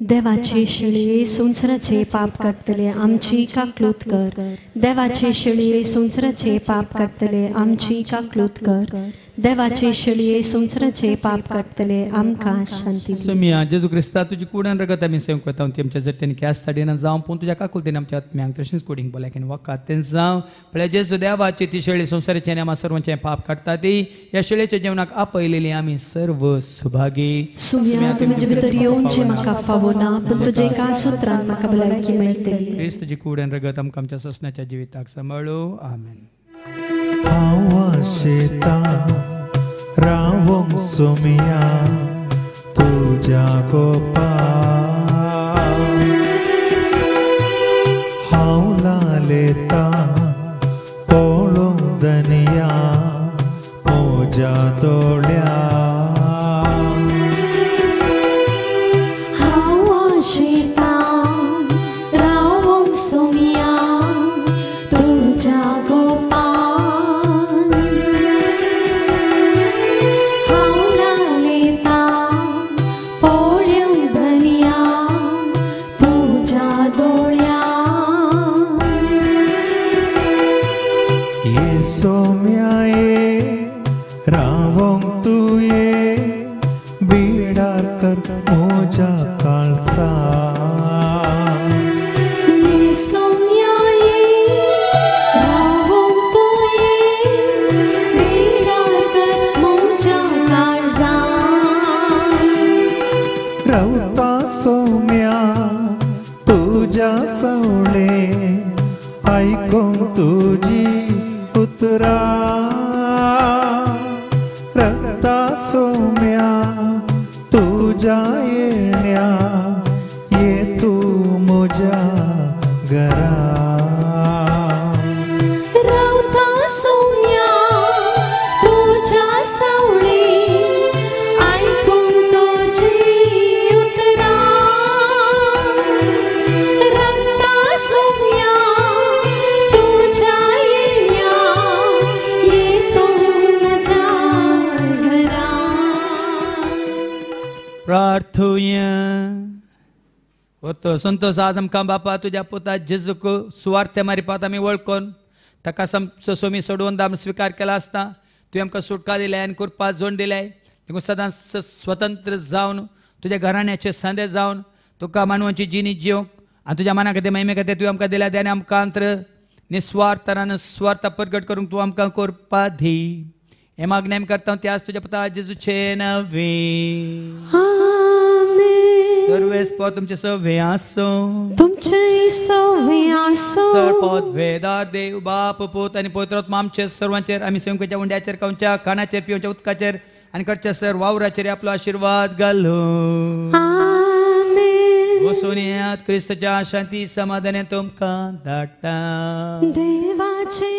देवाचे शिळे संवसाराचे पाप काडटले आमची काकलूत कर देवाचे शिळे संवसाराचे पाप काडटले आमची काकलूत कर देवाचे शिळे संवसाराचे पाप काडटले आमकां शांती सुमिया जेजू क्रिस्ता तुजी कुडान रगत आमी सेव करता ती आमच्या जट्टेन कॅस थाडीन जावं पूण तुज्या काकुलतेन आमच्या आत्म्यांक तशेंच कुडींग बोलायकेन वकात तें जावं म्हळ्यार जेजू देवाची ती शिळे संवसाराचे आनी आमी सर्वांचे पाप काडटा ती ह्या शिळेच्या जेवणाक आपयलेली आमी सर्व सुभागी सुमिया तुमी म्हजे भितर येवचे म्हाका फावो ना पूण तुजे एका सुत्रान म्हाका भलायकी मेळटली क्रिस्त तुजी कुडान रगत आमकां आमच्या ससनाच्या जिविताक सांबाळो आमेन रावोंग सोमिया तुझ्या गोपा हांव लालेता पळोवंक दनिया म्हज्या दोळ्या हांव आशिता सौम्या तुझ्या सवळे ऐकून तुझी उतरा रक्ता सौम्या तुझ्या येण्या ये तू मुझ्या घरा रावता सौम्या तुझ्या सावळी ऐकून तुझी उतरा रक्ता सौम्या तुझ्या येण्या येतो माझ्या घरा. प्रार्थूया. होतो संतोष आज आमकां बापा तुझ्या पुता जेजूक सुवार्थे मारी पावता आमी वळखून ताका सोमी सोडून आमी स्विकार केला आसता तुवें आमकां सुटका दिल्या आनी कृपा जोड दिल्या देखून सदांच स्वतंत्र जावन तुज्या घराण्याचे संदे जावन तुका मानवाची जिणी जिवंक आनी तुज्या मना खातीर महिमे खातीर तुवें आमकां दिल्या आनी आमकां अंतर निस्वार्थान स्वार्थ प्रगट करूंक तूं आमकां कृपा दी. हे मागणी आमी करता ते आज तुज्या पुता जेजूचे नवे. सर्वेस्पद तुमचे सवे आसो तुमचे सवे आसो सरपद वेदार देव बाप पूत आनी पवित्रात्मा आमचे सर्वांचेर आमी संख्येच्या उंड्याचेर खावच्या खानाचेर पिवच्या उदकाचेर आनी कडच्या सर वावराचेर आपलो आशीर्वाद घालो. आमेन. वचून येयात क्रिस्ताच्या शांती समाधानान तुमकां धाडटा. देवाचे